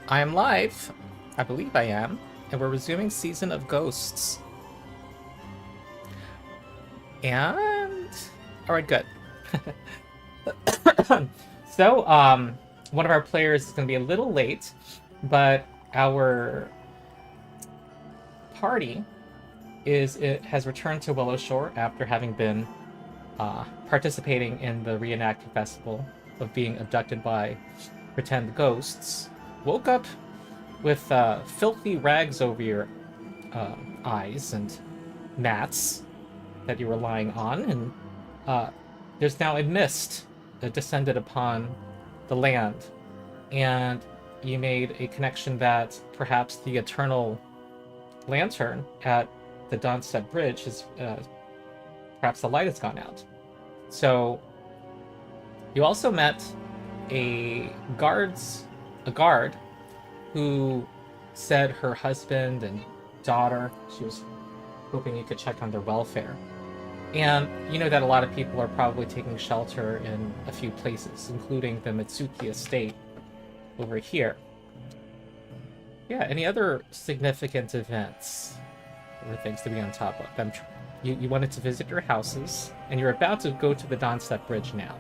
I am live. I believe I am. And we're resuming Season of Ghosts. And... Alright, good. So, one of our players is going to be a little late, but our party has returned to Willowshore after having been participating in the reenactment festival of being abducted by pretend ghosts. Woke up with filthy rags over your eyes and mats that you were lying on, and there's now a mist that descended upon the land, and you made a connection that perhaps the eternal lantern at the Dawnstep Bridge is perhaps the light has gone out. So you also met a guard who said her husband and daughter, she was hoping you could check on their welfare. And you know that a lot of people are probably taking shelter in a few places, including the Mitsuki estate over here. Yeah, any other significant events or things to be on top of? You wanted to visit your houses, and you're about to go to the Dawnstep Bridge now.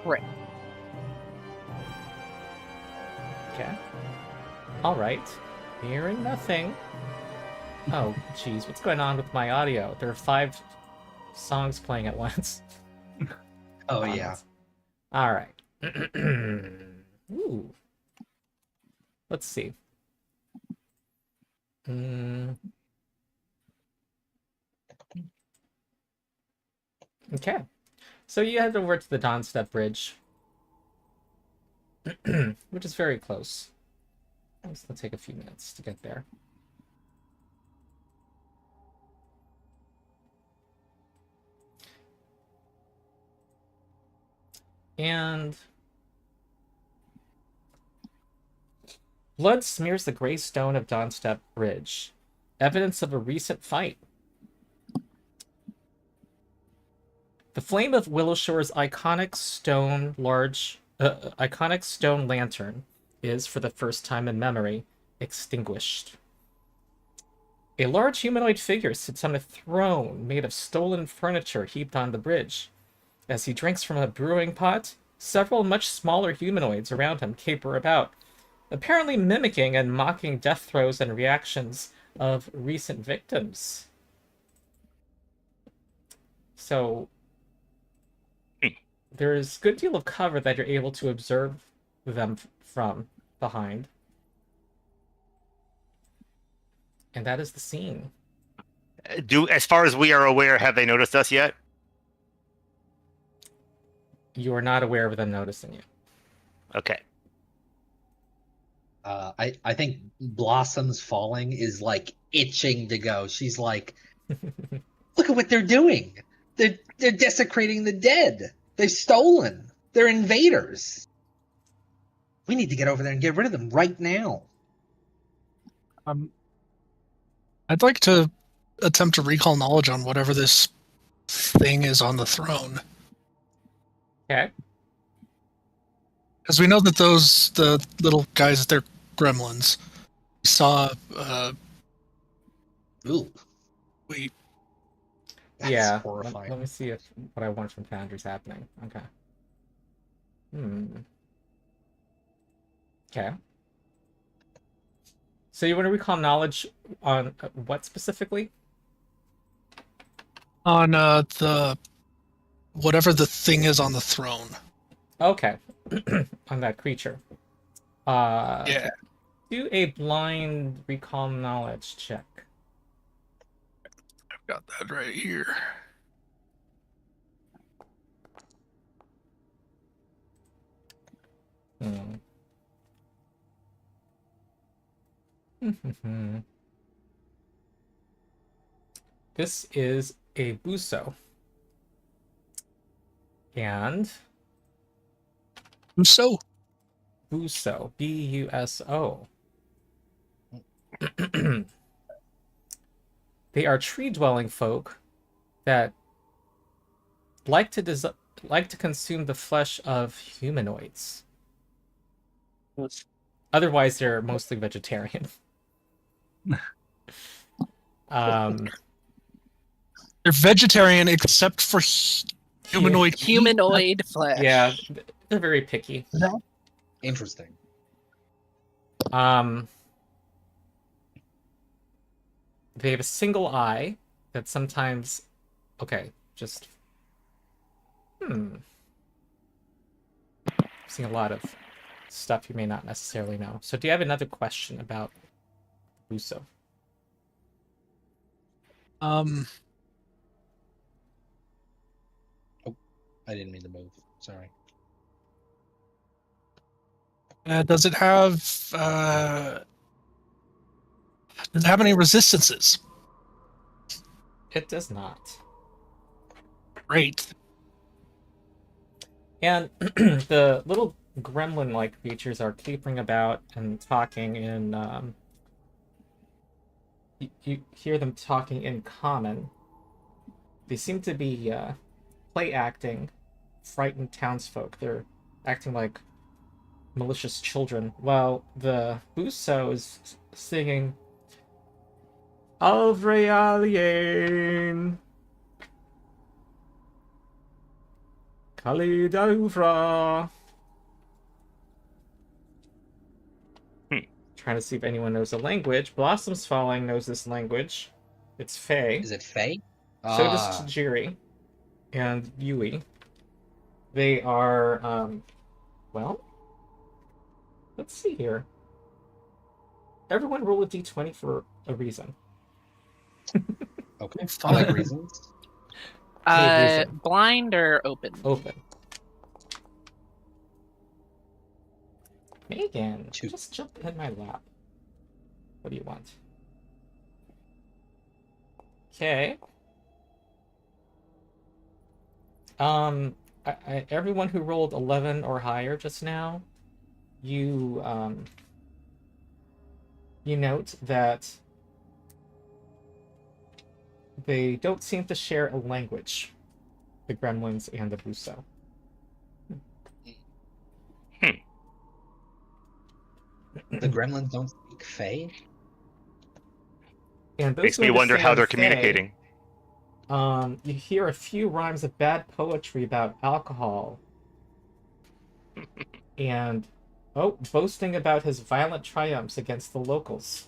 Right. Okay. Alright. Hearing nothing. Oh, jeez, what's going on with my audio? There are 5 songs playing at once. Oh, yeah. Alright. Ooh. Let's see. Okay. So you head over to the Dawnstep Bridge, which is very close. It'll take a few minutes to get there. And blood smears the gray stone of Dawnstep Bridge, evidence of a recent fight. The flame of Willowshore's iconic stone lantern is, for the first time in memory, extinguished. A large humanoid figure sits on a throne made of stolen furniture heaped on the bridge. As he drinks from a brewing pot, several much smaller humanoids around him caper about, apparently mimicking and mocking death throes and reactions of recent victims. So there's a good deal of cover that you're able to observe them from behind. And that is the scene. As far as we are aware, have they noticed us yet? You are not aware of them noticing you. Okay. I think Blossom's Falling is like itching to go. She's like, look at what they're doing. They're desecrating the dead. They've stolen. They're invaders. We need to get over there and get rid of them right now. I'd like to attempt to recall knowledge on whatever this thing is on the throne. Okay. Because we know that the little guys, they're gremlins. We saw, Ooh. That's yeah. horrifying. Let me see if what I want from Foundry's happening. Okay. Okay. So you want to recall knowledge on what specifically? on whatever the thing is on the throne. Okay. On that creature. Yeah. Do a blind recall knowledge check. I've got that right here. This is a buso. And So, buso, B-U-S-O. They are tree-dwelling folk that like to consume the flesh of humanoids. Otherwise, they're mostly vegetarian. Um, They're vegetarian except for humanoid meat? Humanoid flesh. yeah, they're very picky. Interesting. They have a single eye that sometimes. Okay, just. Seeing a lot of stuff you may not necessarily know. So, do you have another question about Uso? I didn't mean to move. Sorry. Does it have any resistances? It does not. Great. And the little gremlin-like creatures are capering about and talking in. You hear them talking in common. They seem to be play acting frightened townsfolk. They're acting like malicious children, while the Buso is singing Alvrayalien Kalidovra. Trying to see if anyone knows the language. Blossom's Falling knows this language. It's Fey. Is it Faye? So does Tajiri and Yui. They are, well, let's see here. Everyone roll a d20 for a reason. Okay. I like reasons. reason. Blind or open? Open. Megan, 2. just jump in my lap. What do you want? Okay. Everyone who rolled 11 or higher just now, you note that they don't seem to share a language, the gremlins and the Buso. The gremlins don't speak Faye? And those Makes who me wonder how understand they're Fae, communicating. You hear a few rhymes of bad poetry about alcohol. And, boasting about his violent triumphs against the locals.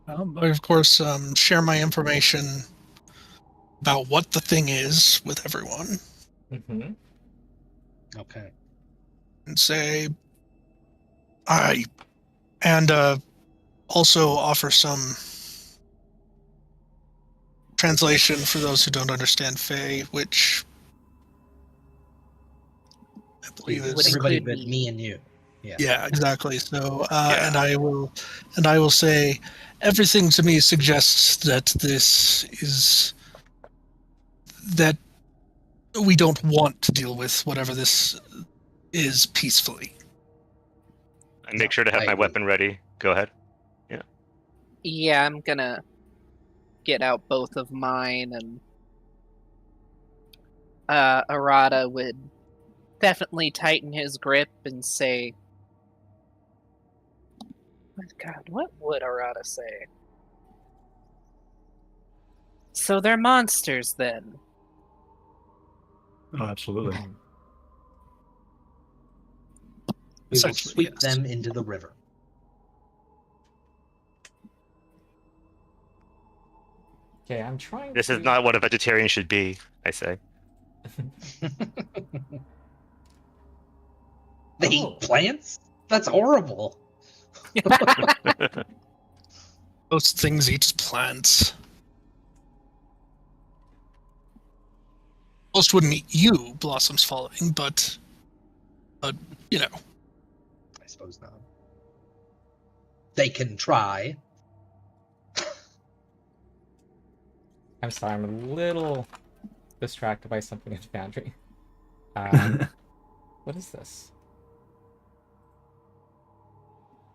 I, of course, share my information about what the thing is with everyone Mm-hmm. Okay. and say, also offer some translation for those who don't understand Fae, which I believe Would is Everybody include but me. me and you. yeah, exactly. So, Yeah. and I will say, everything to me suggests that this is that we don't want to deal with whatever this is peacefully. I make sure to have I my agree. weapon ready. Go ahead. Yeah, I'm gonna get out both of mine, and Arata would definitely tighten his grip and say, God, what would Arata say? So they're monsters then. Oh, absolutely. Mm-hmm. We will Essentially, sweep yes. them into the river. Okay, I'm trying This to... is not what a vegetarian should be, I say. They Oh. eat plants? That's horrible. Those things eat plants. Most wouldn't eat you, Blossoms Falling, but you know. I suppose not. They can try. I'm sorry, I'm a little distracted by something in Foundry. What is this?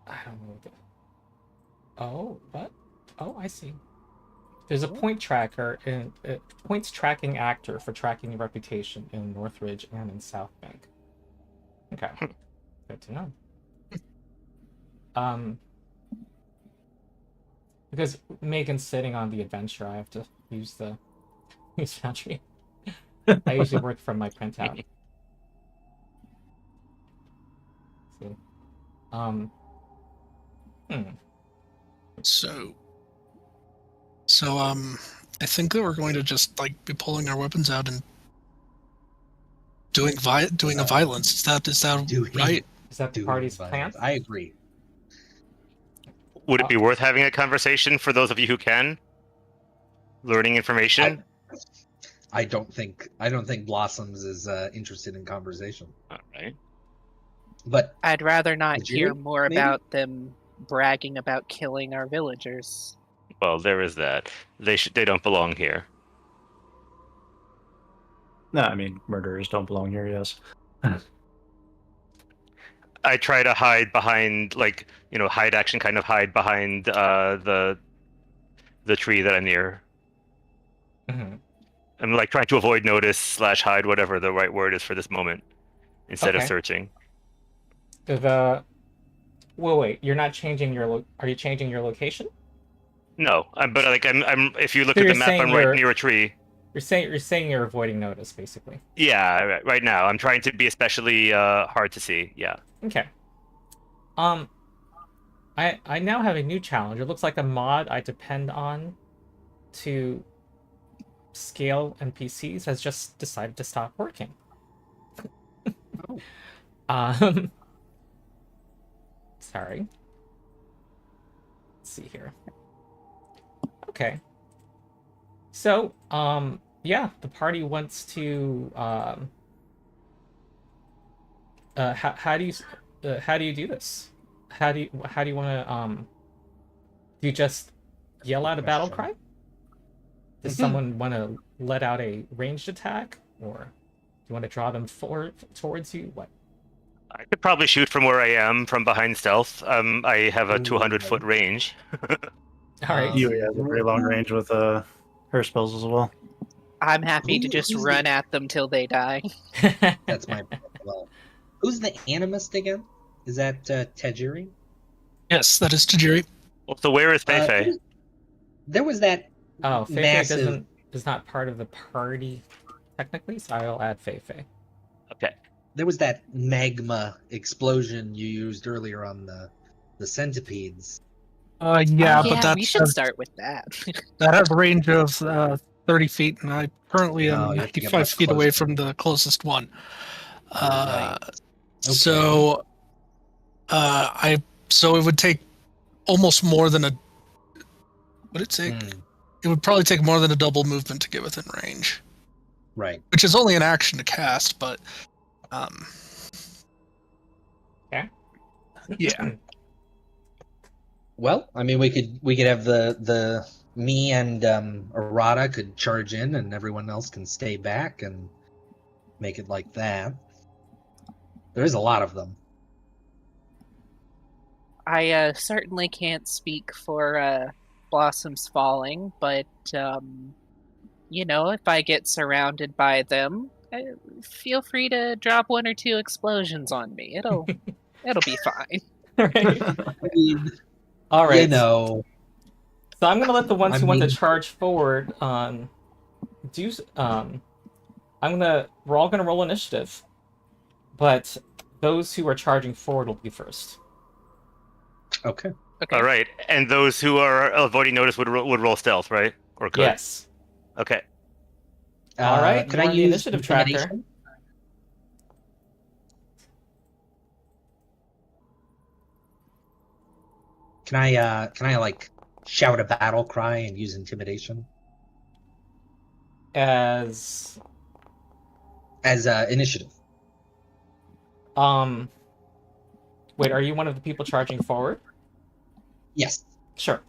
I don't know. Oh, what? Oh, I see. There's a point tracker in points tracking actor for tracking your reputation in Northridge and in South Bank. Okay, good to know. Because Megan's sitting on the adventure, I have to use the use Foundry. I usually work from my printout. So, So, I think that we're going to just like be pulling our weapons out and doing a violence. Is that Doing- right? is that the Doing party's plan? violence. I agree. Would it be worth having a conversation for those of you who can? Learning information? I don't think Blossoms is interested in conversation. All right. But I'd rather not Would you, hear more maybe? about them bragging about killing our villagers. Well, there is that. They don't belong here. No, I mean, murderers don't belong here, yes. I try to hide behind, like, hide action, kind of hide behind the tree that I'm near. Mhm. I'm like trying to avoid notice / hide, whatever the right word is for this moment, instead of Okay. searching. Wait, you're not changing your are you changing your location? No, but like I'm. If you look So at the you're map, saying I'm right you're- near a tree. You're saying you're avoiding notice, basically. Yeah, right now I'm trying to be especially hard to see. Yeah. Okay. I now have a new challenge. It looks like a mod I depend on to scale NPCs has just decided to stop working. Sorry. Let's see here. Okay. So, yeah, the party wants to how do you do this? How do you want to do you just yell out a battle cry? Does someone want to let out a ranged attack, or do you want to draw them towards you? What? I could probably shoot from where I am, from behind stealth. I have a 200-foot range. All right. Yui has a very long range with her spells as well. I'm happy to just Who's the- run at them till they die. that's my well. Who's the animist again? Is that Tajiri? Yes, that is Tajiri. Well, so where is Feifei? There was that Oh, Feifei massive. is not part of the party technically, so I'll add Feifei. Okay. There was that magma explosion you used earlier on the centipedes. Yeah, but that we should start with that. has a range of 30 feet, and I currently Oh, am you have to get 95 much feet away closer. from the closest one. Right. So, so it would take almost more than a. Would it take? Hmm, It would probably take more than a double movement to get within range, right. which is only an action to cast, but. Okay. Yeah. Well, I mean, we could have the me and Arata could charge in, and everyone else can stay back and make it like that. There is a lot of them. I certainly can't speak for Blossoms Falling, but if I get surrounded by them, feel free to drop 1 or 2 explosions on me. It'll be fine. Right. I mean, All right. you know, So I'm gonna let the ones I who want to mean- charge forward do. We're all gonna roll initiative, but those who are charging forward will be first. okay. Okay. All right. And those who are avoiding notice would roll stealth, right? Or could? Yes. Okay. All right, Can you're I on the use initiative tracker. intimidation? Can I like shout a battle cry and use intimidation As as initiative? wait, are you one of the people charging forward? Yes. Sure.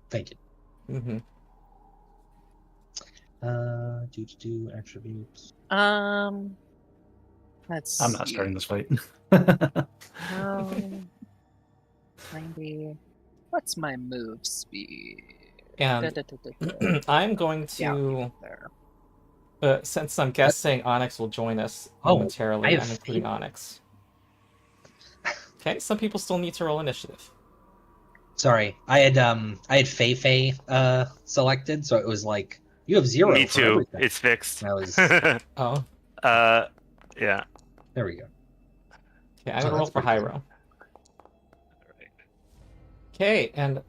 Thank you. Mm-hmm. Do attributes. Let's I'm not see. starting this fight. 90. What's my move speed? And Da-da-da-da-da. I'm going Yeah, to, there. since I'm guessing Onyx will join us Oh, momentarily, I have I'm including faith. Onyx. Okay, some people still need to roll initiative. Sorry, I had Fei Fei selected, so it was like you have 0 Me for too. everything. It's fixed. That was Oh, Yeah. there we go. okay, I'm Oh, gonna roll that's for pretty good. Hyro. Okay, and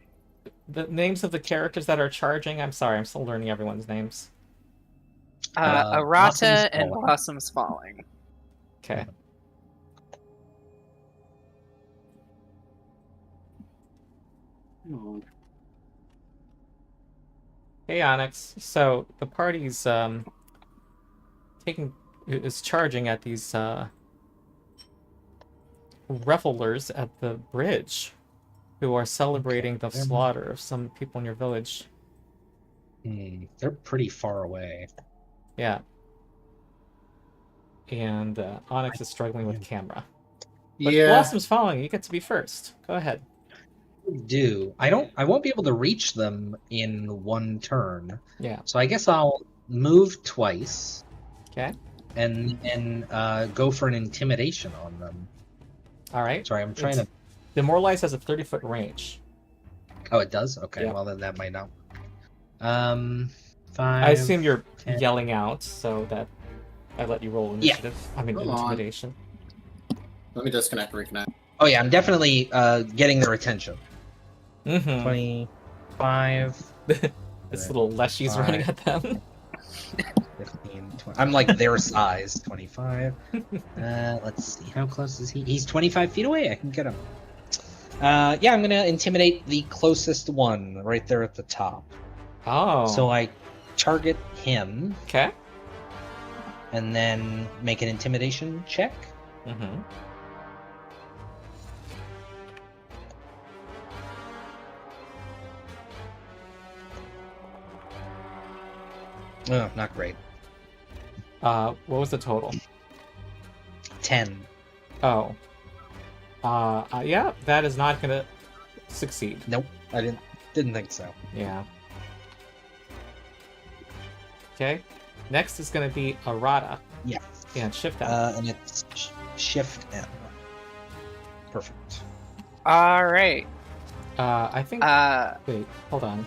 the names of the characters that are charging, I'm sorry, I'm still learning everyone's names. Arata Blossom's and Falling. Blossom's Falling. Okay. Hey Onyx. So the party's is charging at these revelers at the bridge who are celebrating the slaughter of some people in your village. They're pretty far away. Yeah. And Onyx is struggling with camera. But Yeah. Blossom's following. You get to be first. Go ahead. I won't be able to reach them in one turn. Yeah. So I guess I'll move twice Okay. and go for an intimidation on them. All right. Sorry, I'm trying to. Demoralize has a 30-foot range. Oh, it does. Okay, Yeah. well then that might not. 5. I assume you're 10. yelling out, so that I let you roll Yeah. initiative. I mean Hold on. intimidation. Let me disconnect and reconnect. Oh yeah, I'm definitely getting their attention. Mm-hmm. 25, This little leshy's running at them. 15, 20. I'm like their size. 25. Let's see. How close is he? He's 25 feet away. I can get him. Yeah, I'm gonna intimidate the closest one right there at the top. Oh. So I target him Okay. and then make an intimidation check. Mm-hmm. Oh, not great. What was the total? 10. Oh. Yeah, that is not gonna succeed. Nope, I didn't think so. Yeah. Okay. Next is gonna be Arata. Yeah. And Shift M. And it's Shift M. Perfect. All right. I think. Uh, Wait, hold on.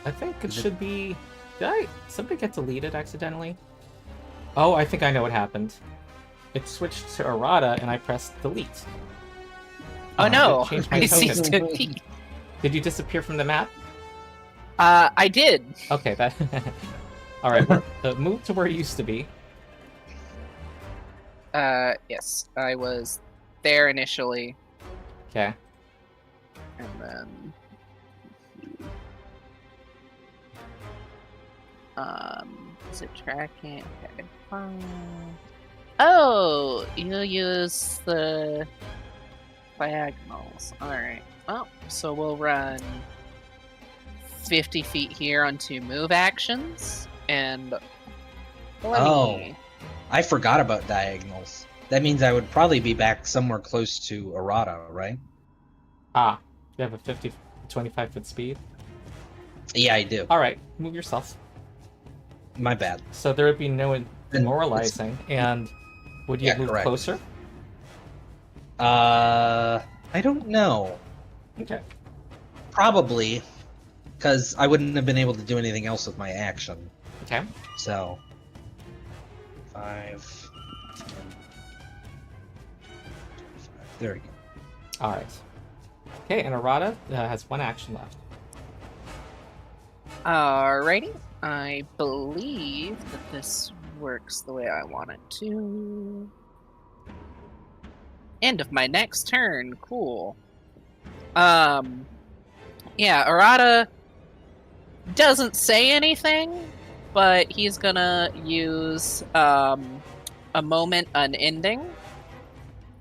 I think it Is it- should be. Did somebody get deleted accidentally? Oh, I think I know what happened. It switched to Arata, and I pressed delete. oh no, it changed my I token. ceased to be. Did you disappear from the map? I did. Okay, that. All right, move to where you used to be. Yes, I was there initially, Okay. and then is it tracking? Okay. Oh, you use the diagonals. All right. Well, so we'll run 50 feet here on 2 move actions, and let Oh. me. I forgot about diagonals. That means I would probably be back somewhere close to Arata, right? Ah, you have a 25-foot speed. Yeah, I do. All right, move yourself. My bad. So there would be no demoralizing, and would you Yeah, move correct. closer? I don't know. Okay. Probably, because I wouldn't have been able to do anything else with my action. Okay. So, 5, 10, 25. There you go. All right. Okay, and Arata has 1 action left. Alrighty. I believe that this works the way I want it to. End of my next turn. Cool. Yeah, Arata doesn't say anything, but he's gonna use a moment unending,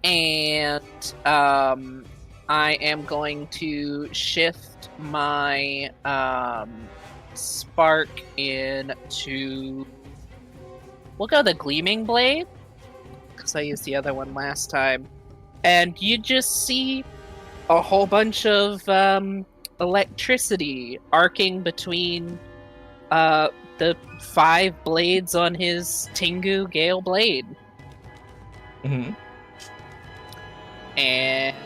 and I am going to shift my spark into. We'll go the Gleaming Blade, because I used the other one last time. And you just see a whole bunch of electricity arcing between the 5 blades on his Tengu Gale blade. Mm-hmm. And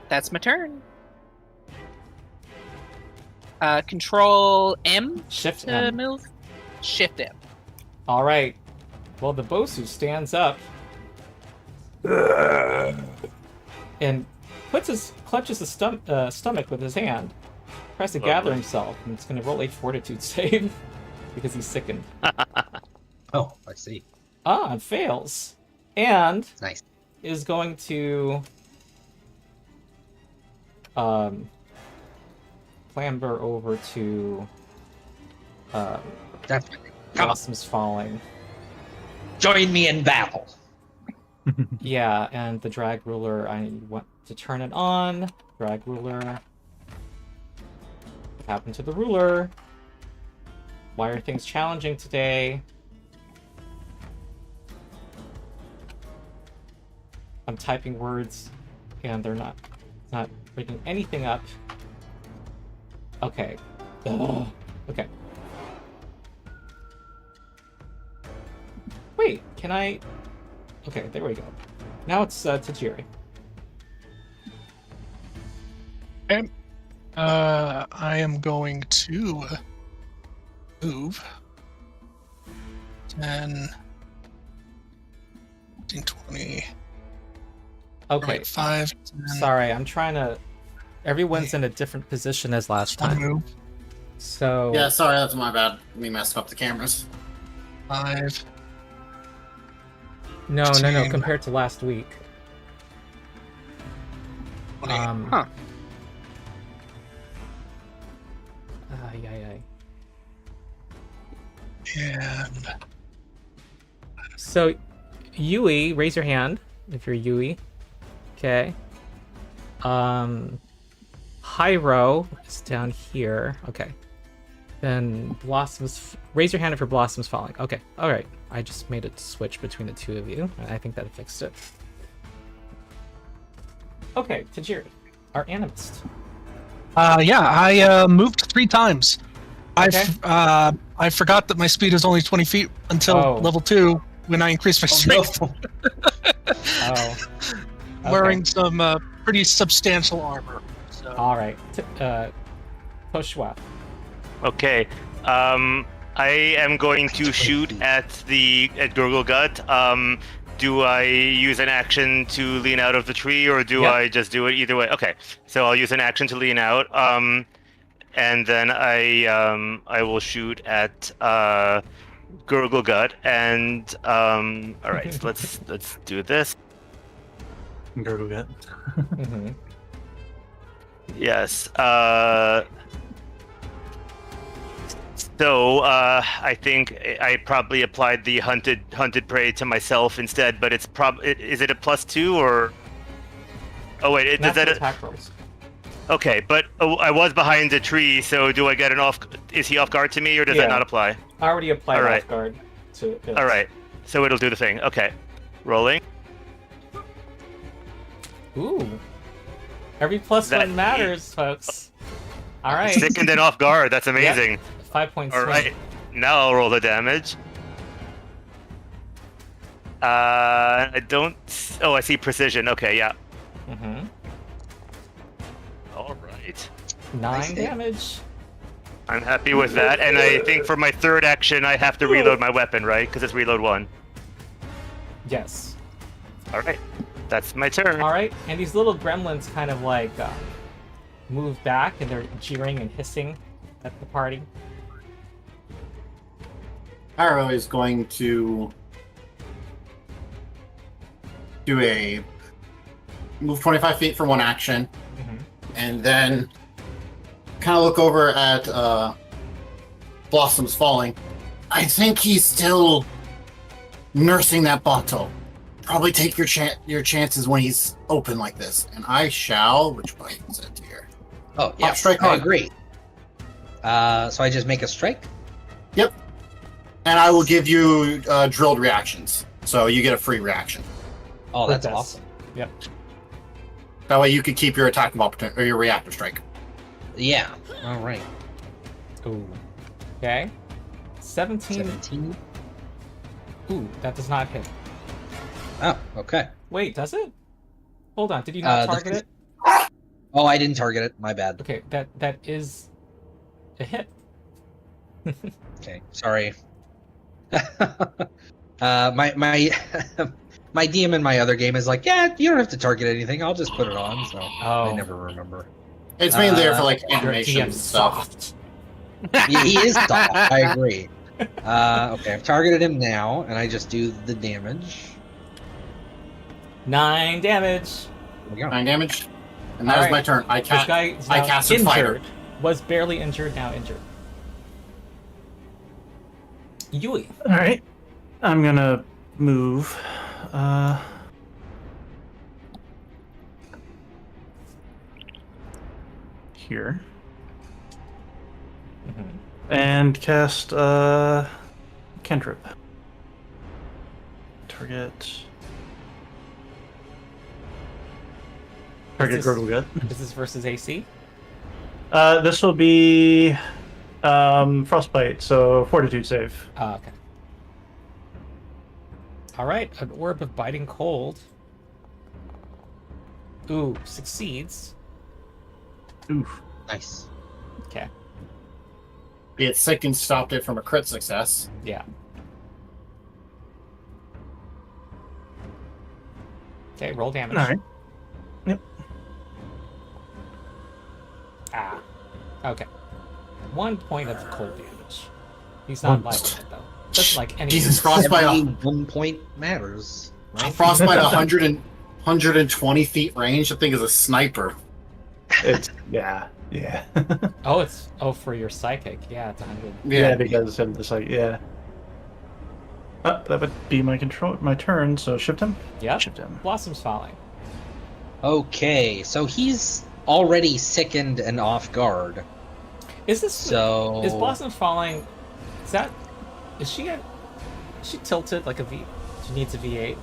that's my turn. Control M Shift to M. move. Shift M. All right. Well, the Bosu stands up and clutches his stomach with his hand, tries to gather himself, and it's going to roll a fortitude save because he's sickened. Oh, I see. And fails, and Nice. is going to clamber over to That's come on. Blossom's Falling. Join me in battle. Yeah, and the drag ruler, I want to turn it on. Drag ruler. What happened to the ruler? Why are things challenging today? I'm typing words and they're not bringing anything up. Okay. Ugh. Okay. Wait, can I... Okay, there we go. Now it's Tajiri. I am going to move 10, 15, 20, Okay, right, 5, 10, sorry, I'm trying to... Everyone's in a different position as last one time. move, So... Yeah, sorry, that's my bad. We messed up the cameras. 5, No, 15. compared to last week. 20. Huh. And So, Yui, raise your hand if you're Yui. Okay. Hyro is down here. Okay. Then Blossoms. Raise your hand if your Blossom's Falling. Okay. All right. I just made it switch between the two of you, and I think that fixed it. Okay, Tajiri, our animist. I moved 3 times. Okay. I forgot that my speed is only 20 feet until Oh. level 2 when I increased my strength. no. Oh. Wearing some pretty substantial armor. So. All right. Poshwa. Okay. I am going to shoot at Gurgle Gut. Do I use an action to lean out of the tree, or do Yep. I just do it either way? Okay, so I'll use an action to lean out, and then I will shoot at Gurgle Gut. And all right, so let's do this. Gurgle Gut. Mm-hmm. Yes. So I think I probably applied the hunted prey to myself instead, but it's is it a +2 or? Oh wait, does that? attack rolls. Okay, but I was behind a tree, so do I get an off? Is he off guard to me, or does that Yeah. not apply? I already applied All right. off guard to it. All right, so it'll do the thing. Okay, rolling. Ooh. Every +1 That- matters, folks. All right. Second and off guard. That's amazing. 5 points. All right, now I'll roll the damage. I don't. Oh, I see precision. Okay, yeah. Mm-hmm. All right. 9 Nice hit. damage. I'm happy with that, and I think for my third action, I have to reload my weapon, right? Because it's reload 1. Yes. All right, that's my turn. All right. And these little gremlins kind of like move back, and they're jeering and hissing at the party. Arrow is going to do a move 25 feet for one action, Mm-hmm. and then kind of look over at Blossom's Falling. I think he's still nursing that bottle. Probably take your chances when he's open like this. And I shall. Which way is it here? Oh, yeah. strike I on. agree. So I just make a strike? Yep. And I will give you drilled reactions, so you get a free reaction. Oh, that's With this. awesome. Yep. That way you could keep your attack of opportunity or your reactive strike. Yeah. All right. Ooh. Okay. 17. 17. Ooh, that does not hit. Oh, okay. Wait, does it? Hold on, did you not the target it? Oh, I didn't target it. My bad. Okay, that is a hit. Okay, sorry. My my DM in my other game is like, yeah, you don't have to target anything. I'll just put it on. So I Oh. never remember. It's mainly there for like Your animations and DM's stuff. soft. Yeah, he is soft. I agree. Okay, I've targeted him now, and I just do the damage. 9 damage. There we go. 9 damage. And that was Alright. my turn. I This cast. guy is I now casted injured. Fighter. Was barely injured, now injured. Yui. All right. I'm gonna move. Here Mhm. and cast cantrip. Target. Target this- Gurgle Gut. Is this versus AC? This will be frostbite, so fortitude save. Okay. Alright, an orb of biting cold. Ooh, succeeds. Oof. Nice. Okay, It sickened stopped it from a crit success. yeah. Okay, roll damage. All right. Ah. Okay. 1 point of cold damage. He's not One- liking it though. Doesn't like any. Jesus, frostbite. Every 1 point matters. Right? Frostbite 120 feet range. I think is a sniper. It's yeah. Oh, it's for your psychic. Yeah, it's 100. Yeah, because of the site. Yeah. That would be my turn. So shift him. Yep. Shift him. Blossom's falling. Okay, so he's already sickened and off guard. Is this So is Blossom falling? Is she tilted like a V? She needs a V8.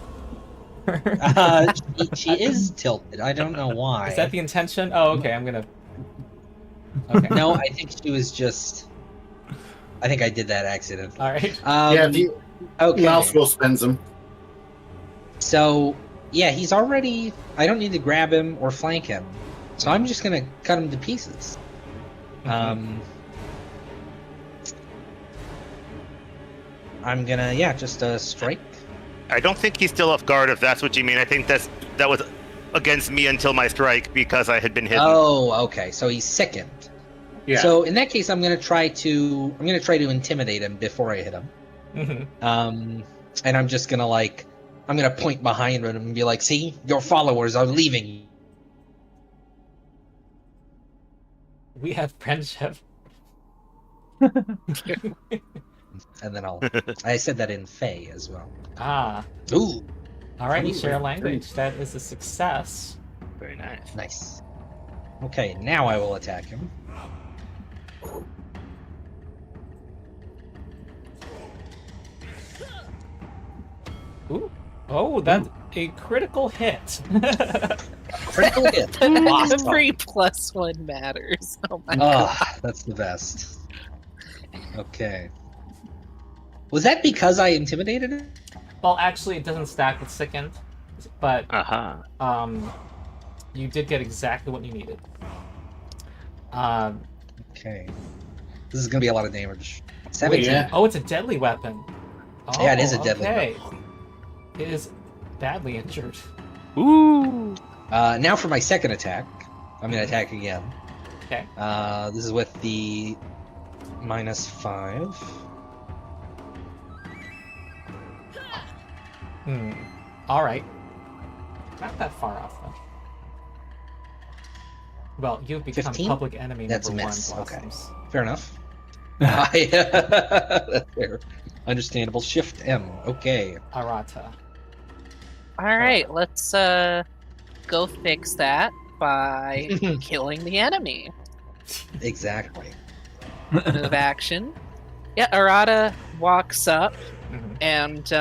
she is tilted. I don't know why. Is that the intention? Oh, okay. I'm gonna. Okay. No, I think she was just. I think I did that accidentally. All right. Yeah, the Okay. mouse will spins him. So yeah, he's already. I don't need to grab him or flank him, so I'm just gonna cut him to pieces. I'm gonna just strike. I don't think he's still off guard. If that's what you mean, I think that was against me until my strike because I had been hidden. Oh, okay. So he's sickened. Yeah. So in that case, I'm gonna try to intimidate him before I hit him. Mhm. And I'm just gonna I'm gonna point behind him and be like, "See, your followers are leaving." We have friendship. And then I said that in Fey as well. Ah. Ooh, All right. You Ooh, share a language. That is a success. Very nice. nice. Okay, now I will attack him. Ooh. Oh, that's a critical hit. Critical hit. Awesome. Every +1 matters. Oh my Oh, that's the best. Okay. Was that because I intimidated him? Well, actually, it doesn't stack with sickened, but Uh-huh. you did get exactly what you needed. Okay. This is gonna be a lot of damage. 17. yeah. Oh, it's a deadly weapon. Oh, Yeah, it is a deadly okay. It is badly injured. Ooh. Now for my second attack. I'm gonna attack again. Okay. This is with the -5. All right. Not that far off though. Well, you've become 15? public enemy That's number a 1, miss, okay. Blossoms. Fair enough. That's fair. Understandable. Shift M. Okay. Arata. All right, let's go fix that by killing the enemy. Exactly. Move action. Yeah, Arata walks up Mhm. and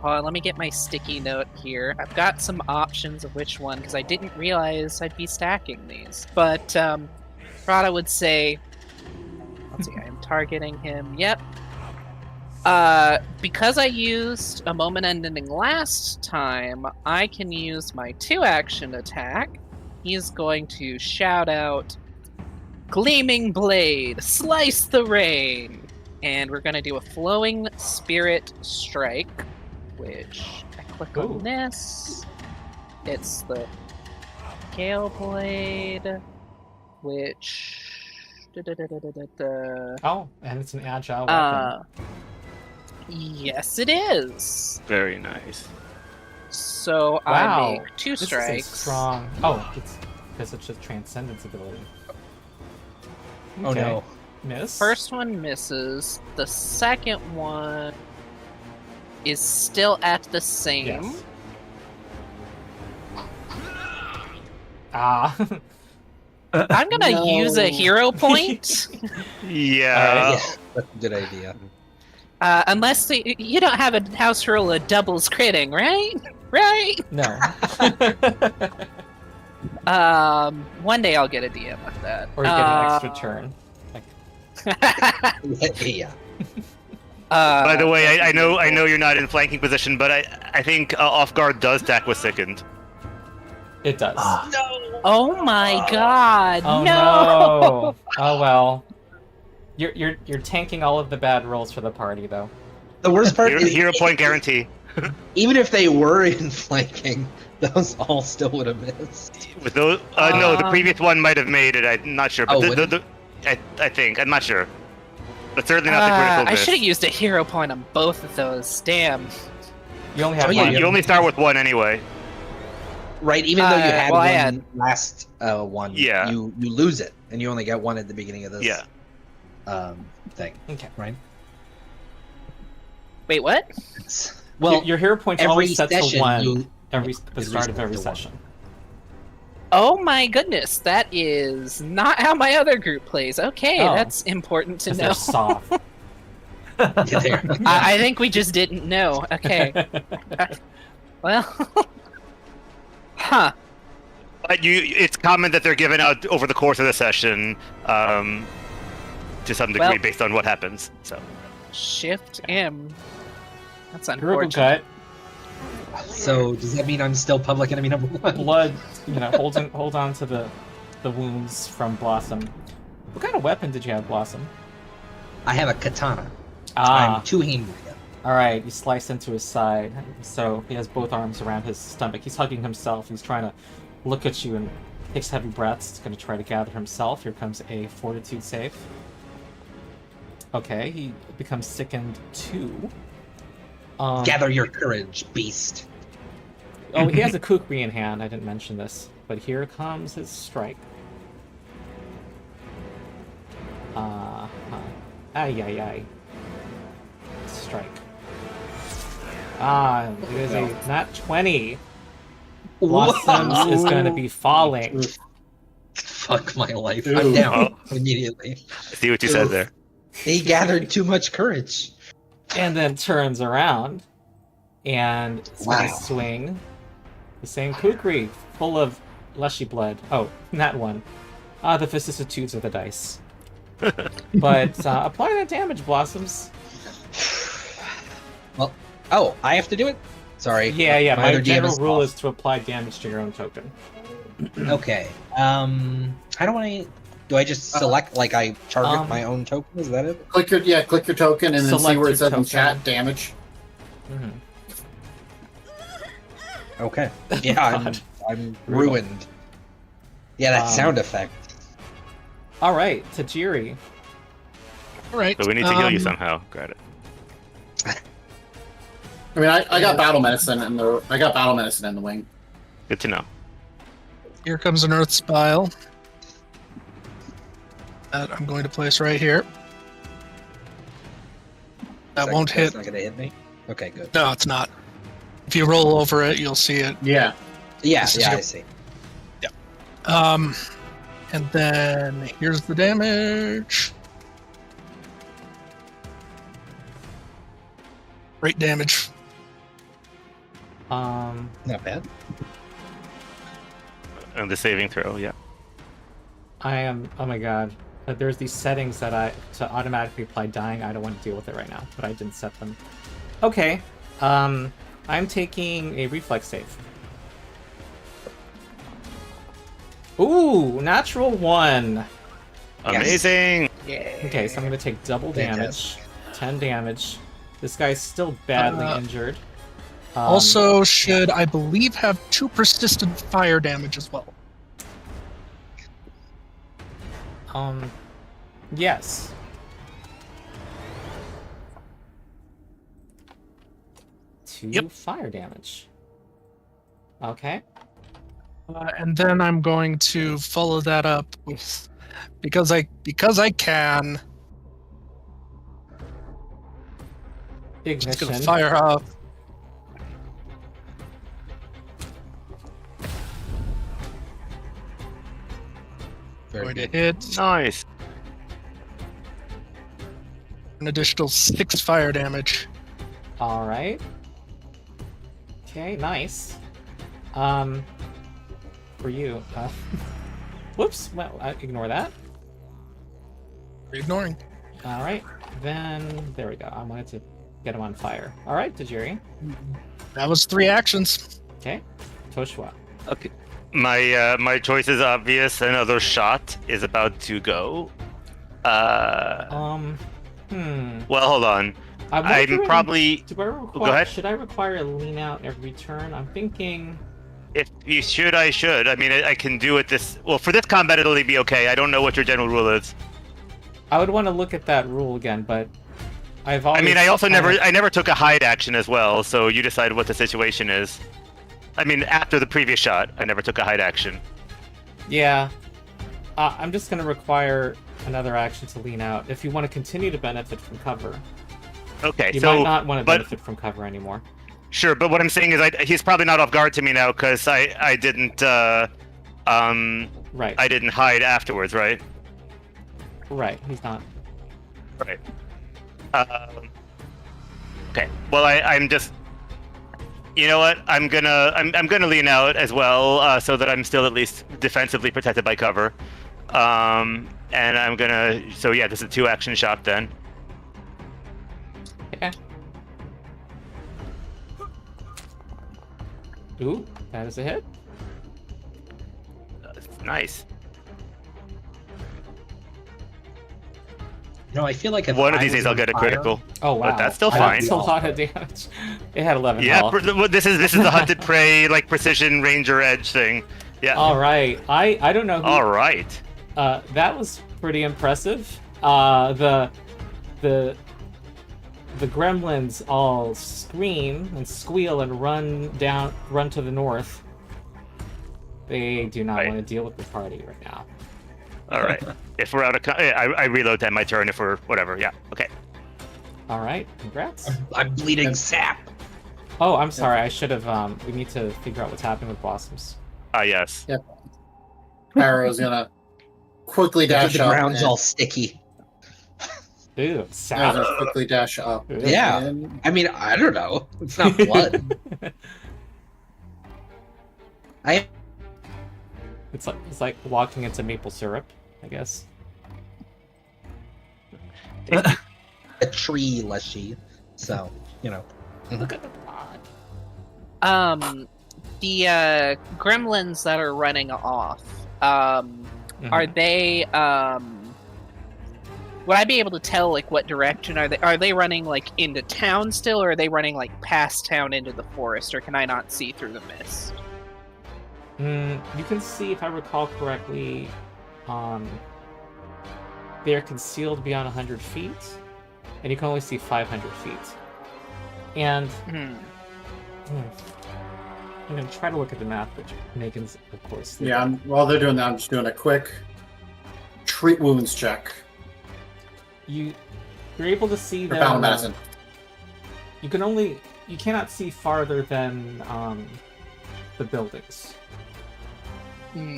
let me get my sticky note here. I've got some options of which one, because I didn't realize I'd be stacking these. But Rada would say, let's see, I am targeting him. Yep. Because I used a moment ending last time, I can use my 2-action attack. He's going to shout out, Gleaming Blade, slice the rain! And we're going to do a Flowing Spirit Strike, which I click Ooh. on this. It's the Gale Blade, which... Oh, and it's an agile weapon. Yes, it is. Very nice. So Wow. I make 2 This strikes. is a strong. Oh, it's because it's just transcendence ability. Oh Okay. no. Miss. First one misses. The second one is still at the same. Yes. Ah. I'm gonna No. use a hero point. Yeah. Yeah, that's a good idea. Unless you don't have a house rule of doubles critting, right? Right? No. One day I'll get a DM with that. Or you get an extra turn. Yeah. By the way, I know you're not in flanking position, but I think off guard does stack with sickened. It does. Oh my god! Oh no! Oh well. You're tanking all of the bad rolls for the party though. The worst part is Hero point guarantee. even if they were in flanking, those all still would have missed. With those, no, the previous one might have made it. I'm not sure, but Oh, would I think I'm not sure, but certainly not the critical I miss. should have used a hero point on both of those. Damn. You only have Oh, yeah, one. You only start with one anyway. Right, even though you had well, one I had- last one, Yeah. you lose it, and you only get one at the beginning of this Yeah. thing. Okay. Right? Wait, what? Well, your hero points every always set to session one you every the it start of resets every to one. session. Oh my goodness, that is not how my other group plays. Okay, Oh. that's important to 'Cause know. they're soft. yeah, there. I think we just didn't know. Okay. Well. Huh. But it's common that they're given out over the course of the session, to some degree, Well- based on what happens. So Shift M. That's Gurgle unfortunate. gut, So does that mean I'm still public enemy number one? blood. Hold on to the wounds from Blossom. What kind of weapon did you have, Blossom? I have a katana. Ah, I'm two-handed. all right. You slice into his side, so he has both arms around his stomach. He's hugging himself. He's trying to look at you and takes heavy breaths. He's going to try to gather himself. Here comes a fortitude save. Okay, he becomes sickened 2. Gather your courage, beast. Oh, he has a kukri in hand. I didn't mention this, but here comes his strike. Ay, ay, ay. Strike. Ah, it is a nat 20. Blossoms is going to be falling. Fuck my life. Ooh. I'm down immediately. I see what you said there. He gathered too much courage. And then turns around and is going Wow. to swing the same kukri full of lushy blood. Oh, that one. The vicissitudes of the dice. But apply that damage, Blossoms. Well, oh, I have to do it? Sorry. Yeah. My other DM general is rule off. is to apply damage to your own token. Okay. How do I just select, like, I target my own token? Is that it? Click your token and then see Select where your it says in token. chat damage. Mhm. Okay. Yeah, God. I'm Brutal. ruined. Yeah, that Um, sound effect. All right, Tajiri. All right. But we need to heal you somehow. Got it. I mean, I got battle medicine in the wing. Good to know. Here comes an Earth Spile that I'm going to place right here. That won't hit. That's not gonna hit me? Okay, good. No, it's not. If you roll over it, you'll see it. Yeah. Yeah, This is yeah, your- I see. And then here's the damage. Great damage. Not bad. And the saving throw, yeah. I am. Oh my god. There's these settings that to automatically apply dying. I don't want to deal with it right now, but I didn't set them. Okay. I'm taking a reflex save. Ooh, natural 1. Amazing. Yeah. Okay, so I'm gonna take double damage, Fantastic. 10 damage. This guy's still badly injured. Also, should I believe have 2 persistent fire damage as well? Yes. Two fire damage. Okay. And then I'm going to follow that up with because I can. Just gonna Ignition. fire up. Very Going to good. hit Nice. an additional 6 fire damage. All right. Okay, nice. For you. Whoops. Well, ignore that. Ignoring. All right. Then there we go. I wanted to get him on fire. All right, Tajiri. That was 3 actions. Okay. Toshua. Okay. My choice is obvious. Another shot is about to go. Well, hold on. I'm I'm wondering, probably. do I require, go ahead. Should I require a lean out every turn? I'm thinking. If you should, I should. I mean, I can do it this. Well, for this combat, it'll be okay. I don't know what your general rule is. I would want to look at that rule again, but I've always. I mean, I also kinda- I never took a hide action as well. So you decide what the situation is. I mean, after the previous shot, I never took a hide action. Yeah. I'm just going to require another action to lean out. If you want to continue to benefit from cover, Okay, you so might not want to but- benefit from cover anymore. Sure, but what I'm saying is, he's probably not off guard to me now because I didn't Right. I didn't hide afterwards, right? Right. He's not. Right. Okay. Well, I'm just. You know what? I'm gonna lean out as well, so that I'm still at least defensively protected by cover. And I'm gonna. So yeah, this is a 2-action shot then. Okay. Ooh, that is a hit. Nice. You know, I feel like if One of I these was days I'll on get a fire- critical. Oh wow. But that's still That's fine. a lot of damage. It had 11 Yeah, health. this is the hunted prey like precision ranger edge thing. Yeah. All right. I don't know who. All right. That was pretty impressive. The gremlins all scream and squeal and run to the north. They do not Right. want to deal with the party right now. All right. If we're out of, I reload to end my turn. If we're whatever. Yeah. Okay. All right. Congrats. I'm bleeding sap. Oh, I'm sorry. I should have. We need to figure out what's happening with blossoms. Yes. Arrow's gonna quickly The dash up. ground's and- all sticky. Ew, Arrow's sap. gonna quickly dash up. Ew. Yeah. And I mean, I don't know. It's not blood. It's like walking into maple syrup, I guess. A tree leshy. So, you know. Look at the pod. The gremlins that are running off, Mhm. are they would I be able to tell like what direction are they running, like into town still, or are they running like past town into the forest, or can I not see through the mist? You can see, if I recall correctly, they're concealed beyond 100 feet, and you can only see 500 feet. And I'm going to try to look at the map, which Megan's, of course. yeah, while they're doing that, I'm just doing a quick treat wounds check You're able to see for them. battle medicine. You cannot see farther than the buildings.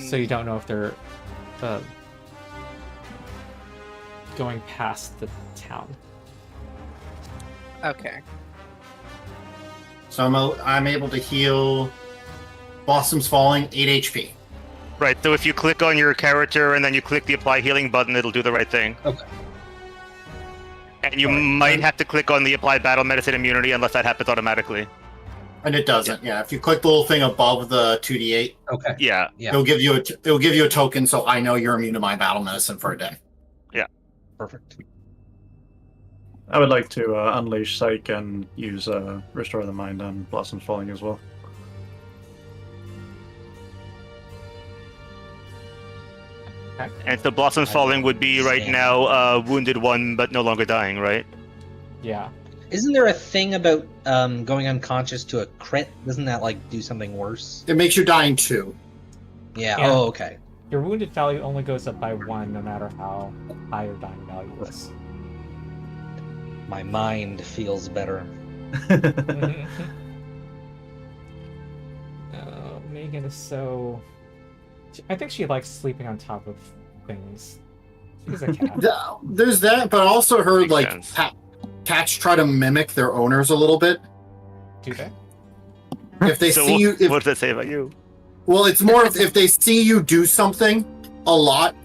So you don't know if they're going past the town. Okay. So I'm able to heal Blossom's Falling 8 HP. Right. So if you click on your character and then you click the apply healing button, it'll do the right thing. Okay. And you Alright. might have to click on the apply battle medicine immunity unless that happens automatically. And it doesn't. Yeah, if you click the little thing above the 2d8, Okay. Yeah. Yeah. it'll give you a token, so I know you're immune to my battle medicine for a day. Perfect. I would like to unleash Psych and use Restore the Mind on Blossom's Falling as well. And so Blossom's I Falling would be right understand. now wounded 1 but no longer dying, right? Yeah. Isn't there a thing about going unconscious to a crit? Doesn't that like do something worse? It makes you dying 2. Yeah. Yeah. Oh, okay. Your wounded value only goes up by 1 no matter how high your dying value is. My mind feels better. Megan is so... I think she likes sleeping on top of things. She's a cat. There's that, but I also heard Makes like sense. cats try to mimic their owners a little bit. Do they? If they So see you, what does that say about you? well, it's more if they see you do something a lot,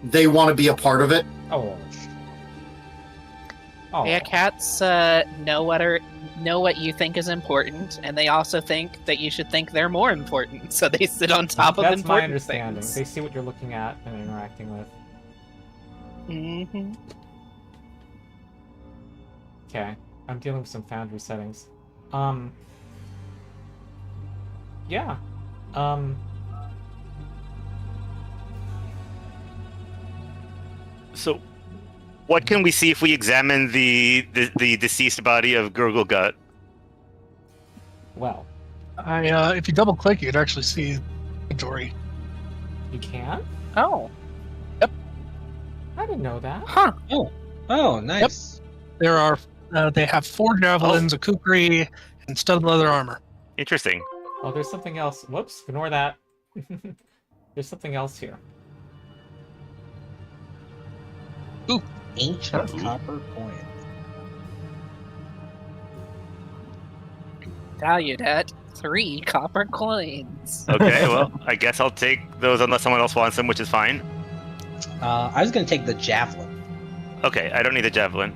they want to be a part of it. Oh. Oh. Yeah, cats know what you think is important, and they also think that you should think they're more important. So they sit on top of That's my important understanding. things. They see what you're looking at and interacting with. Mhm. Okay, I'm dealing with some Foundry settings. Yeah. So, what can we see if we examine the deceased body of Gurgle Gut? Well, If you double click, you could actually see inventory. you can? Oh, I didn't know that. huh. Oh, nice. There are they have 4 javelins, a kukri, and studded leather armor. Interesting. Oh, there's something else. Whoops, ignore that. There's something else here. Ancient Ooh. copper coin. Valued at 3 copper coins. Okay, well, I guess I'll take those unless someone else wants them, which is fine. I was gonna take the javelin. Okay, I don't need the javelin.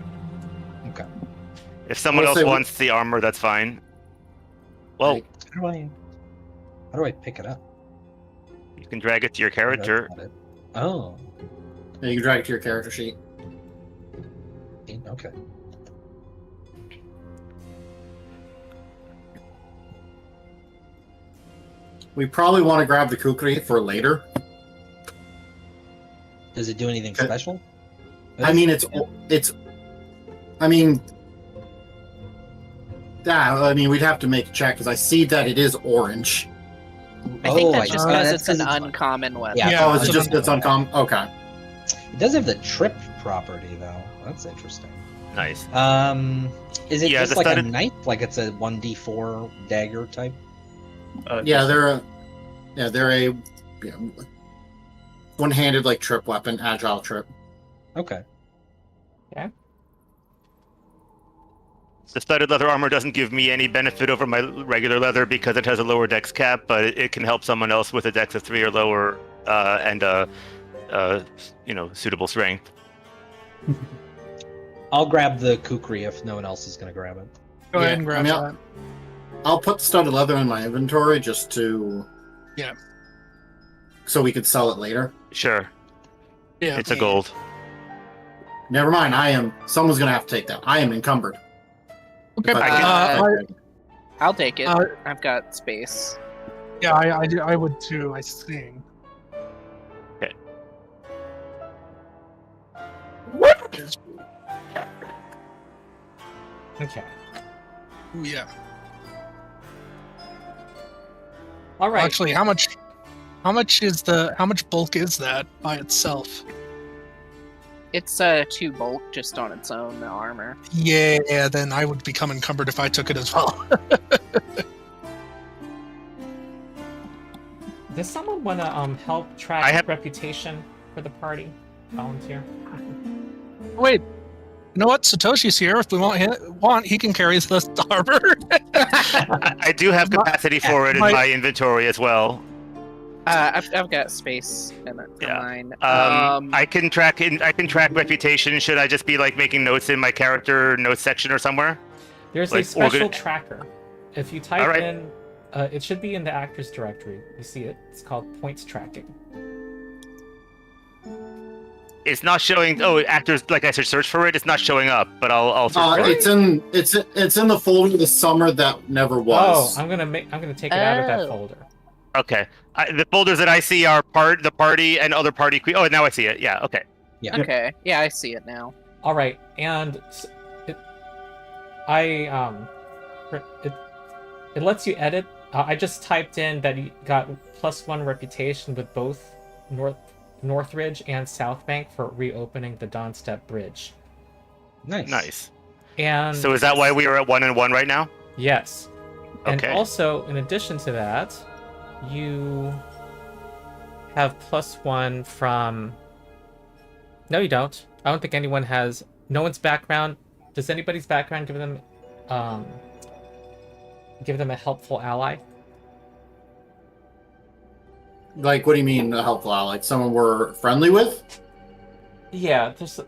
Okay. If someone We'll else say- wants the armor, that's fine. Well, Right. How do I pick it up? you can drag it to your That's character. not it. Oh. Yeah, you can drag it to your character sheet. Okay. We probably want to grab the kukri for later. Does it do anything Okay. special? I mean, I mean, yeah. I mean, we'd have to make a check because I see that it is orange. I think Oh, that's just see. because That's it's an 'cause uncommon weapon. Yeah. Yeah, Oh, is it it's just it's uncommon? Okay. It does have the trip property though. That's interesting. Nice. Is it Yeah, just the like studded- a knife? Like it's a 1d4 dagger type? Yeah, they're a one-handed like trip weapon, agile trip. Okay. The studded leather armor doesn't give me any benefit over my regular leather because it has a lower dex cap, but it can help someone else with a dex of 3 or lower and suitable strength. I'll grab the kukri if no one else is gonna grab it. Go Yeah, ahead and grab I mean, that. I'll put studded leather in my inventory just to so we could sell it later. Sure, Yeah. it's a gold. Never mind. Someone's gonna have to take that. I am encumbered. Okay. But I'll take it. Uh, I've got space. Yeah, I would too, I think. Okay. What? Okay. Yeah. All right. Actually, how much bulk is that by itself? It's 2 bulk just on its own, the armor. Yeah, then I would become encumbered if I took it as well. Does someone want to help track I have- reputation for the party? Volunteer. Wait, You know what? Satoshi's here. If we want, he can carry the harbor. I do have capacity for it in my inventory as well. I've got space in Yeah. mine. I can track reputation. Should I just be like making notes in my character notes section or somewhere? There's Like, a special organ- tracker. If you type Alright. in, it should be in the actors directory. You see it. It's called points tracking. It's not showing. Oh, actors. Like I said, search for it. It's not showing up, but I'll search for it. It's in the folder the summer that never was. Oh, I'm gonna take it out of that Oh. folder. Okay. The folders that I see are the party and other party. Oh, now I see it. Yeah. Okay. Okay. Yeah, I see it now. All right, and it lets you edit. I just typed in that you got +1 reputation with both Northridge and South Bank for reopening the Dawnstep Bridge. Nice. And So is that why we are at 1 and 1 right now? yes, and Okay. also in addition to that, you have +1 from. No, you don't. I don't think anyone has. No one's background. Does anybody's background give them a helpful ally? Like, what do you mean a helpful ally? Like someone we're friendly with? Yeah, there's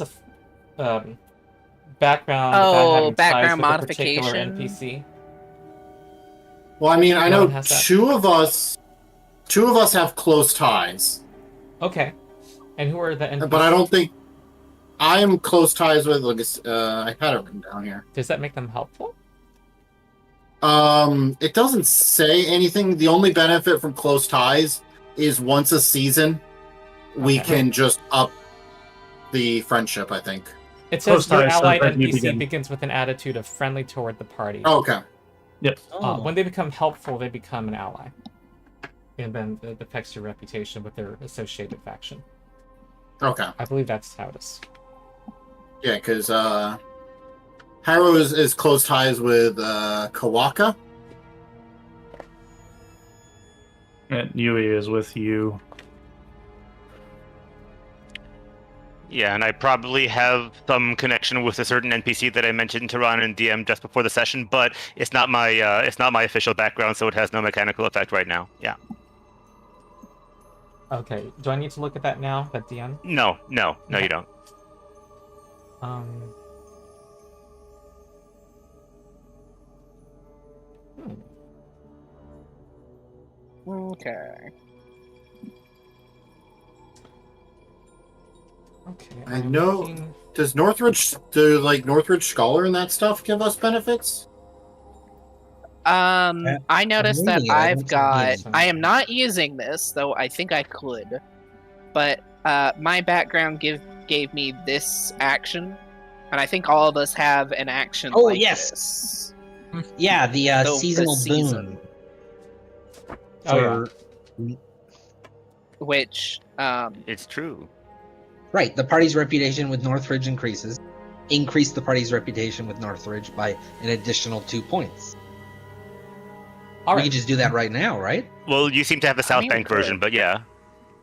a background. Oh, about having ties background with a particular modification? NPC. Well, I mean, I No know one has that. two of us have close ties, Okay, and who are the NPCs? but I don't think I'm close ties with. Like, I had it written down here. Does that make them helpful? It doesn't say anything. The only benefit from close ties is once a season, we Okay. can just up the friendship. I think. It says Close your ties, so allied that you NPC begin. begins with an attitude of friendly toward the party. Oh, okay. Yep. When they become helpful, they become an ally. And then it affects your reputation with their associated faction. Okay. I believe that's how it is. Yeah, because Harrow is close ties with Kawaka. And Yui is with you. Yeah, and I probably have some connection with a certain NPC that I mentioned to Ron and DM just before the session, but it's not my official background, so it has no mechanical effect right now. Yeah. Okay, do I need to look at that now, that DM? No, Okay. you don't. Hmm. Okay. Okay. I I'm know- looking- Does Northridge Scholar and that stuff give us benefits? I noticed that maybe, I I've don't got. think- I am not using this, though I think I could. But my background gave me this action, and I think all of us have an action. Oh, like yes. this. Yeah, the So for seasonal season. boon. Oh, yeah. Which It's true. Right, the party's reputation with Northridge increases. Increase the party's reputation with Northridge by an additional 2 points. All We right. can just do that right now, right? Well, you seem to have the South mean, Bank we version, could. but yeah.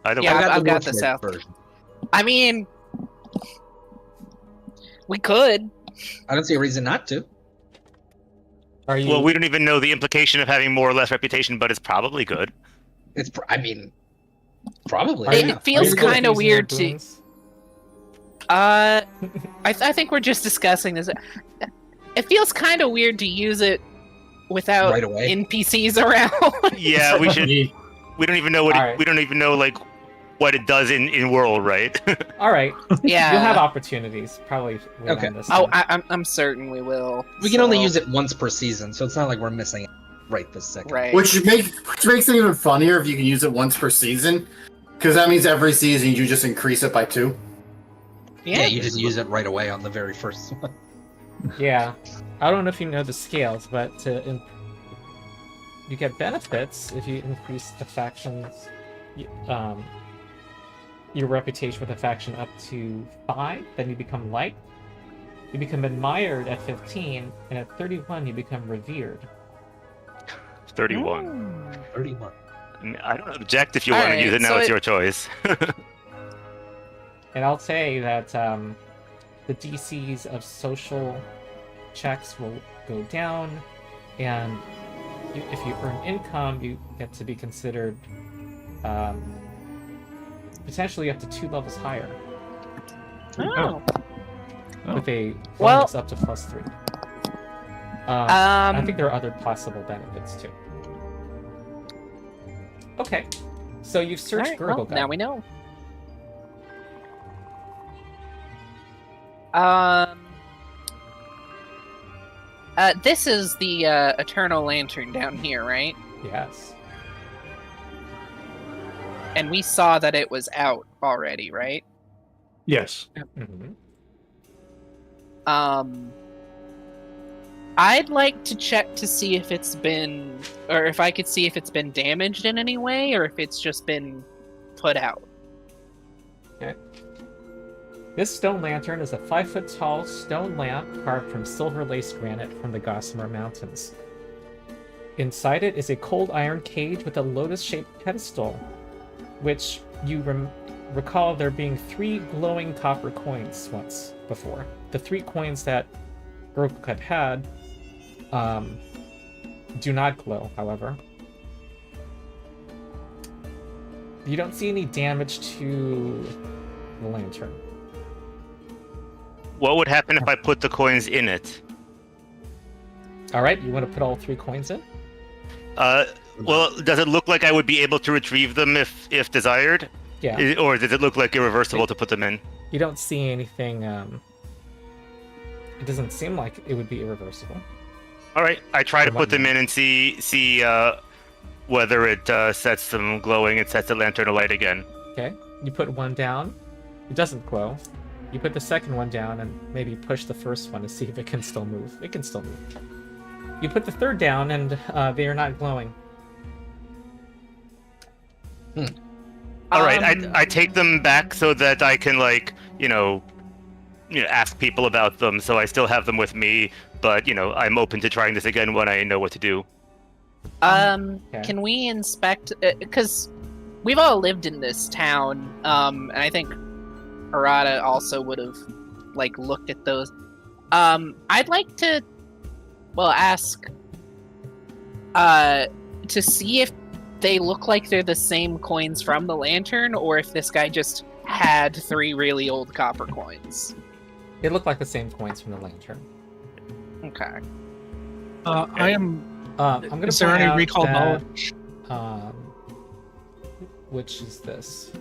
Either Yeah, way. I've got the Northridge South- version. I mean, we could. I don't see a reason not to. Are you? Well, we don't even know the implication of having more or less reputation, but it's probably good. It's, probably. are It you- feels are you kinda using your weird to- boons? I think we're just discussing this. It feels kind of weird to use it without Right away. NPCs around. Yeah, we should. Me. We don't even know what. Alright. We don't even know like what it does in world, right? All right. Yeah. You'll have opportunities probably. later Okay. on this Oh, time. I'm certain we will. We can only so- use it once per season, so it's not like we're missing it right this second. Right. Which makes it even funnier if you can use it once per season, because that means every season you just increase it by 2. Yeah, you just use it right away on the very first one. Yeah, I don't know if you know the scales, but you get benefits if you increase the factions, your reputation with a faction up to 5. Then you become light. You become admired at 15, and at 31 you become revered. 31. 31. I don't object if you want to Alright, use it now. so It's it- your choice. And I'll say that the DCs of social checks will go down, and if you earn income, you get to be considered potentially up to 2 levels higher, Oh. Oh. with a Well- bonus up to +3. I think there are other possible benefits too. Okay, so you've searched Alright, Gurgle well, Gut. now we know. This is the Eternal Lantern down here, right? Yes. And we saw that it was out already, right? Yes. Mhm. I'd like to check to see if it's been, or if I could see if it's been damaged in any way, or if it's just been put out. This stone lantern is a 5-foot-tall stone lamp carved from silver-laced granite from the Gossamer Mountains. Inside it is a cold iron cage with a lotus-shaped pedestal, which you recall there being 3 glowing copper coins once before. The 3 coins that Gurgle had do not glow, however. You don't see any damage to the lantern. What would happen if I put the coins in it? All right, you want to put all 3 coins in? Well, does it look like I would be able to retrieve them if desired? Yeah. Or does it look like irreversible to put them in? You don't see anything. It doesn't seem like it would be irreversible. All right, I try to What put them about in and see whether it sets them glowing and sets the lantern alight again. Okay. You put one down. It doesn't glow. You put the second one down and maybe push the first one to see if it can still move. It can still move. You put the third down and they are not glowing. All right, I take them back so that I can ask people about them. So I still have them with me, but I'm open to trying this again when I know what to do. Can we inspect? Because we've all lived in this town, and I think Harada also would have looked at those. I'd like to, ask to see if they look like they're the same coins from the lantern, or if this guy just had 3 really old copper coins. They look like the same coins from the lantern. Okay. I am. I'm gonna Is there point any out recall that, knowledge? Which is this?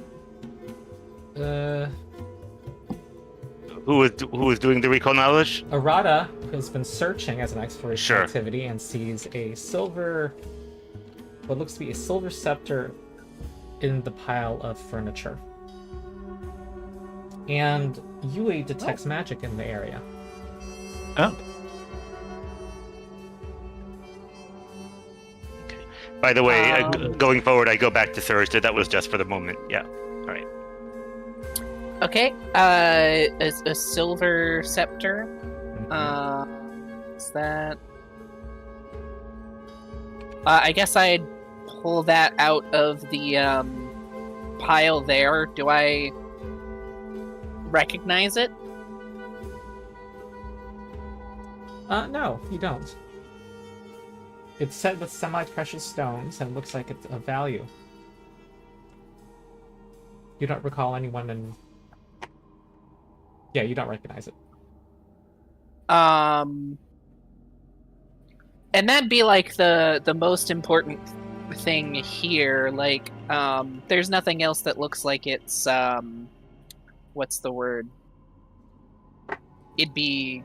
Who was doing the recall knowledge? Arata has been searching as an exploration Sure. activity and sees what looks to be a silver scepter in the pile of furniture. And Yui detects magic in the area. Oh. By the way, going forward, I go back to Thursday. That was just for the moment. Yeah. All right. Okay. A silver scepter. Is that? I guess I'd pull that out of the pile there. Do I recognize it? No, you don't. It's set with semi-precious stones and looks like it's of value. You don't recall anyone in... Yeah, you don't recognize it. And that'd be the most important thing here. There's nothing else that looks like it's what's the word? It'd be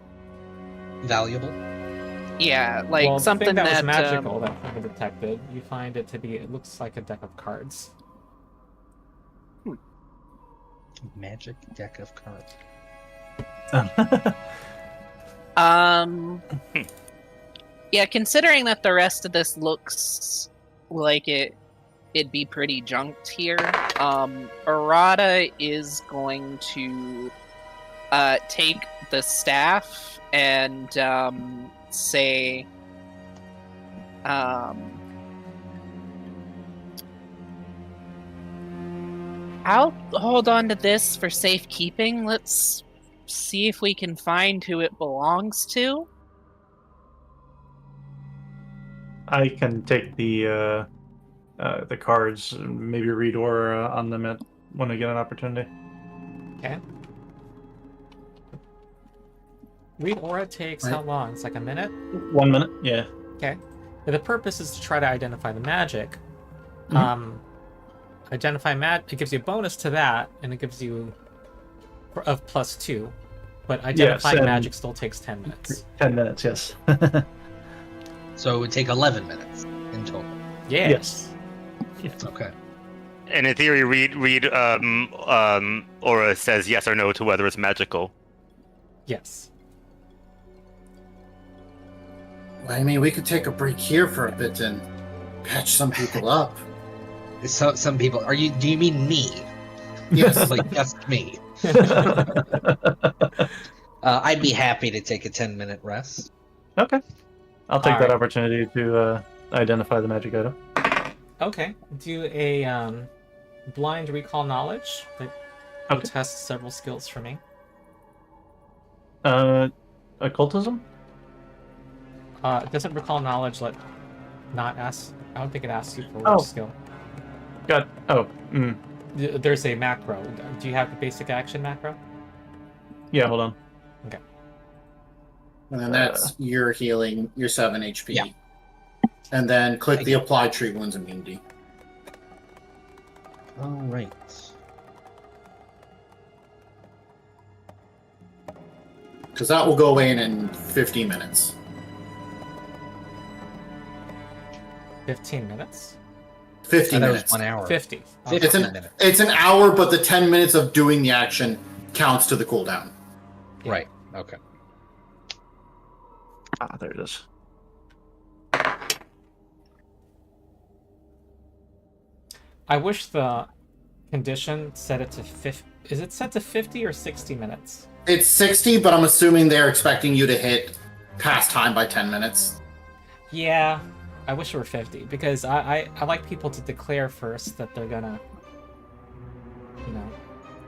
Valuable. Well, something the thing that that was magical that Funga detected, you find it to be... It looks like a deck of cards. Magic deck of cards. Yeah, considering that the rest of this looks like it'd be pretty junked here, Arata is going to take the staff and say I'll hold on to this for safekeeping. Let's see if we can find who it belongs to. I can take the cards and maybe read aura on them when I get an opportunity. Okay. Read aura takes how long? It's like a minute? 1 minute, yeah. Okay. The purpose is to try to identify the magic. Identify it gives you a bonus to that, and it gives you of +2. But identifying and- magic still takes 10 minutes. 10 minutes, yes. So it would take 11 minutes in total. Yes. Okay. And in theory, read aura says yes or no to whether it's magical. Yes. I mean, we could take a break here for a bit and patch some people up. So some people do you mean me? Yes. Like just me. I'd be happy to take a 10-minute rest. Okay. I'll take that Alright. opportunity to identify the magic item. Okay. Do a blind recall knowledge that will Okay. test several skills for me. Occultism? Doesn't recall knowledge not ask? I don't think it asks you for which Oh. skill. There's a macro. Do you have the basic action macro? Yeah, hold on. And then that's your healing, your 7 HP. Yeah. And then click the apply treat wounds immunity. All right. Because that will go away in 15 minutes. 15 minutes? 50 And that was minutes. 1 hour. 50. 15 It's an, minutes. it's an hour, but the 10 minutes of doing the action counts to the cooldown. Right. Okay. There it is. I wish the condition set it to 50. Is it set to 50 or 60 minutes? It's 60, but I'm assuming they're expecting you to hit past time by 10 minutes. Yeah, I wish it were 50 because I like people to declare first that they're gonna,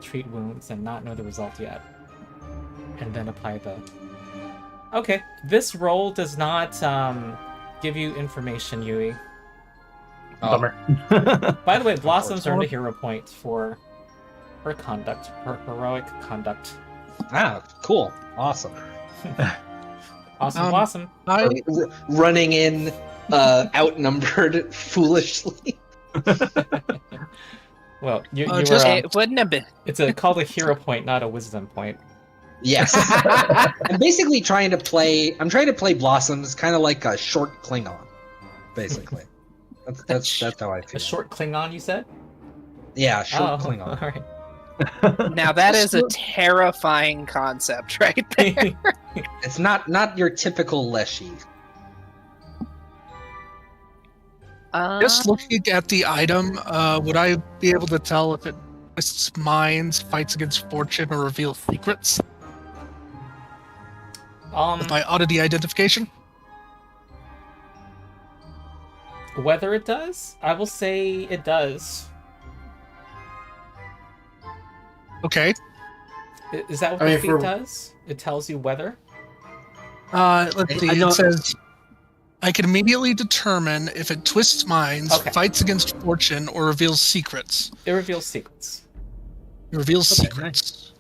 treat wounds and not know the result yet, and then apply the. Okay, this roll does not give you information, Yui. Oh, Bummer. By the way, Blossoms earned a hero point for her conduct, her heroic conduct. Ah, cool. Awesome. Awesome, Blossom. Running in outnumbered foolishly. Well, you just- were. It wouldn't have been. It's called a hero point, not a wisdom point. Yes. I'm basically trying to play Blossoms kind of like a short Klingon. Basically. That's how I feel. A short Klingon, you said? Yeah, short Klingon. All right. Now that is a terrifying concept right there. It's not your typical Leshy. Just looking at the item, would I be able to tell if it twists minds, fights against fortune, or reveals secrets with my oddity identification? Whether it does, I will say it does. Okay. Is that what I the mean, feat for- does? It tells you whether? Let's see. I know- It says I can immediately determine if it twists minds, Okay. fights against fortune, or reveals secrets. It reveals secrets. It reveals Okay, secrets.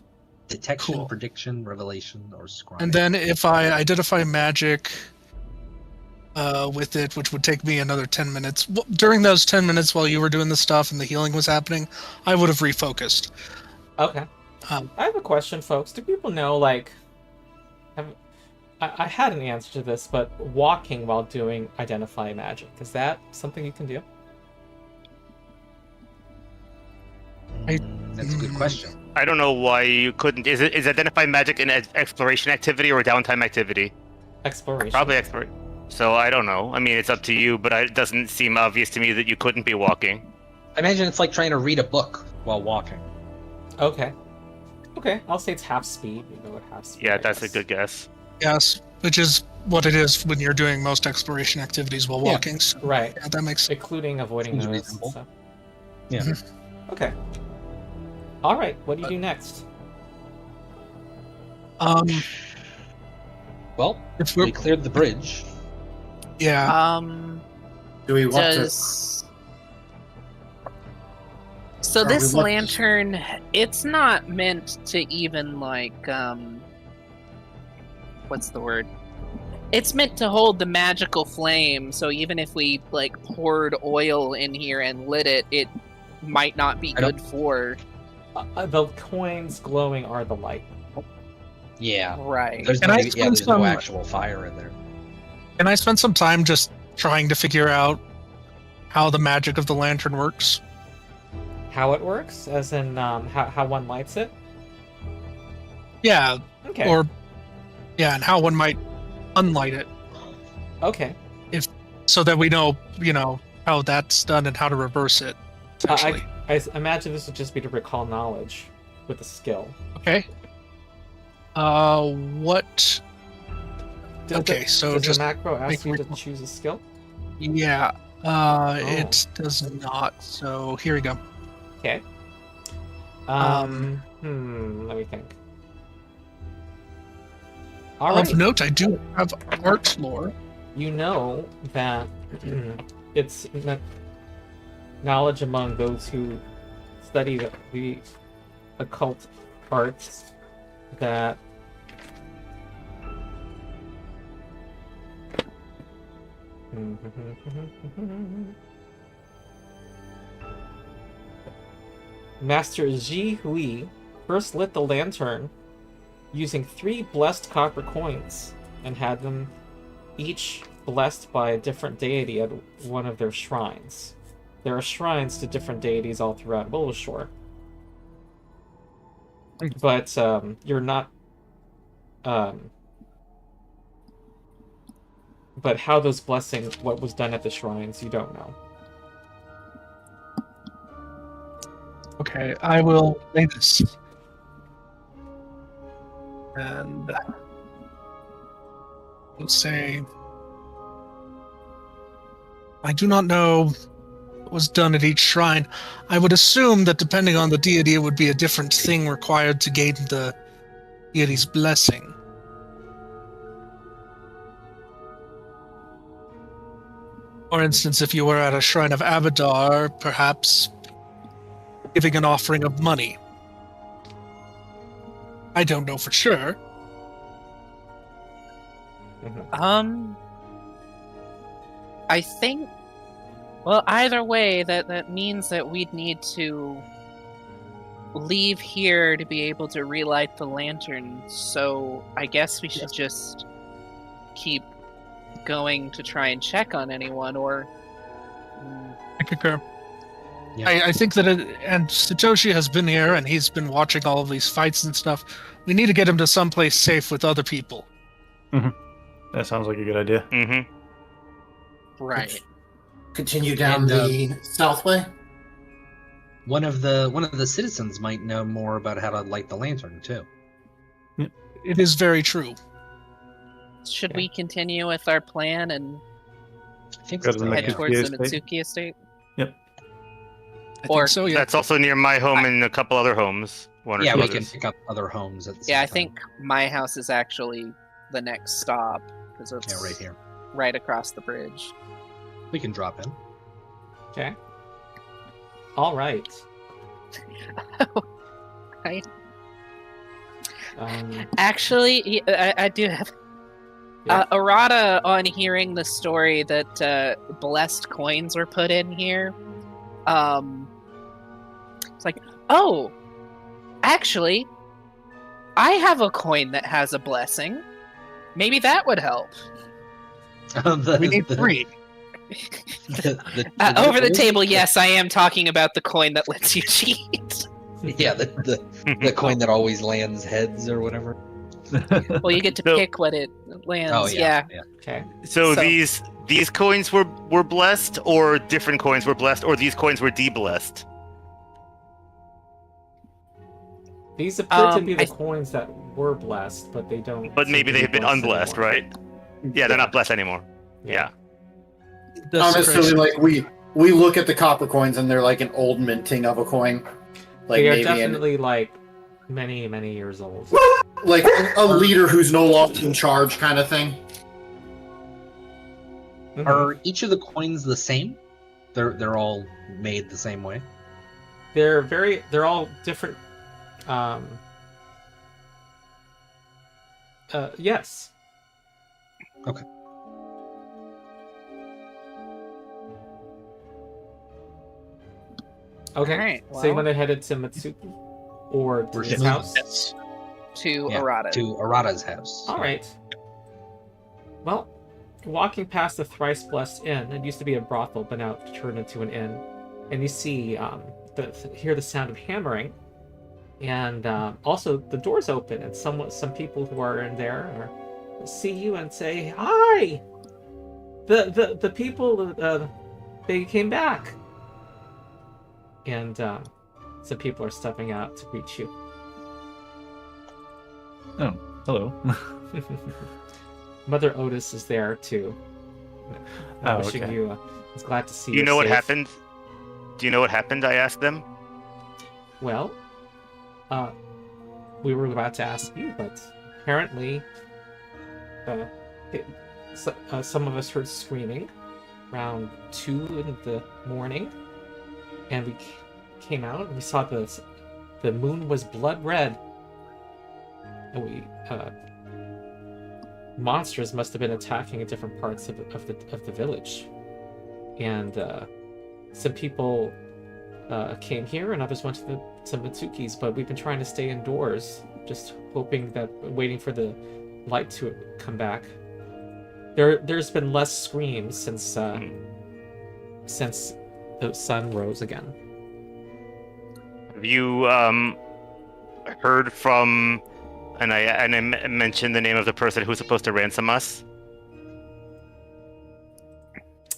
Detection, Cool. prediction, revelation, or scrying. And then if I identify magic with it, which would take me another 10 minutes, during those 10 minutes while you were doing the stuff and the healing was happening, I would have refocused. Okay. I have a question, folks. Do people know, like, I had an answer to this, but walking while doing identify magic, is that something you can do? That's a good question. I don't know why you couldn't. Is identify magic an exploration activity or a downtime activity? Exploration. Probably exploration. So I don't know. I mean, it's up to you, but it doesn't seem obvious to me that you couldn't be walking. I imagine it's like trying to read a book while walking. Okay. Okay, I'll say it's half speed. You go at half speed. Yeah, I that's a guess. good guess. Yes, which is what it is when you're doing most exploration activities while Yeah. walking. So, Right. yeah, that makes Including avoiding Seems those and reasonable. stuff. Yeah. Okay. All right. What do you do next? Well, If we we're, cleared the bridge. yeah, Do we want to? Does so Are we this looking- lantern, it's not meant to even like what's the word? It's meant to hold the magical flame, so even if we like poured oil in here and lit it, it might not be I don't- good for The coins glowing are the light. Yeah. right. There's Can no, I yeah, spend there's no some- actual fire in there. can I spend some time just trying to figure out how the magic of the lantern works? How it works, as in how one lights it. Yeah, Okay. or and how one might unlight it, Okay. so that we know, how that's done and how to reverse it. Essentially. Imagine this would just be to recall knowledge with a skill. Okay. What? Okay, so does just the macro ask make you to recall- choose a skill? Yeah. Oh. It does not. So here we go. Okay. Um, Let me think. All right. Of note, I do have art lore. You know that it's knowledge among those who study the occult arts that Master Ji Hui first lit the lantern using 3 blessed copper coins and had them each blessed by a different deity at one of their shrines. There are shrines to different deities all throughout Willowshore. But you're not... but how those blessings, what was done at the shrines, you don't know. Okay, I will say this. And let's say I do not know what was done at each shrine. I would assume that depending on the deity, it would be a different thing required to gain the deity's blessing. For instance, if you were at a shrine of Abadar, perhaps giving an offering of money. I don't know for sure. I think. Well, either way, that means that we'd need to leave here to be able to relight the lantern. So I guess we should just keep going to try and check on anyone, or. I concur. Yeah. I think that and Satoshi has been here and he's been watching all of these fights and stuff. We need to get him to someplace safe with other people. That sounds like a good idea. Mm-hmm. Right. Continue down And, the south way. One of the citizens might know more about how to light the lantern too. It is very true. Should we continue with our plan and I think Go to the so, head yeah. Mitsuki towards the estate? Mitsuki estate? I Or- think so, yeah. That's also near my home and a couple other homes. One or Yeah, two we can others. pick up other homes at the same Yeah, I time. think my house is actually the next stop because it's Yeah, right here. right across the bridge. We can drop in. Okay. All right. Right. Um, Actually, I do have. Yeah. Arata, on hearing the story that blessed coins were put in here, it's like, oh, actually, I have a coin that has a blessing. Maybe that would help. We need 3. Over the table, yes, I am talking about the coin that lets you cheat. Yeah, the coin that always lands heads or whatever. Well, you get to So- pick what it lands. Oh yeah. okay. So So- these coins were blessed, or different coins were blessed, or these coins were de-blessed. These appear to be the I- coins that were blessed, but they don't. But seem maybe to be they've been blessed unblessed, anymore. right? Yeah, they're not blessed anymore. Yeah. Not necessarily like we look at the copper coins and they're like an old minting of a coin. Like They are maybe definitely like many, many years old. like a leader who's no longer in charge, kind of thing. Mhm. Are each of the coins the same? They're all made the same way. They're all different. Yes. Okay. Okay. Alright, So you well. want to head to Mitsuki or to We're his moving. house? Yes. To Yeah, Arata. to Arata's house. All right. Well, walking past the Thrice Blessed Inn, it used to be a brothel, but now it's turned into an inn, and you see hear the sound of hammering, and also the doors open, and some people who are in there see you and say, "Hi, the people they came back," and some people are stepping out to greet you. Oh, hello. Mother Otis is there too. Oh, Wishing okay. you is glad to see Do you know what safe. happened? Do you know what happened? I asked them. Well, we were about to ask you, but apparently, some of us heard screaming around 2 in the morning, and we came out and we saw the moon was blood red, and we monsters must have been attacking in different parts of the village, and some people came here and others went to Mitsuki's, but we've been trying to stay indoors, just waiting for the light to come back. There's been less screams since the sun rose again. Have you heard from? And I mentioned the name of the person who's supposed to ransom us.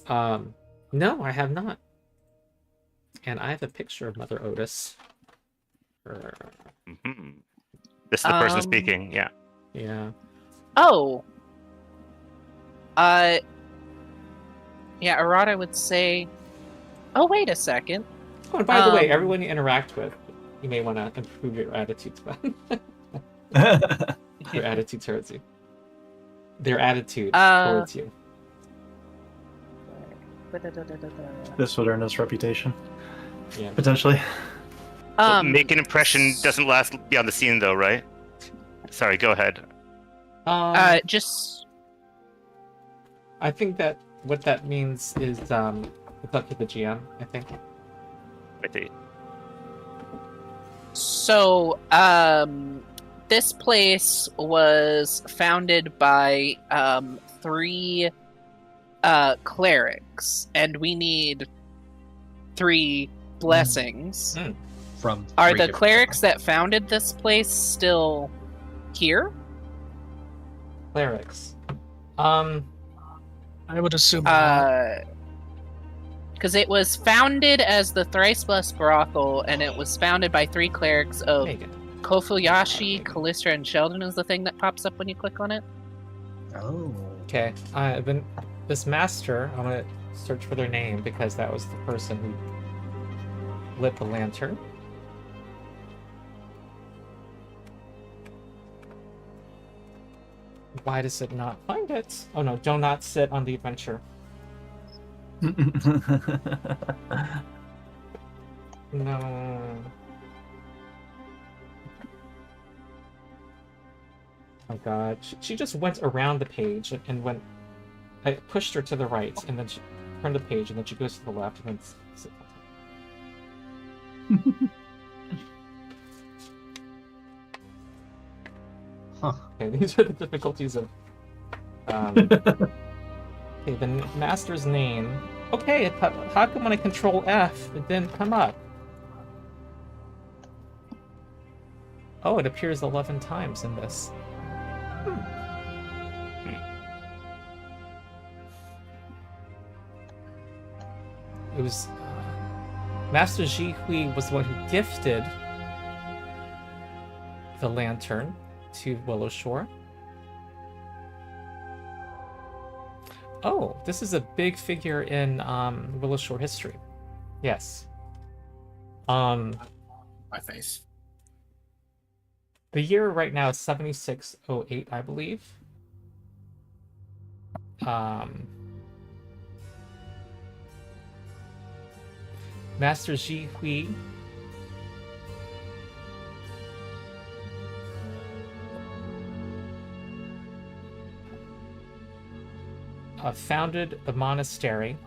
No, I have not. And I have a picture of Mother Otis. Mm-hmm. This is the person speaking. Yeah. Yeah. Oh. Yeah, Arata would say, "Oh, wait a second. Oh, and by the way, everyone you interact with, you may want to improve your attitude to them. Your attitude towards you. Their attitude towards you. This would earn us reputation, Yeah. potentially. Well, make an impression doesn't last beyond the scene, though, right? Sorry, go ahead. Just I think that what that means is it's up to the GM, I think. I see. so, this place was founded by 3 clerics, and we need 3 blessings. From Are three the different clerics that founded this place still here? Clerics. I would assume not. Because it was founded as the Thrice Blessed Brothel, and it was founded by 3 clerics of Megan. Kofuyashi, Callistra, and Sheldon is the thing that pops up when you click on it. Oh. Okay. This master, I'm gonna search for their name because that was the person who lit the lantern. Why does it not find it? Oh no, do not sit on the adventure. No. Oh god, she just went around the page and went. I pushed her to the right, and then she turned the page, and then she goes to the left, and then. Huh. Okay, these are the difficulties of. Okay, the master's name. Okay, how come when I control F, it didn't come up? Oh, it appears 11 times in this. It was Master Ji Hui was the one who gifted the lantern to Willow Shore. Oh, this is a big figure in Willow Shore history. Yes. My face. The year right now is 7608, I believe. Master Ji Hui founded the monastery.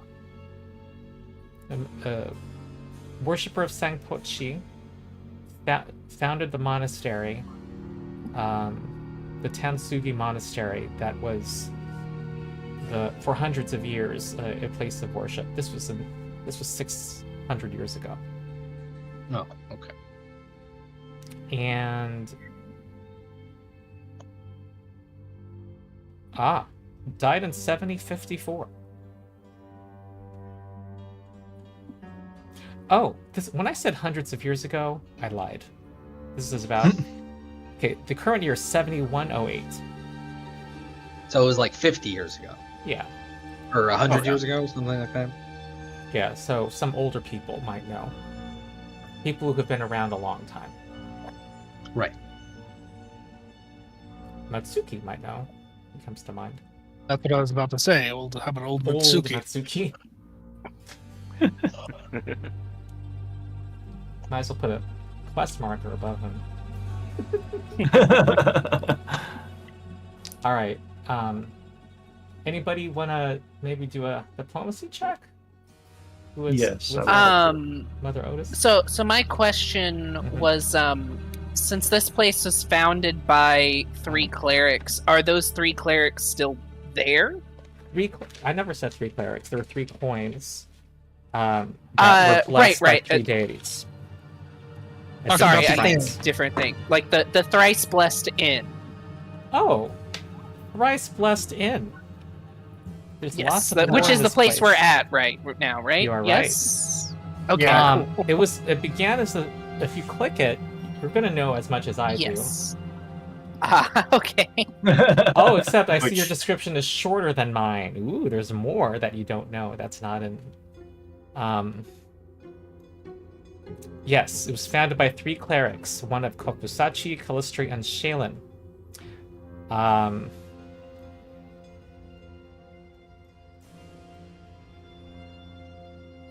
Worshipper of Sangpochi founded the monastery, the Tansugi Monastery, that was for hundreds of years a place of worship. This was 600 years ago. Oh, okay. And died in 7054. Oh, when I said hundreds of years ago, I lied. This is about... Okay, the current year is 7108. So it was like 50 years ago. Yeah. Or 100 Okay. years ago, something like that. Yeah, so some older people might know. People who have been around a long time. Right. Matsuki might know. He comes to mind. That's what I was about to say. How about old Old Matsuki? Matsuki. Might as well put a quest marker above him. All right. Anybody want to maybe do a diplomacy check? Yes, Mother Otis. So my question Mhm. was, since this place was founded by 3 clerics, are those 3 clerics still there? I never said 3 clerics. There were 3 coins. That were right, blessed by right. 3 deities. Talking Sorry, about I the think thing. different thing. Like the thrice blessed inn. Oh, thrice blessed inn. There's lots of which more is in the this place we're at right now, right? You are right. Yes. Okay. Yeah. cool. It began as if you click it, you're gonna know as much as I Yes. Okay. do. Oh, except I see Which- your description is shorter than mine. Ooh, there's more that you don't know. That's not in. Yes, it was founded by 3 clerics, one of Kokusachi, Calistri, and Shaylin.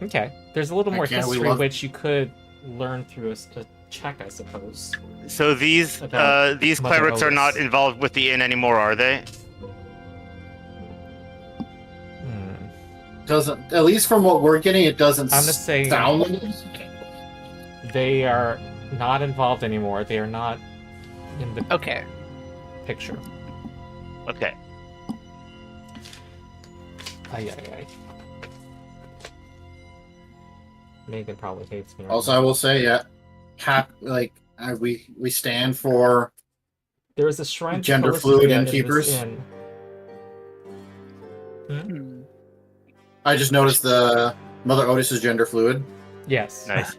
Okay, there's a little more Yeah, we history love- which you could learn through a check, I suppose. So these About these Mother clerics are not Otis. involved with the inn anymore, are they? Doesn't, at least from what we're getting, it doesn't I'm just saying- sound like it. They are not involved anymore. They are not in the Okay. picture. Okay. Ay. Megan probably hates me. right Also, now. I will say, yeah, we stand for There is a shrine to gender Calistria fluid in this innkeepers. inn. Hmm. I just noticed the Mother Otis is gender fluid. Yes. Nice.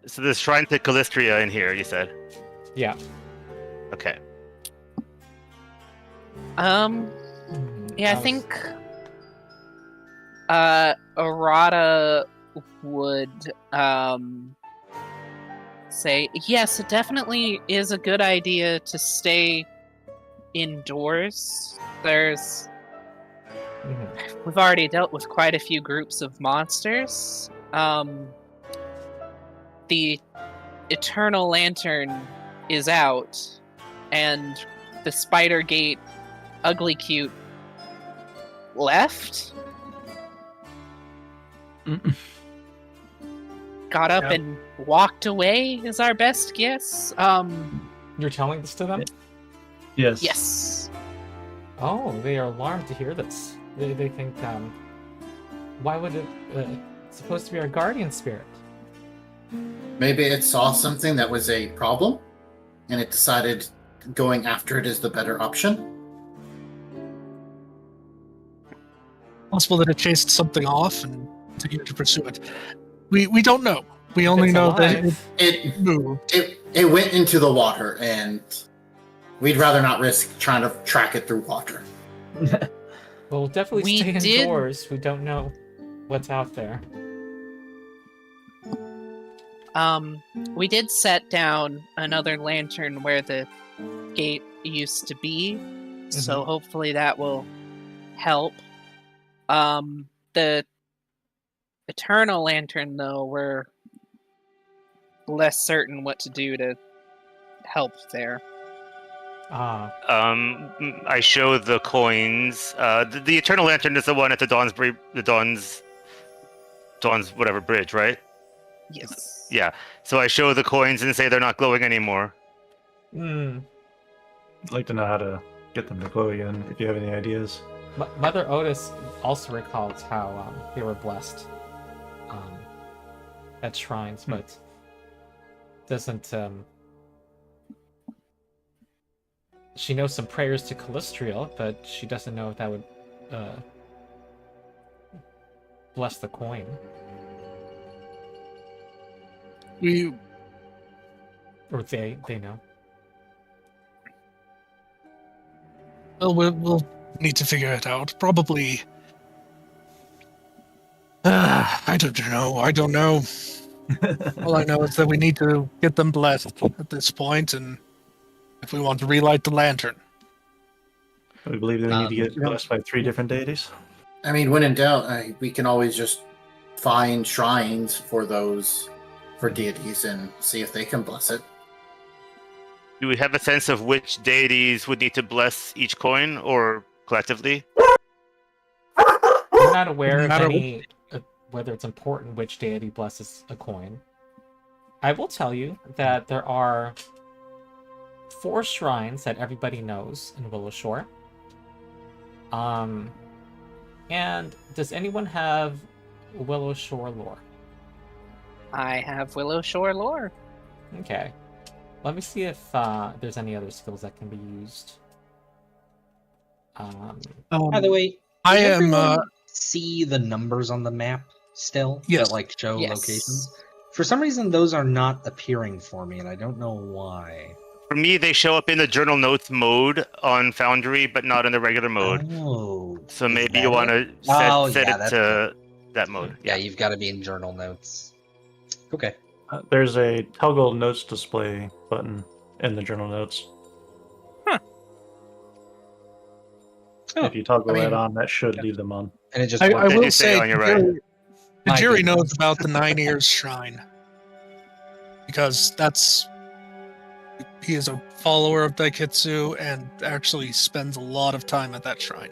So there's shrine to Calistria in here, you said. Yeah. Okay. Yeah, I think Arata would say yes, it definitely is a good idea to stay indoors. We've already dealt with quite a few groups of monsters. The Eternal Lantern is out, and the Spider Gate Ugly Cute left. Got up Yep. and walked away is our best guess. You're telling this to them? Yes. Yes. Oh, they are alarmed to hear this. They think, why would it? It's supposed to be our guardian spirit. Maybe it saw something that was a problem, and it decided going after it is the better option. Possible that it chased something off and continued to pursue it. We don't know. We only It's know that alive. it moved. It went into the water, and we'd rather not risk trying to track it through water. Well, definitely We stay did- indoors. We don't know what's out there. We did set down another lantern where the gate used to be, so hopefully that will help. The eternal lantern, though, we're less certain what to do to help there. Ah, I show the coins. The Eternal Lantern is the one at the Dawn's whatever bridge, right? Yes. Yeah. So I show the coins and say they're not glowing anymore. hmm. I'd like to know how to get them to glow again, if you have any ideas. Mother Otis also recalls how they were blessed at shrines, but doesn't. She knows some prayers to Callistriel, but she doesn't know if that would bless the coin. Or they know. Well, we'll need to figure it out. Probably. I don't know. I don't know. All I know is that we need to get them blessed at this point, and if we want to relight the lantern. We believe that we need to get blessed by 3 different deities. I mean, when in doubt, we can always just find shrines for deities and see if they can bless it. Do we have a sense of which deities would need to bless each coin, or collectively? I'm not aware of Matter- any whether it's important which deity blesses a coin. I will tell you that there are 4 shrines that everybody knows in Willow Shore. And does anyone have Willow Shore lore? I have Willow Shore lore. Okay. Let me see if there's any other skills that can be used. By the way, I does am. everyone see the numbers on the map still Yes. that like show Yes. locations. For some reason, those are not appearing for me, and I don't know why. For me, they show up in the journal notes mode on Foundry, but not in the regular mode. Oh, So is maybe that you want to it? Oh, set yeah, it that's to that mode. Yeah, you've got to be in journal notes. Okay. There's a toggle notes display button in the journal notes. Oh, If you toggle I mean- that on, that should leave them on. And it just I worked. Did will you say say, on your right? My Tajiri goodness. knows about the 9 Ears Shrine because he is a follower of Daiketsu and actually spends a lot of time at that shrine.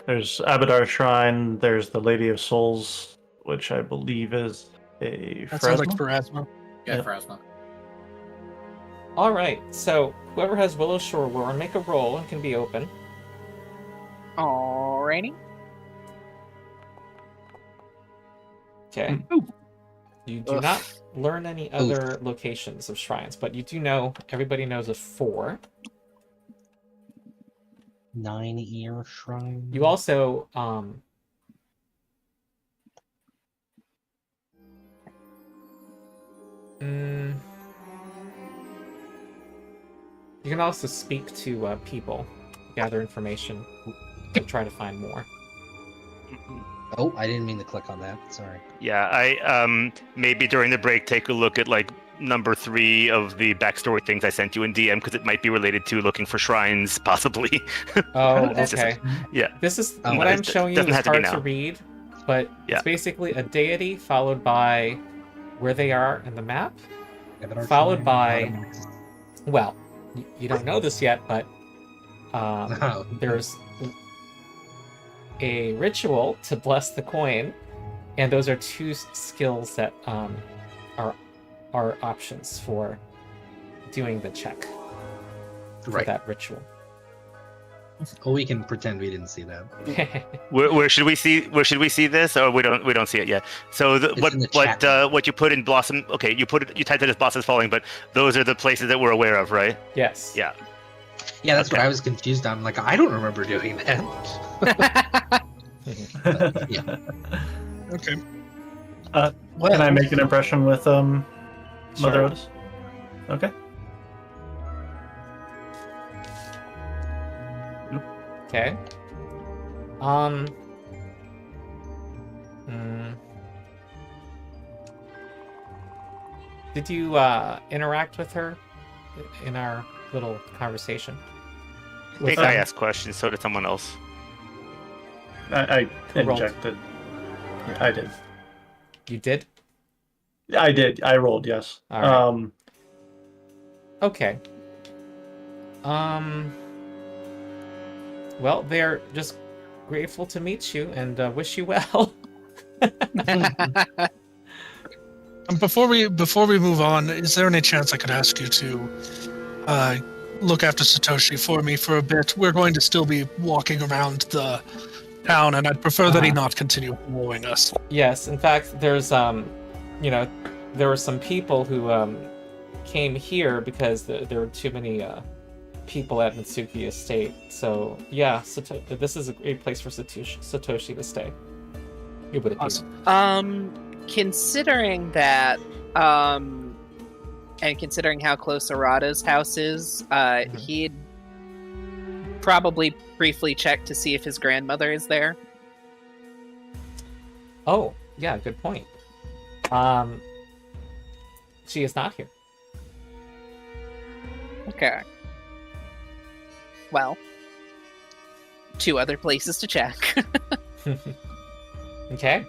There's Abadar Shrine, there's the Lady of Souls, which I believe is a That sounds like Pharasma. Pharasma. Yeah, Yeah. Pharasma. All right, so whoever has Willow Shore lore, make a roll and can be open. Alrighty. Okay. You do Ugh. not learn any other locations of shrines, but you do know, everybody knows of 4. 9-ear shrine. You also, you can also speak to people, gather information, to try to find more. Oh, I didn't mean to click on that. Sorry. Yeah, I maybe during the break take a look at like number 3 of the backstory things I sent you in DM because it might be related to looking for shrines, possibly. Oh, It's just- okay. yeah. This is Oh, what it I'm showing you doesn't is have to be hard to now. read, but Yeah. it's basically a deity followed by where they are in the map. Avatar Followed shrine, by- bottom- Well, you don't know this yet, but Oh. there's a ritual to bless the coin, and those are 2 skills that are options for doing the check for Right. that ritual. Oh, we can pretend we didn't see that. Where should we see this? Or we don't see it yet. So It's in the chat. what you put in Blossom? Okay, you typed it as Blossoms Falling, but those are the places that we're aware of, right? Yes. Yeah. Yeah, that's what Okay. I was confused on. Like, I don't remember doing that. But, yeah. Okay. Can I make an impression with Mother Sure. Otis? Okay. Okay. Did you interact with her in our little conversation? I think I asked questions, so did someone else. I Who rolled? injected. Yeah, I did. You did? I did. I rolled, yes. All right. Okay. Well, they're just grateful to meet you and wish you well. Before we move on, is there any chance I could ask you to look after Satoshi for me for a bit? We're going to still be walking around the town, and I'd prefer that he not continue following us. Yes, in fact, there's there were some people who came here because there were too many people at Mitsuki Estate. So yeah, this is a great place for Satoshi to stay. It would appear. Awesome. Considering that, and considering how close Arata's house is, he'd probably briefly check to see if his grandmother is there. Oh, yeah, good point. She is not here. Okay. Well, 2 other places to check. Okay.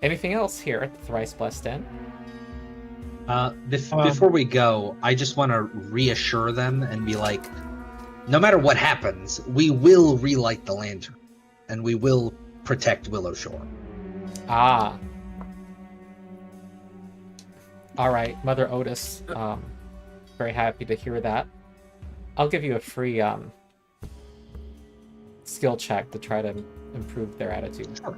Anything else here at the Thrice Blessed Inn? Before we go, I just want to reassure them and be like, no matter what happens, we will relight the lantern, and we will protect Willow Shore. Ah. All right, Mother Otis. Very happy to hear that. I'll give you a free skill check to try to improve their attitude. Sure.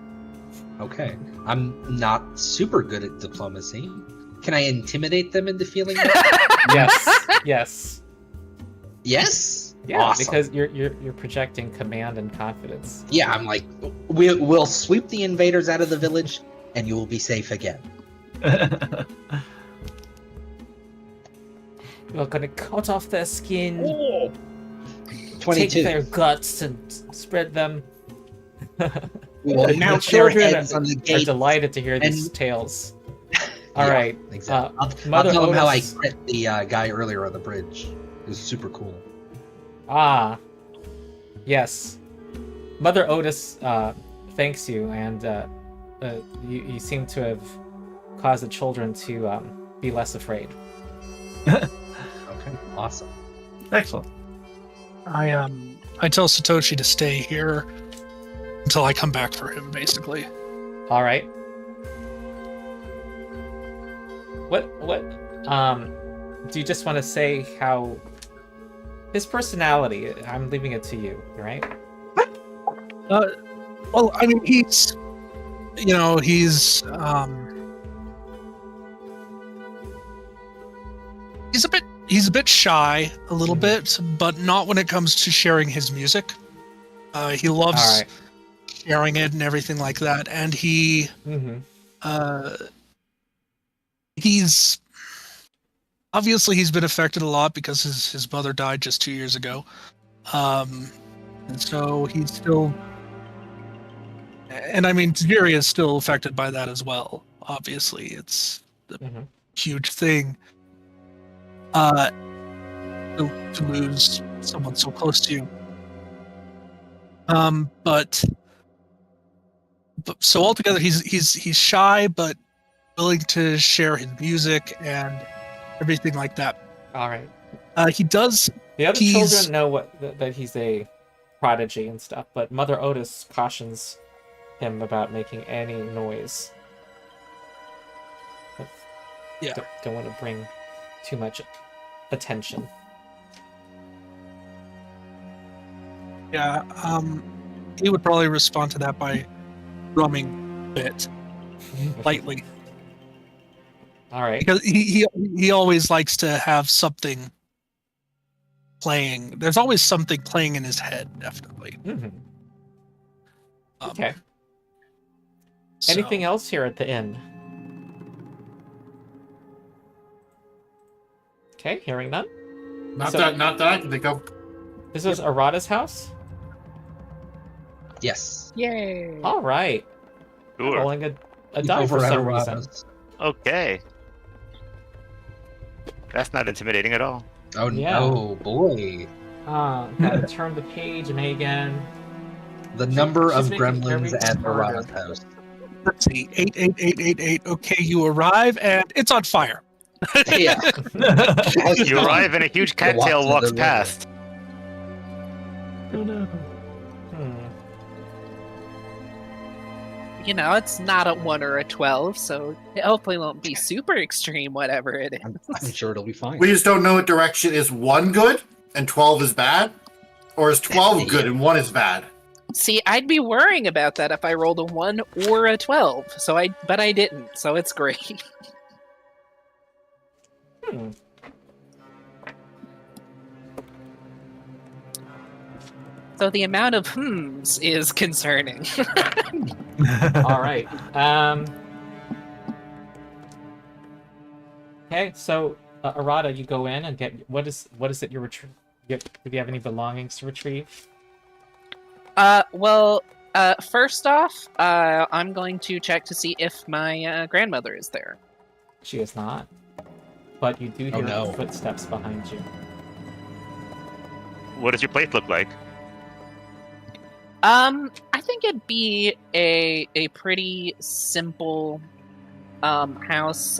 Okay. I'm not super good at diplomacy. Can I intimidate them into feeling that? Yes. Yes. Yes? Yeah, Awesome. because you're projecting command and confidence. Yeah, I'm like, we'll sweep the invaders out of the village, and you will be safe again. We're gonna cut off their skin, 22. take their guts, and spread them. We will The mount their children heads on the are gate. delighted to hear these and- tales. All Yeah, right, Exactly. I'll Mother tell them how I Otis- crit the guy earlier on the bridge. It was super cool. Ah, yes. Mother Otis thanks you, and you seem to have caused the children to be less afraid. Okay, awesome. Excellent. I tell Satoshi to stay here until I come back for him, basically. All right. What do you just want to say how his personality? I'm leaving it to you, right? Well, I mean, he's a bit shy, a little bit, but not when it comes to sharing his music. He loves All right. sharing it and everything like that, and he's obviously he's been affected a lot because his mother died just 2 years ago, and so he's still, and I mean Tajiri is still affected by that as well. Obviously, it's a huge thing to lose someone so close to you. But so altogether, he's shy, but willing to share his music and everything like that. All right. He does. The other He's- children know that he's a prodigy and stuff, but Mother Otis cautions him about making any noise. Yeah. Don't want to bring too much attention. Yeah. He would probably respond to that by drumming a bit lightly, All right. because he always likes to have something playing. There's always something playing in his head, definitely. Okay. So- Anything else here at the inn? Okay, hearing none. Not So- that I can think of. This is Arata's house? Yes. Yay! All right. Sure. Rolling a die for Over at some reason. Arata's. Okay. That's not intimidating at all. Oh Yeah. no, boy. Gotta turn the page, Megan. The number she's of making gremlins everything at harder. Arata's house. Let's see. 88888. Okay, you arrive and it's on fire. Yeah. You arrive and a huge You walk cattail to walks the river. past. Oh no. Hmm. You know, it's not a 1 or a 12, so it hopefully won't be super extreme, whatever it is. I'm sure it'll be fine. We just don't know what direction is 1 good and 12 is bad, or is 12 good and 1 is bad. See, I'd be worrying about that if I rolled a 1 or a 12, but I didn't, so it's great. Hmm. So the amount of hmms is concerning. All right. Okay, so Arata, you go in and get what is it you retrieve? Do you have any belongings to retrieve? First off, I'm going to check to see if my grandmother is there. She is not, but you do hear Oh, no. footsteps behind you. What does your place look like? I think it'd be a pretty simple house.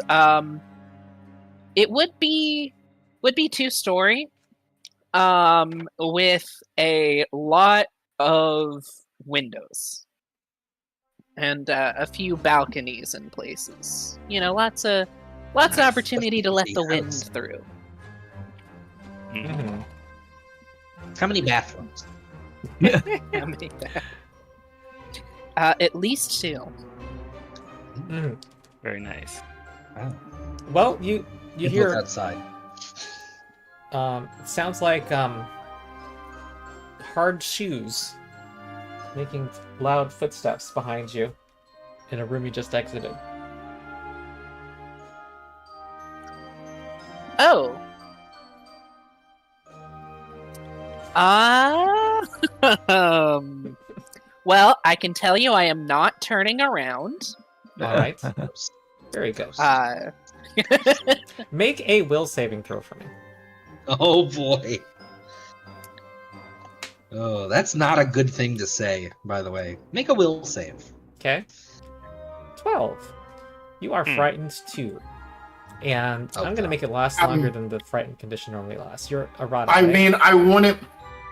It would be 2-story, with a lot of windows and a few balconies in places. You know, lots of Nice. opportunity to let the Fancy wind house. through. Mhm. How many bathrooms? How many at least 2. Mhm. Very nice. Wow. Well, you Look hear outside. it sounds like hard shoes making loud footsteps behind you in a room you just exited. Oh. Well, I can tell you I am not turning around. All right. Very good. Ghost. Make a will saving throw for me. Oh boy. Oh, that's not a good thing to say, by the way. Make a will save. Okay. 12. You are Hmm. frightened too. And Oh, I'm going to God. make it last longer than the frightened condition normally lasts. You're erotic. I right? mean, I wouldn't.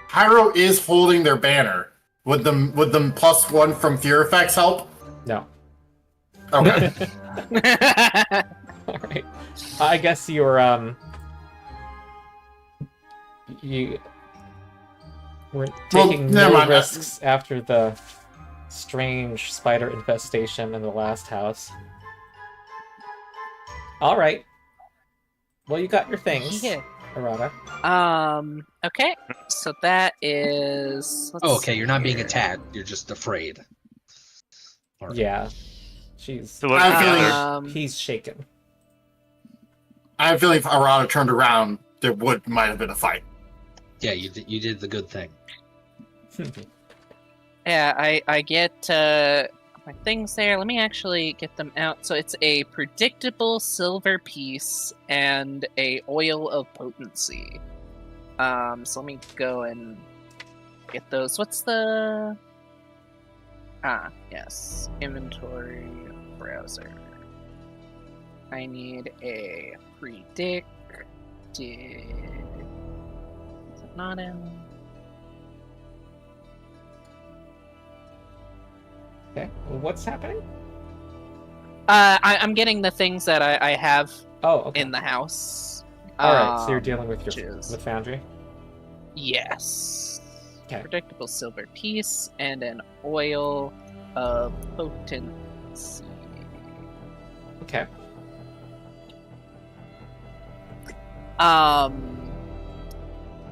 Pyro is holding their banner. Would them +1 from fear effects help? No. Okay. All right. I guess you're you were Well, taking never no mind. risks after the strange spider infestation in the last house. All right. Well, you got your things, Yeah. Arata. Okay. So that is. let's Oh, okay, see you're not being here. attacked. You're just afraid. All right. Yeah. She's So what I'm feeling- Um, he's shaken. I have a feeling if Arata turned around, there might have been a fight. Yeah, you did the good thing. Yeah, I get my things there. Let me actually get them out. So it's a predictable silver piece and a oil of potency. So let me go and get those. What's the yes. Inventory browser. I need a predict. Is it not in? Okay. Well, what's happening? I'm getting the things that I have Oh, okay. in the house. All right. So you're Um, dealing with which is- with Foundry. Yes. Okay. Predictable silver piece and an oil of potency. Okay.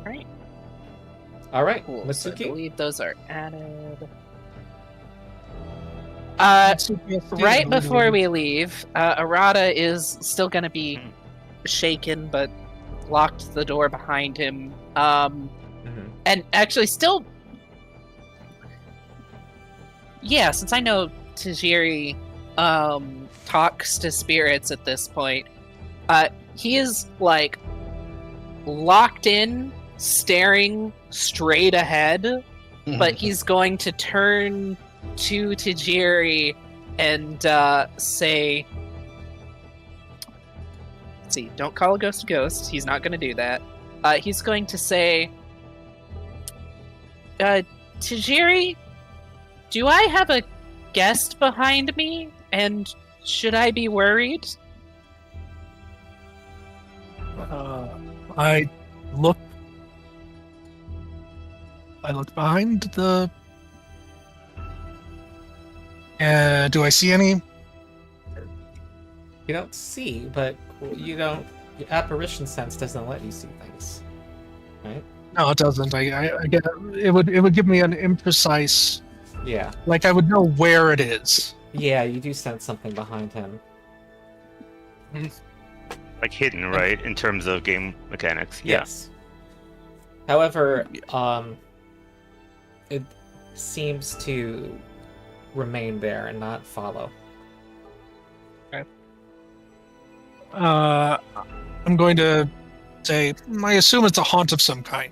Right. All right. Cool. So I Mitsuki. believe those are added. Right Right before we leave, Arata is still gonna be shaken, but locked the door behind him. Mhm. And actually, still, yeah. Since I know Tajiri talks to spirits at this point. He is like locked in, staring straight ahead, but he's going to turn to Tajiri and say, let's see, don't call a ghost a ghost. He's not going to do that. He's going to say, Tajiri, do I have a guest behind me? And should I be worried? I look behind the. Do I see any? You don't see, but you don't. Your apparition sense doesn't let you see things, right? No, it doesn't. I get it. Would give me an imprecise. Yeah. Like I would know where it is. Yeah, you do sense something behind him. Like hidden, right? In terms of game mechanics. Yeah. Yes. However, it seems to remain there and not follow. I'm going to say, I assume it's a haunt of some kind.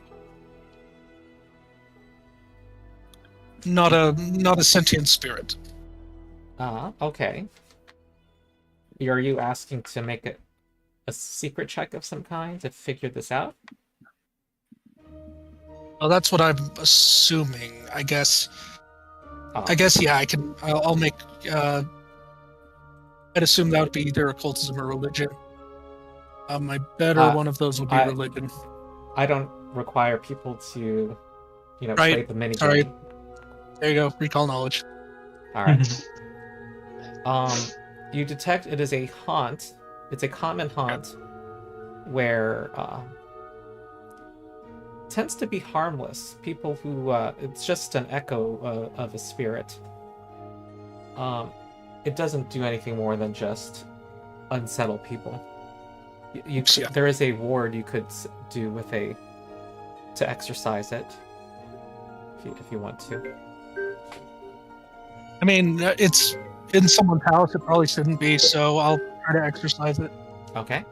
Not a sentient spirit. Okay. Are you asking to make a secret check of some kind to figure this out? Well, that's what I'm assuming. I guess. Oh. Yeah. I can. I'll make. I'd assume that would be either occultism or religion. My better one of those would be religion. I don't require people to, Right. play the mini Sorry. game. There you go. Recall knowledge. All right. You detect it is a haunt. It's a common haunt where tends to be harmless. People who it's just an echo of a spirit. It doesn't do anything more than just unsettle people. There is a ward you could do with to exorcise it if you want to. I mean, it's in someone's house. It probably shouldn't be, so I'll try to exercise it. Okay.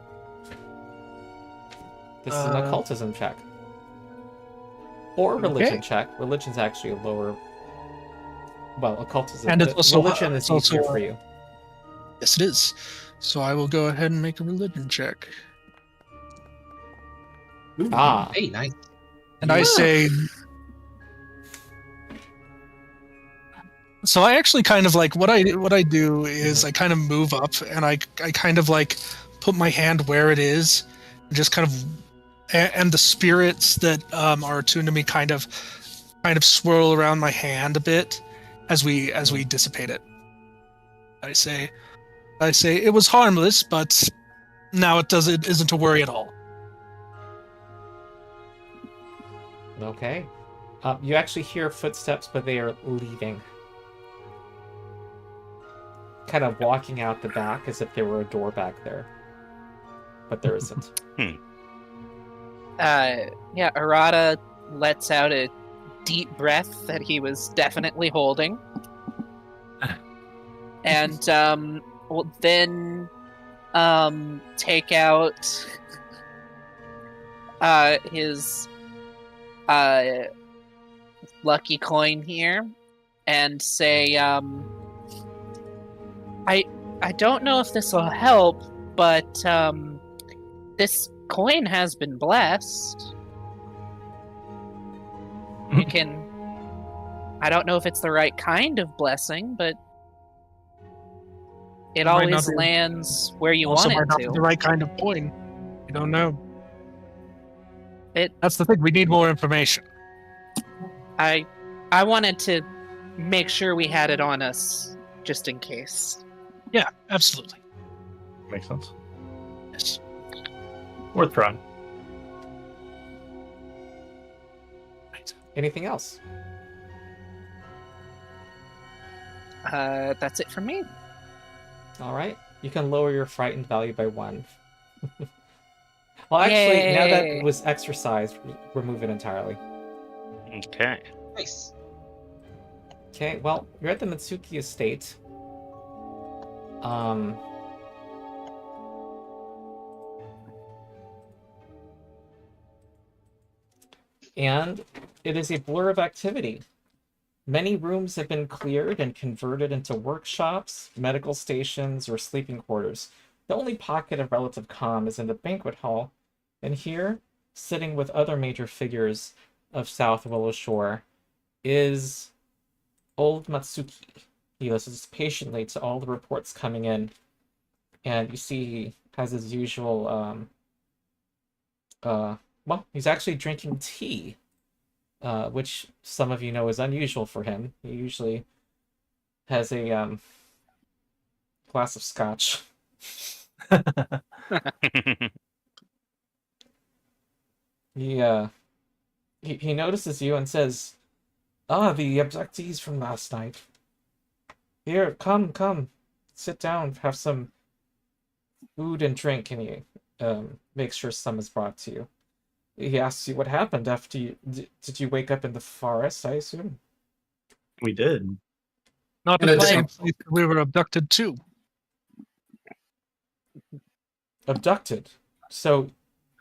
This is an occultism check. Or religion check. Religion's actually a lower. Well, occultism. And it's also religion is easier for you. Yes, it is. So I will go ahead and make a religion check. Ah. Hey, nice. And I say. So I actually kind of like what I do is I kind of move up and I kind of like put my hand where it is, just kind of, and the spirits that are attuned to me kind of swirl around my hand a bit as we dissipate it. I say it was harmless, but now it isn't a worry at all. Okay. You actually hear footsteps, but they are leaving. Kind of walking out the back as if there were a door back there. But there isn't. Arata lets out a deep breath that he was definitely holding. And will then take out his lucky coin here and say, I don't know if this will help, but this coin has been blessed. You can... I don't know if it's the right kind of blessing, but it always lands where you want it might not be to. the right kind of coin. You don't know. It... That's the thing. We need more information. I wanted to make sure we had it on us, just in case. Yeah, absolutely. Makes sense. Yes. Worth trying. Anything else? That's it from me. All right. You can lower your frightened value by 1. Well, actually, now that it was exercised, remove it entirely. Okay. Nice. Okay, well, you're at the Mitsuki estate. Um, and it is a blur of activity. Many rooms have been cleared and converted into workshops, medical stations, or sleeping quarters. The only pocket of relative calm is in the banquet hall, and here, sitting with other major figures of South Willow Shore, is old Matsuki. He listens patiently to all the reports coming in, and you see he has his usual, well, he's actually drinking tea, which some of you know is unusual for him. He usually has a glass of scotch. He notices you and says, "Ah, the abductees from last night. Here, come, sit down, have some food and drink." And he makes sure some is brought to you. He asks you what happened after you did you wake up in the forest, I assume? We did. Not In at a the same different- place that we were abducted too. Abducted. So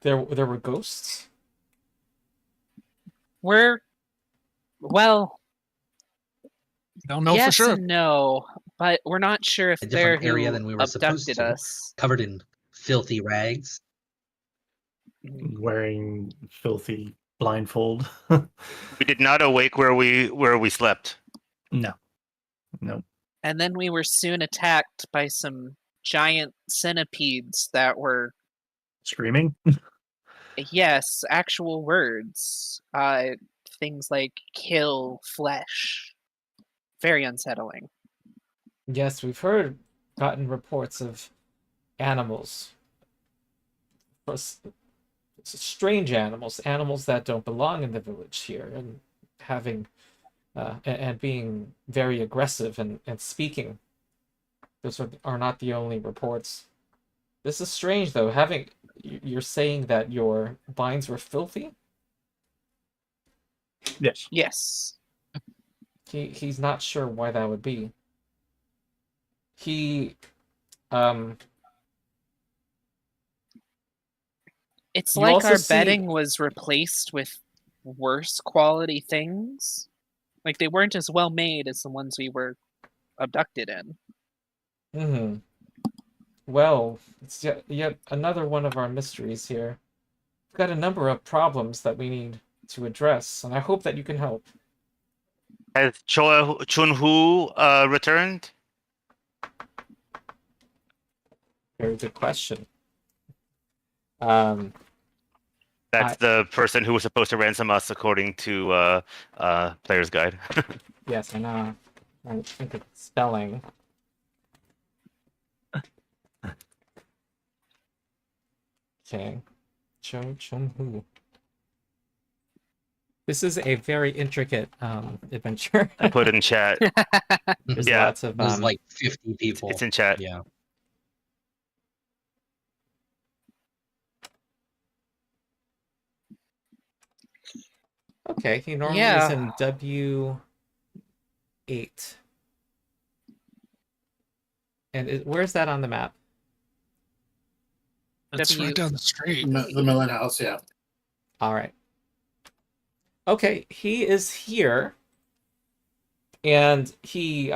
there were ghosts? Well, Don't know yes for sure. and no, but we're not sure if A they're different area who than we were supposed abducted to. us. Covered in filthy rags. Wearing filthy blindfold. We did not awake where we slept. No. No. And then we were soon attacked by some giant centipedes that were, Screaming? yes, actual words. Things like kill, flesh. Very unsettling. Yes, we've gotten reports of animals. Strange animals that don't belong in the village here, and having and being very aggressive and speaking. Those are not the only reports. This is strange, though. You're saying that your binds were filthy? Yes. Yes. He's not sure why that would be. He It's You like also our see- bedding was replaced with worse quality things. Like they weren't as well made as the ones we were abducted in. Well, it's yet another one of our mysteries here. We've got a number of problems that we need to address, and I hope that you can help. Has Chunhu returned? Very good question. That's the person who was supposed to ransom us, according to Player's Guide. Yes, I know. I think it's spelling. Okay. Cho Chun-Hu. This is a very intricate adventure. I put it in chat. There's Yeah. lots of There's like 50 people. It's in chat. Yeah. Okay, he normally Yeah. is in W8. And where's that on the map? It's W- right down the street. The Millen House, yeah. All right. Okay, he is here, and he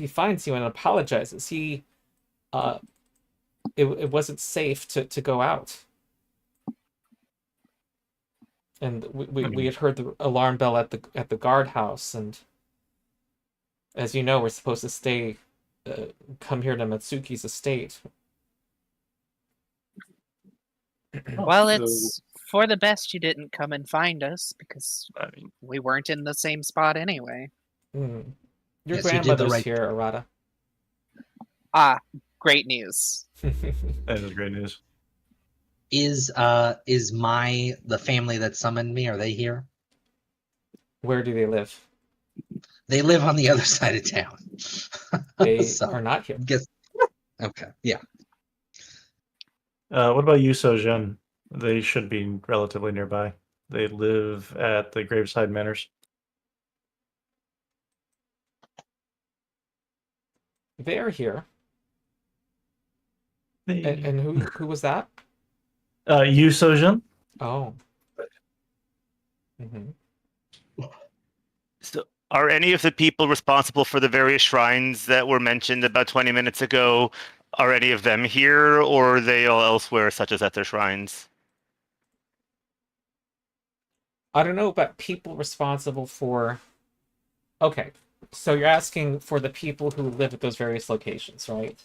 finds you and apologizes. It wasn't safe to go out, and we had heard the alarm bell at the guardhouse, and as you know, we're supposed to come here to Matsuki's estate. Well, So- it's for the best you didn't come and find us because I mean, we weren't in the same spot anyway. Hmm. Your Yes, you did the grandmother's right- here, Arata. Ah, great news. that is great news. Is the family that summoned me, are they here? Where do they live? They live on the other side of town. They So, are not here. guess okay. Yeah. What about you, Sojun? They should be relatively nearby. They live at the Graveside Manors. They are here. And who was that? Yu Sojin. Oh. Hmm. So, are any of the people responsible for the various shrines that were mentioned about 20 minutes ago, are any of them here, or are they all elsewhere, such as at their shrines? I don't know about people responsible for. Okay, so you're asking for the people who live at those various locations, right?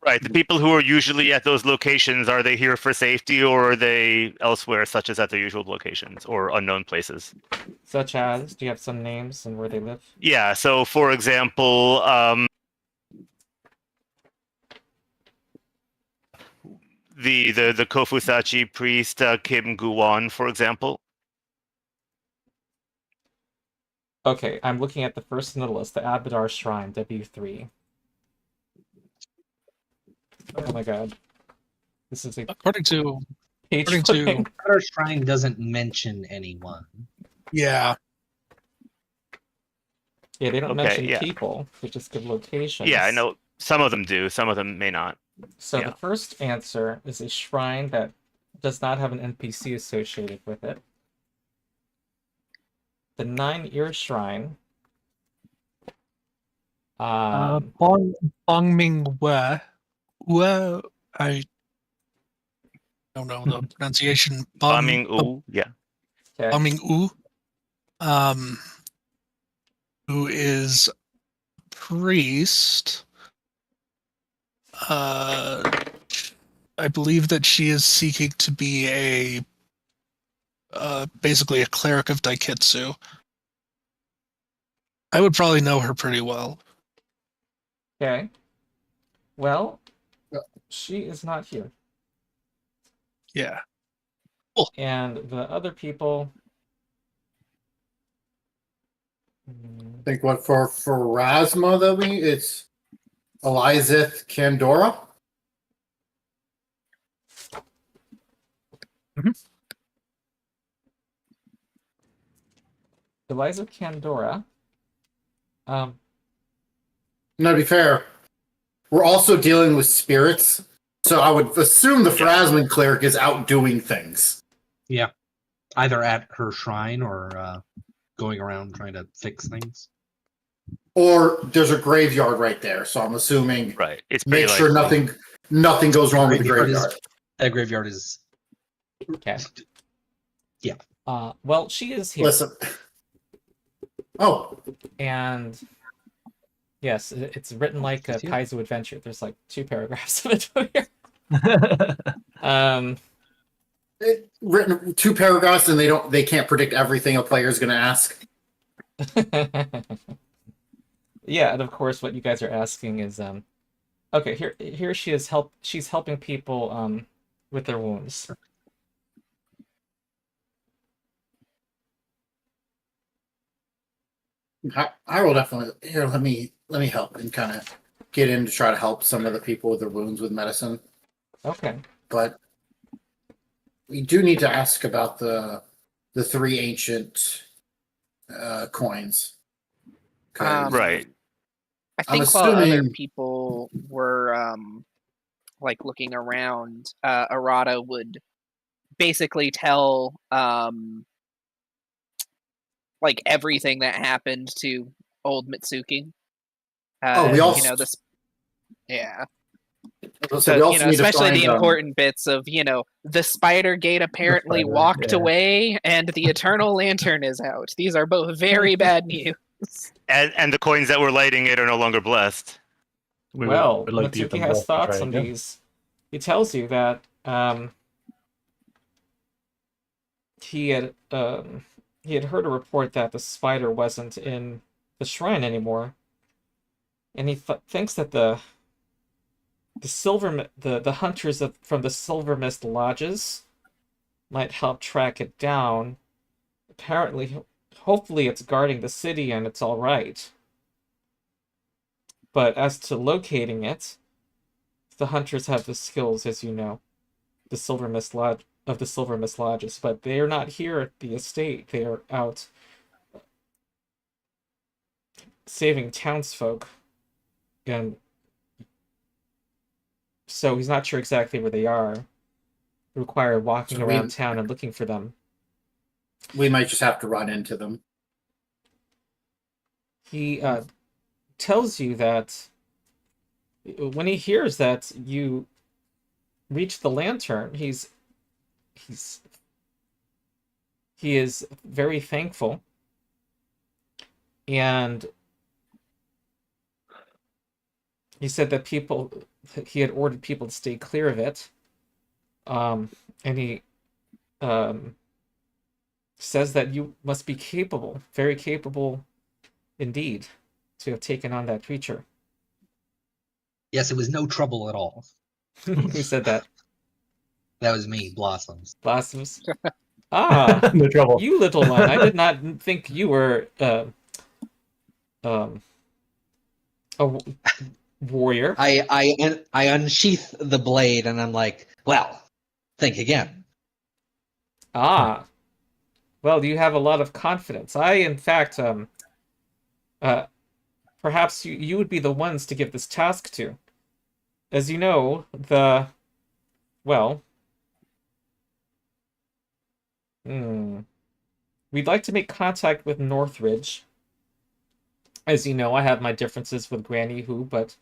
Right. The people who are usually at those locations, are they here for safety, or are they elsewhere, such as at their usual locations or unknown places? Such as, do you have some names and where they live? Yeah. So, for example, the Kofusachi priest Kim Guwon, for example. Okay, I'm looking at the first on the list, the Abadar Shrine, W3. Oh my god. This is a According to page according to- flipping. Our shrine doesn't mention anyone. yeah, Yeah, they don't Okay, mention yeah. people, they just give locations. Yeah, I know some of them do, some of them may not. So Yeah. the first answer is a shrine that does not have an NPC associated with it. The Nine-Ear Shrine. Bongming Where I don't know the pronunciation. Bombing, ooh, yeah. Okay. Bongming who is priest. I believe that she is seeking to be basically a cleric of Daiketsu. I would probably know her pretty well. Okay. Well, she is not here. Yeah. And the other people. I think what for Rasma that it's Elizeth Candora. Eliza Candora. Now, to be fair, we're also dealing with spirits, so I would assume the Phrasman cleric is out doing things. Yeah, either at her shrine or going around trying to fix things. Or there's a graveyard right there, so I'm assuming Right. It's pretty make sure likely. nothing goes wrong with the Graveyard is- graveyard. That graveyard is Okay. Yeah. Well, she is here. Listen. Oh, And yes, it's written like a Kaizo adventure. There's like 2 paragraphs of it here. written 2 paragraphs, and they can't predict everything a player's going to ask. Yeah, and of course what you guys are asking is okay, here she is she's helping people with their wounds. I will definitely here. Let me help and kind of get in to try to help some of the people with their wounds with medicine. Okay. But we do need to ask about the 3 ancient coins. 'Cause Right. I I'm think while other assuming- people were like looking around, Arata would basically tell like everything that happened to old Mitsuki. we also- you know this. Yeah. So So, we also you know, need to especially the find, important bits of, you know, the spider gate apparently spider, walked yeah. away and the eternal lantern is out. These are both very bad news. And the coins that were lighting it are no longer blessed. Well, would like to get Mitsuki them has both to thoughts try on again. these. He tells you that he had heard a report that the spider wasn't in the shrine anymore, and he thinks that the hunters from the Silver Mist lodges might help track it down. Apparently, hopefully, it's guarding the city and it's all right. But as to locating it, the hunters have the skills, as you know, the Silver Mist lodges, but they are not here at the estate. They are out saving townsfolk and so he's not sure exactly where they are. Require walking So around town and looking for them. We might just have to run into them. He tells you that when he hears that you reach the lantern, he is very thankful, and he said that he had ordered people to stay clear of it, and he says that you must be capable, very capable indeed, to have taken on that creature. Yes, it was no trouble at all. Who said that? That was me, Blossoms. Blossoms? Ah, No trouble. you little one. I did not think you were a warrior. I unsheath the blade and I'm like, well, think again. Ah. Well, you have a lot of confidence. I, in fact, perhaps you would be the ones to give this task to. As you know, we'd like to make contact with Northridge. As you know, I have my differences with Granny Who, but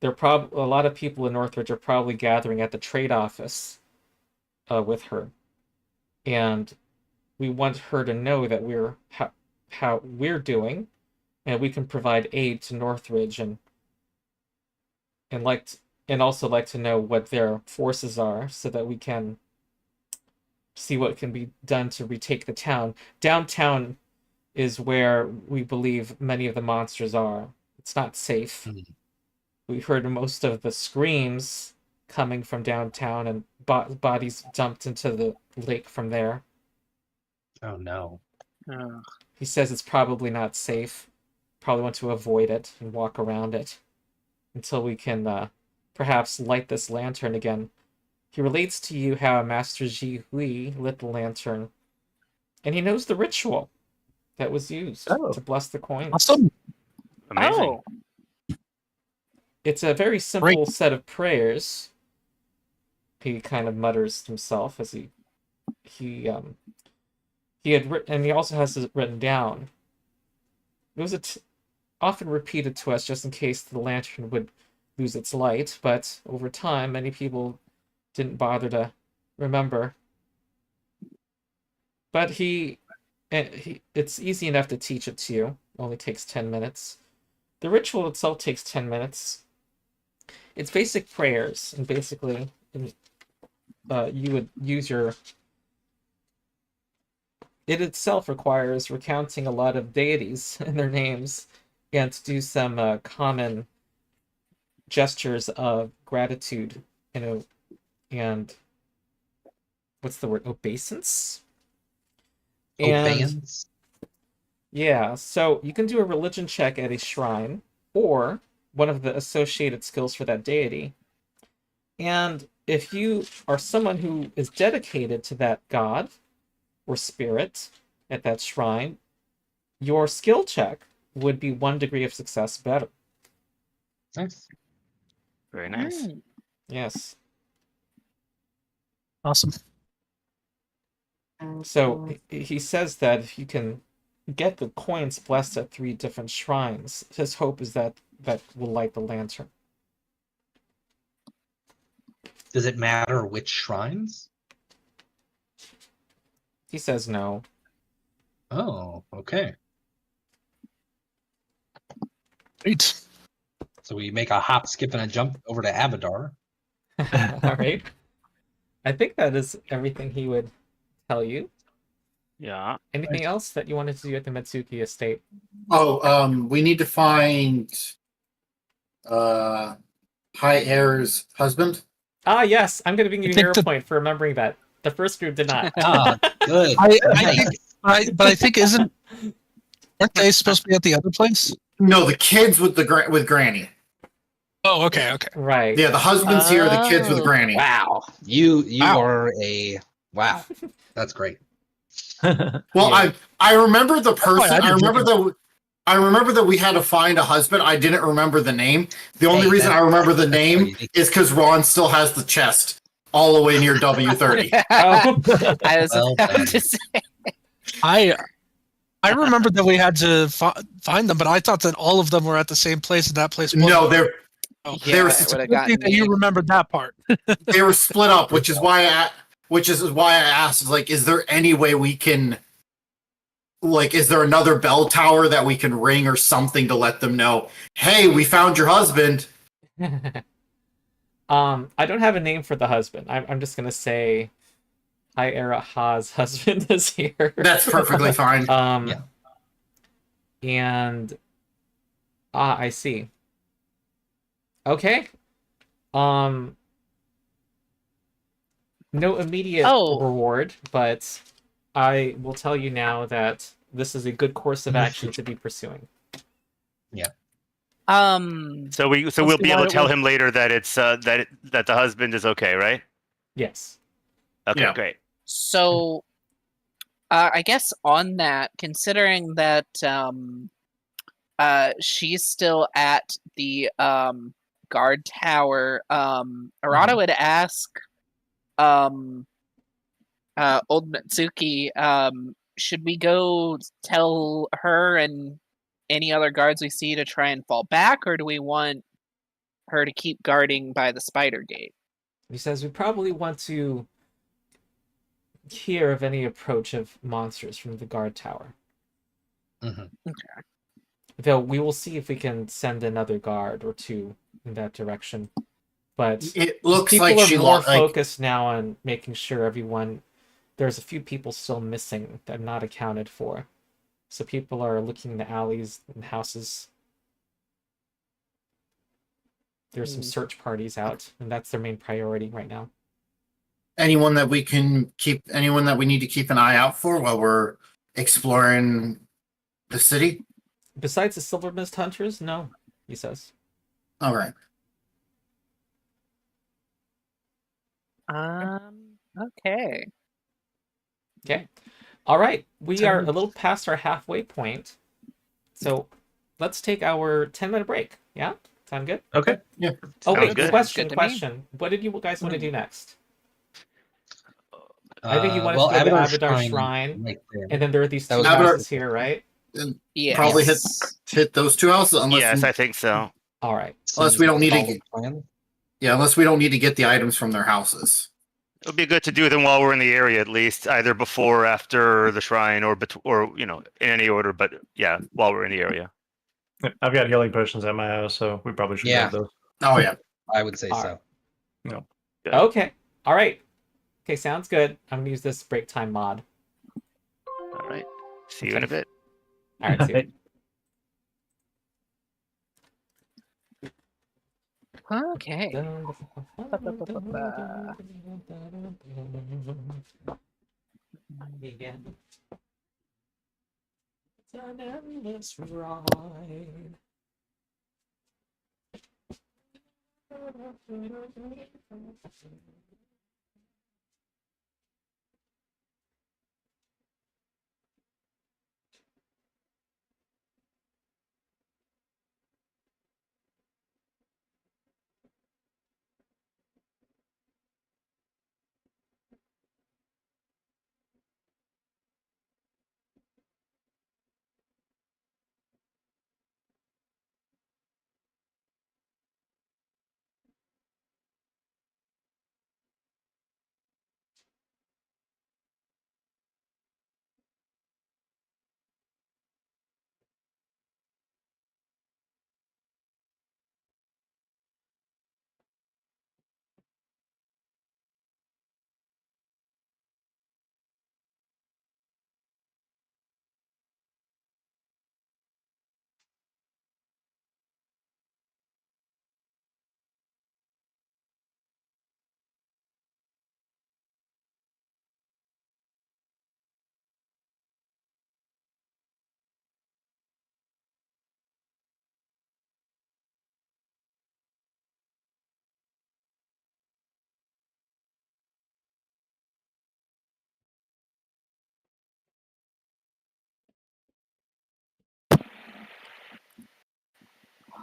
a lot of people in Northridge are probably gathering at the trade office with her. And we want her to know that we're how we're doing, and we can provide aid to Northridge, and also like to know what their forces are, so that we can see what can be done to retake the town. Downtown is where we believe many of the monsters are. It's not safe. We heard most of the screams coming from downtown, and bodies dumped into the lake from there. Oh no. He says it's probably not safe. Probably want to avoid it and walk around it until we can perhaps light this lantern again. He relates to you how Master Ji Hui lit the lantern, and he knows the ritual that was used to bless the coins. Awesome. Amazing. Oh, It's a very simple set of prayers. He kind of mutters himself as he had written, and he also has it written down. It was often repeated to us just in case the lantern would lose its light, but over time, many people didn't bother to remember. But it's easy enough to teach it to you. It only takes 10 minutes. The ritual itself takes 10 minutes. It's basic prayers, and basically, you would use your... It itself requires recounting a lot of deities and their names, and to do some common gestures of gratitude, and what's the word? Obeisance? Obeyance? Yeah, so you can do a religion check at a shrine, or one of the associated skills for that deity. And if you are someone who is dedicated to that god or spirit at that shrine, your skill check would be 1 degree of success better. Nice. Very nice. Yes. Awesome. So he says that if you can get the coins blessed at 3 different shrines, his hope is that will light the lantern. Does it matter which shrines? He says no. Oh, okay. Great. So we make a hop, skip, and a jump over to Abadar. All right. I think that is everything he would tell you. Yeah. Anything else that you wanted to do at the Metsuki estate? We need to find High Air's husband. Ah, yes. I'm going to give you I a think hero the- point for remembering that. The first group did not. Ah, good. But I think aren't they supposed to be at the other place? No, the kids with with Granny. Oh, okay. Right. Yeah, the husband's here. The kids with Oh. Granny. Wow. You Wow. are a wow. That's great. Well, Yeah. I remember the person. I I didn't remember I remember that we had to find a husband. I didn't remember the name. The only Hey, reason I remember the that's name crazy. is because Ron still has the chest all the way near W30. Oh, I was Well about done. to say. I remembered that we had to find them, but I thought that all of them were at the same place, and that place wasn't. No, they're Oh, Yeah, They were- it it's a would have good thing gotten that you me. remembered that part. they were split up, which is why I asked, like, is there any way we can, like, is there another bell tower that we can ring or something to let them know, hey, we found your husband? I don't have a name for the husband. I'm just gonna say High Era Ha's husband is here. That's perfectly fine. Yeah. And I see. Okay. Um, no immediate Oh. reward, but I will tell you now that this is a good course of action to be pursuing. So we'll see be able why to it tell was- him later that it's that the husband is okay, right? Yes. Okay, Yeah. great. So, I guess on that, considering that she's still at the guard tower, Arata would ask old Mitsuki, should we go tell her and any other guards we see to try and fall back, or do we want her to keep guarding by the spider gate? He says we probably want to hear of any approach of monsters from the guard tower. Mhm. Though we will see if we can send another guard or two in that direction. But It looks people like are she more like focused now on making sure everyone. There's a few people still missing that are not accounted for, so people are looking in the alleys and houses. There's some search parties out, and that's their main priority right now. anyone that we need to keep an eye out for while we're exploring the city. Besides the Silver Mist Hunters, no, he says. All right. Okay. Okay. All right. We are a little past our halfway point. So let's take our 10-minute break. Yeah? Sound good? Okay. Yeah. Oh, Sounds wait. good. Question. Good to me. Question. What did you guys want to do next? I think you wanted well, to go to the Abadar Abadar Shrine, right there. and then there are these That two was houses here, right? Yes. Probably hit those two houses unless Yes, I think so. All right. Unless we don't need to Follow get- the plan. unless we don't need to get the items from their houses. It would be good to do them while we're in the area, at least, either before or after the shrine, or in any order. But yeah, while we're in the area. I've got healing potions at my house, so we probably should Yeah. have those. Oh yeah. I would say All so. right. Good. Okay. All right. Okay, sounds good. I'm gonna use this break time mod. All right. See you in a bit. All right. See you. Okay. Yeah. It's an endless ride.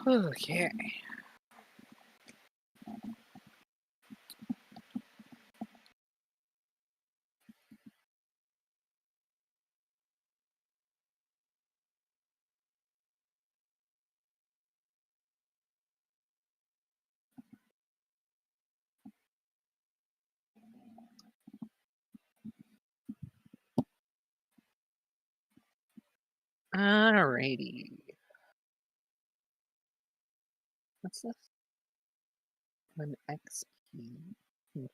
Okay. Alrighty. What's this? An XP. Hmm.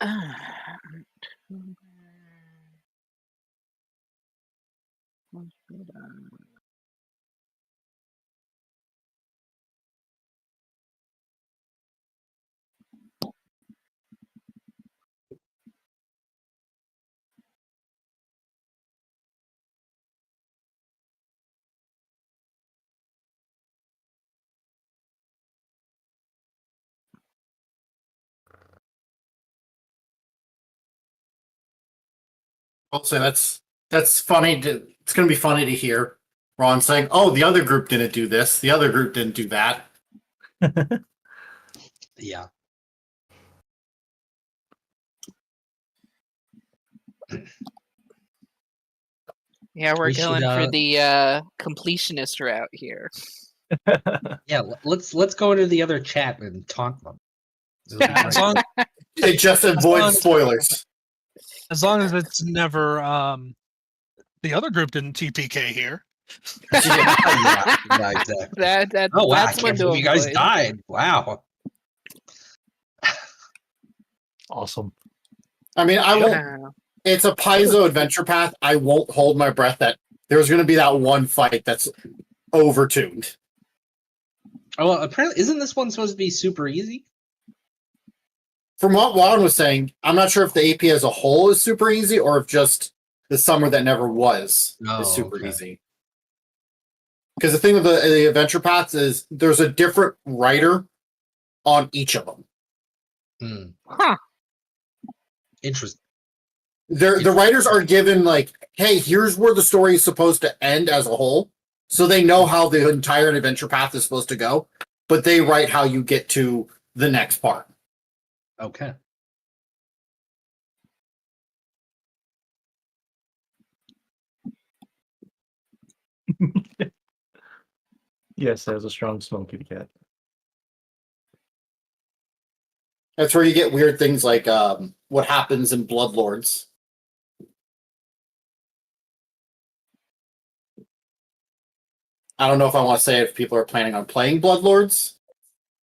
Ah, October. What's it, I'll say that's funny. It's going to be funny to hear Ron saying, "Oh, the other group didn't do this. The other group didn't do that." Yeah. Yeah, we're We should, going for the completionist route here. Yeah, let's go into the other chat and taunt them. As long, It just avoids long- spoilers. as long as it's never the other group didn't TPK here. Yeah, exactly. That Oh wow, I that's can't one to believe you guys avoid. died. Wow. Awesome. I mean, I won't. Yeah. It's a Paizo adventure path. I won't hold my breath that there's going to be that one fight that's overtuned. Oh, well, apparently, isn't this one supposed to be super easy? From what Juan was saying, I'm not sure if the AP as a whole is super easy or if just the summer that never was Oh, is super okay. easy. Because the thing with the adventure paths is there's a different writer on each of them. Hmm. Huh. Interesting. The writers are given like, hey, here's where the story is supposed to end as a whole, so they know how the entire adventure path is supposed to go, but they write how you get to the next part. Okay. Yes, there's a strong Smoky the Cat. That's where you get weird things like what happens in Bloodlords. I don't know if I want to say it if people are planning on playing Bloodlords.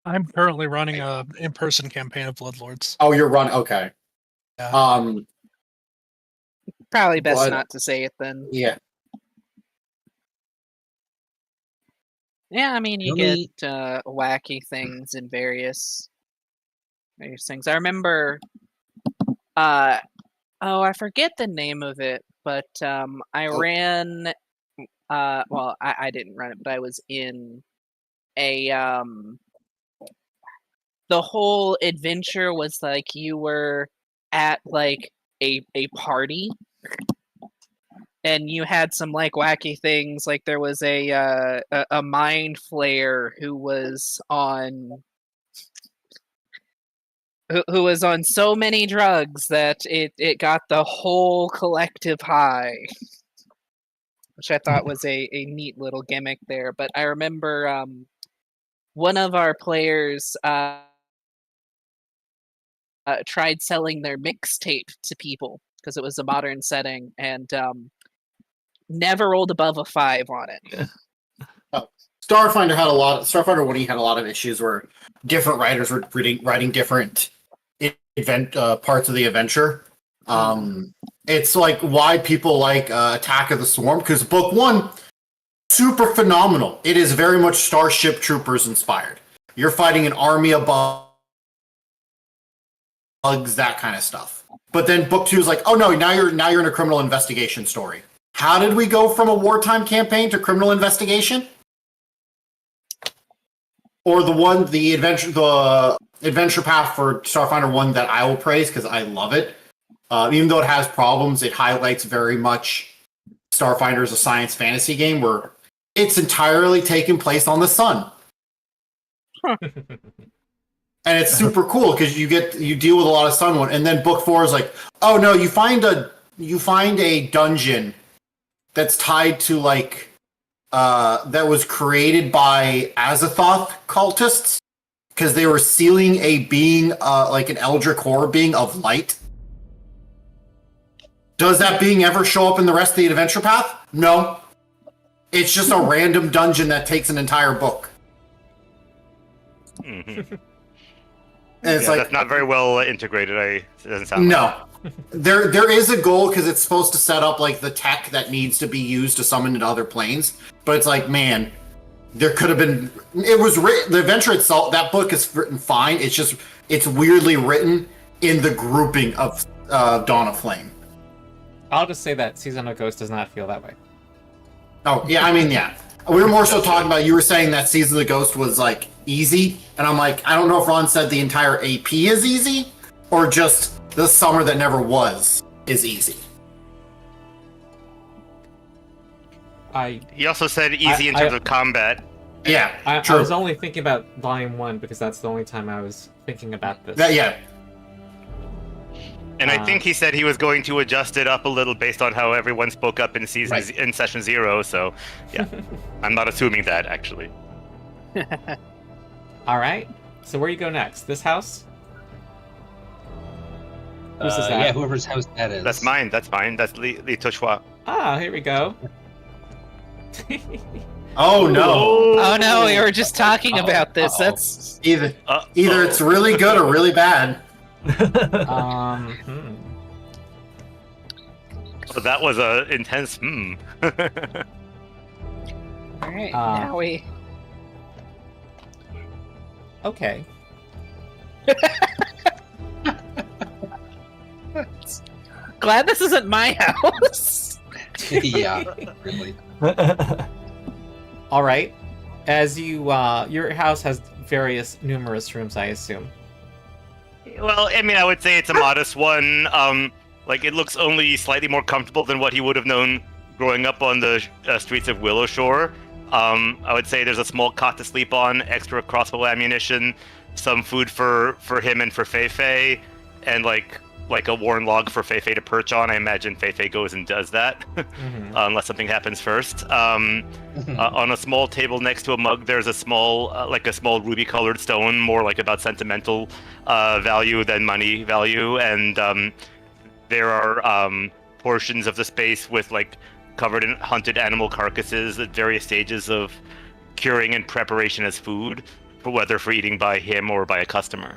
I'm currently running a in-person campaign of Bloodlords. Oh, you're running. Okay. Yeah. Probably best But- not to say it then. Yeah. Yeah, I mean, you Let me- get wacky things in various things. I remember, oh, I forget the name of it, but I Oh. ran. Well, I didn't run it, but I was in a. The whole adventure was like you were at like a party. And you had some like wacky things, like there was a mind flayer who was on who was on so many drugs that it got the whole collective high, which I thought was a neat little gimmick there. But I remember one of our players tried selling their mixtape to people because it was a modern setting, and never rolled above a 5 on it. Starfinder had Starfinder 1E had a lot of issues where different writers were writing different event parts of the adventure. It's like why people like Attack of the Swarm, because book 1, super phenomenal. It is very much Starship Troopers inspired. You're fighting an army of bugs, that kind of stuff. But then book 2 is like, oh no, now you're in a criminal investigation story. How did we go from a wartime campaign to criminal investigation? Or the adventure path for Starfinder 1 that I will praise because I love it. Even though it has problems, it highlights very much Starfinder as a science fantasy game where it's entirely taking place on the sun. And it's super cool because you deal with a lot of sun, and then book 4 is like, oh no, you find a dungeon that's tied to like that was created by Azathoth cultists because they were sealing a being like an Eldritch horror being of light. Does that being ever show up in the rest of the adventure path? No. It's just a random dungeon that takes an entire book. Mhm. And it's Yeah, like that's not very well integrated. It doesn't sound like no. There is a goal because it's supposed to set up like the tech that needs to be used to summon into other planes, but it's like, man, there could have been. It was written. The adventure itself, that book is written fine. It's just it's weirdly written in the grouping of Dawn of Flame. I'll just say that Season of Ghost does not feel that way. Oh yeah, I mean yeah. We were more so talking about. You were saying that Season of the Ghost was like easy, and I'm like, I don't know if Ron said the entire AP is easy, or just the summer that never was is easy. He also said easy in terms of combat. Yeah, I true. was only thinking about Volume 1 because that's the only time I was thinking about this. Yeah. And I think he said he was going to adjust it up a little based on how everyone spoke up in in session 0. So, yeah, I'm not assuming that actually. All right. So where you go next? This house? Whose is that? Yeah, whoever's house that is. That's mine. That's mine. That's Li Toshua. Ah, here we go. Oh no! Oh no, we were just talking about this. Uh-oh. That's Either it's really good or really bad. Hmm. So that was a intense. all right. Now we. Okay. Glad this isn't my house. Yeah, really. All right. As you, your house has numerous rooms, I assume. Well, I mean, I would say it's a modest one. Like it looks only slightly more comfortable than what he would have known growing up on the streets of Willow Shore. I would say there's a small cot to sleep on, extra crossbow ammunition, some food for him and for Feifei, and like a worn log for Feifei to perch on. I imagine Feifei goes and does that, unless something happens first. On a small table next to a mug, there's a small ruby-colored stone, more like about sentimental value than money value, and there are portions of the space with like covered in hunted animal carcasses at various stages of curing and preparation as food, for whether for eating by him or by a customer.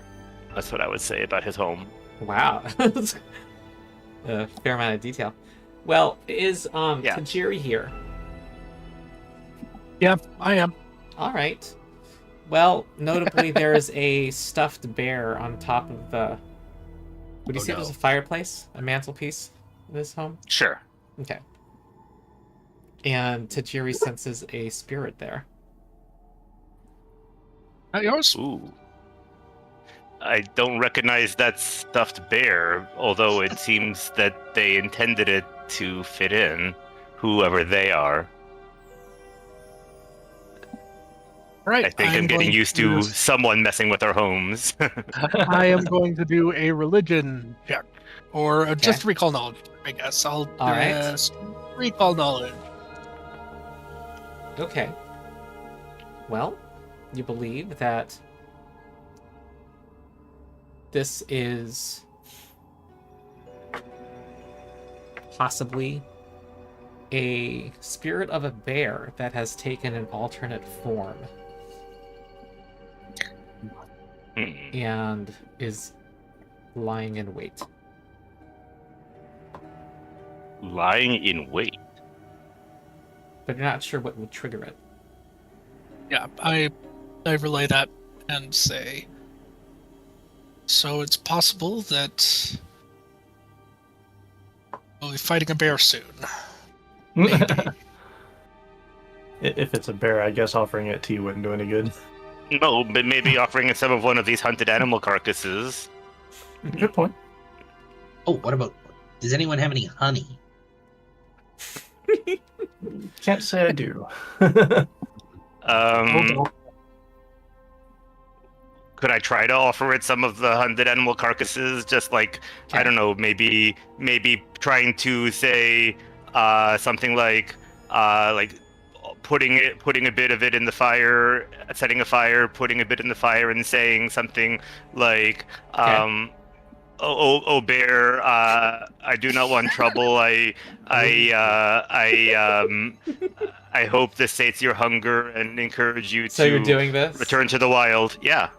That's what I would say about his home. Wow. A fair amount of detail. Well, is Tajiri here? Yeah, I am. All right. Well, notably, there is a stuffed bear on top of the. Would you say there's a fireplace, a mantelpiece in this home? Sure. Okay. And Tajiri senses a spirit there. Not yours? Ooh. I don't recognize that stuffed bear, although it seems that they intended it to fit in, whoever they are. Right. I think I'm getting used to someone messing with our homes. I am going to do a religion check, or just recall knowledge. I guess I'll All right. recall knowledge. Okay. Well, you believe that this is possibly a spirit of a bear that has taken an alternate form and is lying in wait. Lying in wait. But you're not sure what would trigger it. Yeah, I relay that and say, so it's possible that we'll be fighting a bear soon. Maybe. If it's a bear, I guess offering it to you wouldn't do any good. No, but maybe offering some of one of these hunted animal carcasses. Good point. Oh, what about? Does anyone have any honey? Can't say I do. Could I try to offer it some of the hunted animal carcasses? Just like, I don't know, maybe trying to say something like putting a bit of it in the fire, setting a fire, putting a bit in the fire, and saying something like, "Oh, bear, I do not want trouble. I hope this sates your hunger and encourage you So to you're doing this? return to the wild." Yeah.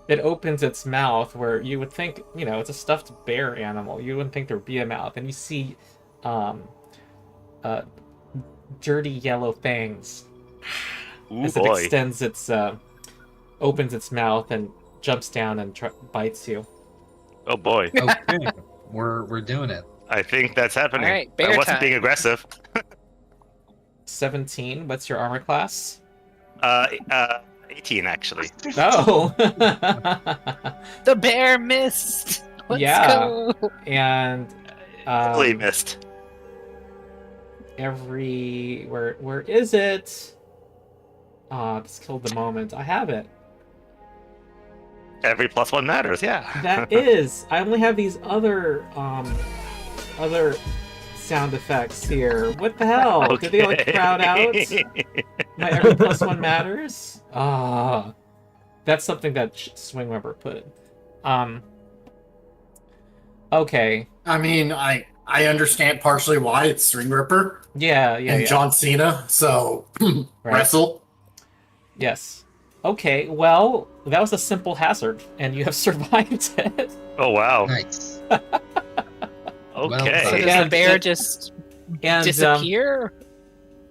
It opens its mouth where you would think, it's a stuffed bear animal. You wouldn't think there'd be a mouth. And you see dirty yellow fangs Ooh, as boy. it extends opens its mouth and jumps down and bites you. Oh boy. Okay, we're doing it. I think that's happening. All right, I bear wasn't time. being aggressive. 17. What's your armor class? 18 actually. Oh. The bear missed. Let's Yeah. go. And Really missed. every where is it? Just killed the moment. I have it. Every +1 matters. Yeah. That is. I only have these other sound effects here. What the hell? Did they like crowd out? My every +1 matters? That's something that Swingweber put. Okay. I mean, I understand partially why it's String Ripper Yeah. and John Cena, so Right. wrestle. Yes. Okay, well, that was a simple hazard, and you have survived it. Oh wow. Nice. So Okay. does Yeah, the bear it- just And disappear?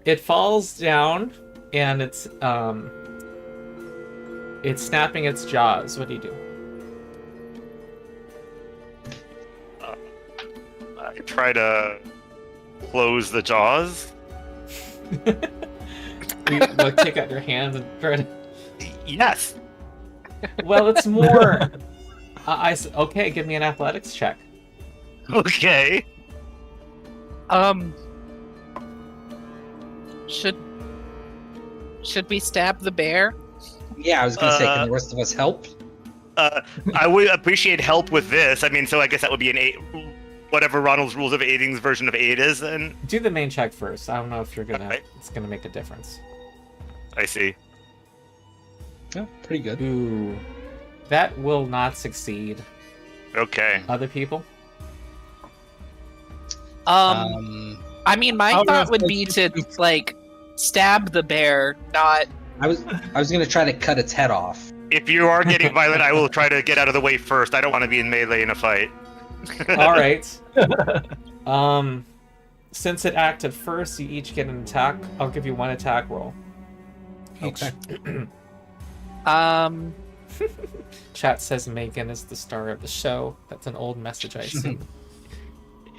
it falls down, and it's snapping its jaws. What do you do? I try to close the jaws. You like, take out your hands and try to. Yes. Well, it's more. Okay, give me an athletics check. Okay. Should we stab the bear? Yeah, I was gonna say, can the rest of us help? I would appreciate help with this. I mean, so I guess that would be an 8, whatever Ronald's Rules of Aiding's version of 8 is. Then Do the main check first. I don't know if you're gonna. Alright. It's gonna make a difference. I see. Yeah, pretty good. Ooh, that will not succeed. Okay. Other people? I mean, my I'll thought go would for be to like stab the bear, not. I was gonna try to cut its head off. If you are getting violent, I will try to get out of the way first. I don't want to be in melee in a fight. All right. Since it acted first, you each get an attack. I'll give you one attack roll. Each. Okay. Chat says Megan is the star of the show. That's an old message I see.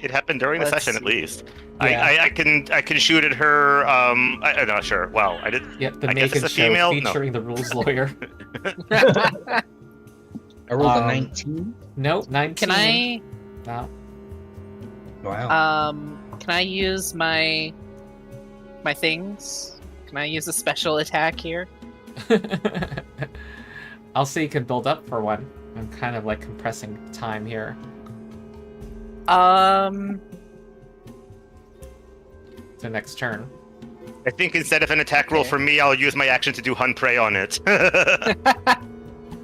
It happened during the Let's session, at see. least. Yeah. I can shoot at her. I'm not sure. Wow, I did. Yep, the I guess Megan it's a show female? No. featuring the rules lawyer. I rolled a Um, 19. Nope, 19. Can I? No. Wow. Can I use my things? Can I use a special attack here? I'll say you can build up for one. I'm kind of like compressing time here. The next turn. I think instead of an attack roll Okay. for me, I'll use my action to do hunt prey on it. All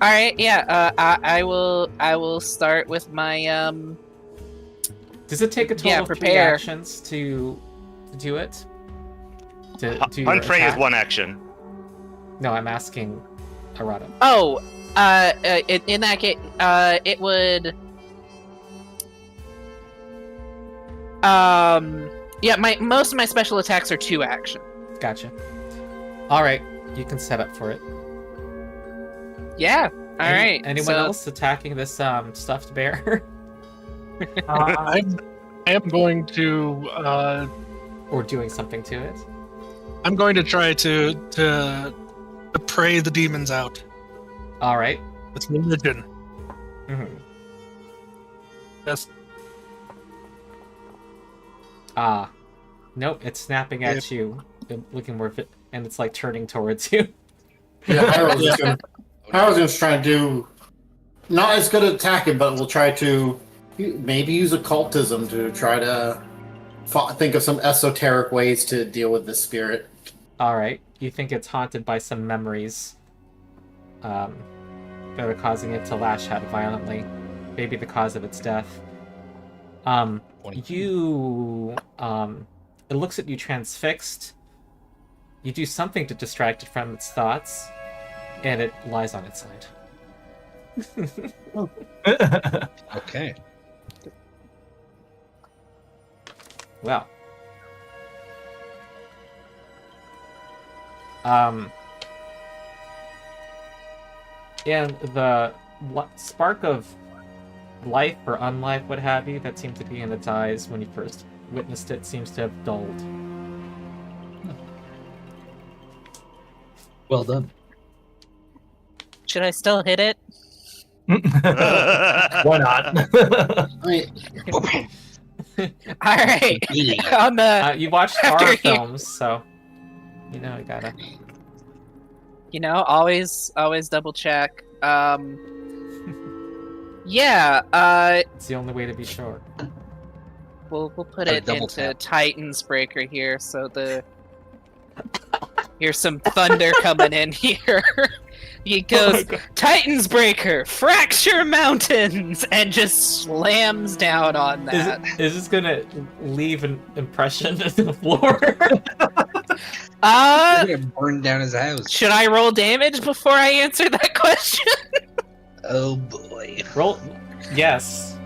right, yeah. I will start with my Does it take a total Yeah, of 3 prepare. actions to do it? To do your Hunt prey is attack? one action. No, I'm asking Arata. Oh, in that case, it would. Yeah, most of my special attacks are 2 action. Gotcha. Alright, you can set up for it. Yeah. All right. Anyone so- else attacking this stuffed bear? I am going to Or doing something to it? I'm going to try to pray the demons out. Alright. It's religion. Mm-hmm. Yes. Nope, it's snapping at you, looking more fit, and it's like turning towards you. Yeah, Harold's just gonna try to do not as good at attacking, but we'll try to maybe use occultism to try to think of some esoteric ways to deal with this spirit. Alright, you think it's haunted by some memories that are causing it to lash out violently. Maybe the cause of its death. It looks at you transfixed. You do something to distract it from its thoughts, and it lies on its side. Okay. Well. And the spark of life or unlife, what have you, that seemed to be in its eyes when you first witnessed it seems to have dulled. Well done. Should I still hit it? Why not? I mean, All right. Eating it. On the, You watched After horror you- films, so you know you gotta. always double check. Yeah. It's the only way to be sure. We'll put Gotta it double into tap. Titan's Breaker here, so here's some thunder coming in here. He goes, Titan's Breaker, fracture mountains, and just slams down on that. Is this gonna leave an impression in the floor? You're gonna burn down his house. Should I roll damage before I answer that question? Oh boy. Roll. Yes.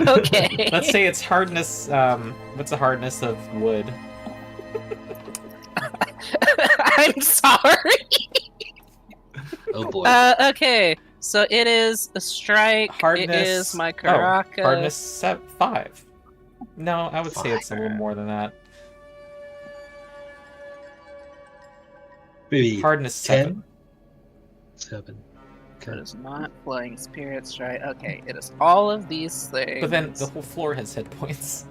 Okay. Let's say it's hardness. What's the hardness of wood? I'm sorry. Oh boy. Okay. So it is a strike. Hardness. It is my Oh, Karaka. hardness 5. No, I would say it's a little more than that. Maybe Hardness 7. 7. It is not Flying Spirit Strike. Okay, it is all of these things. But then the whole floor has hit points.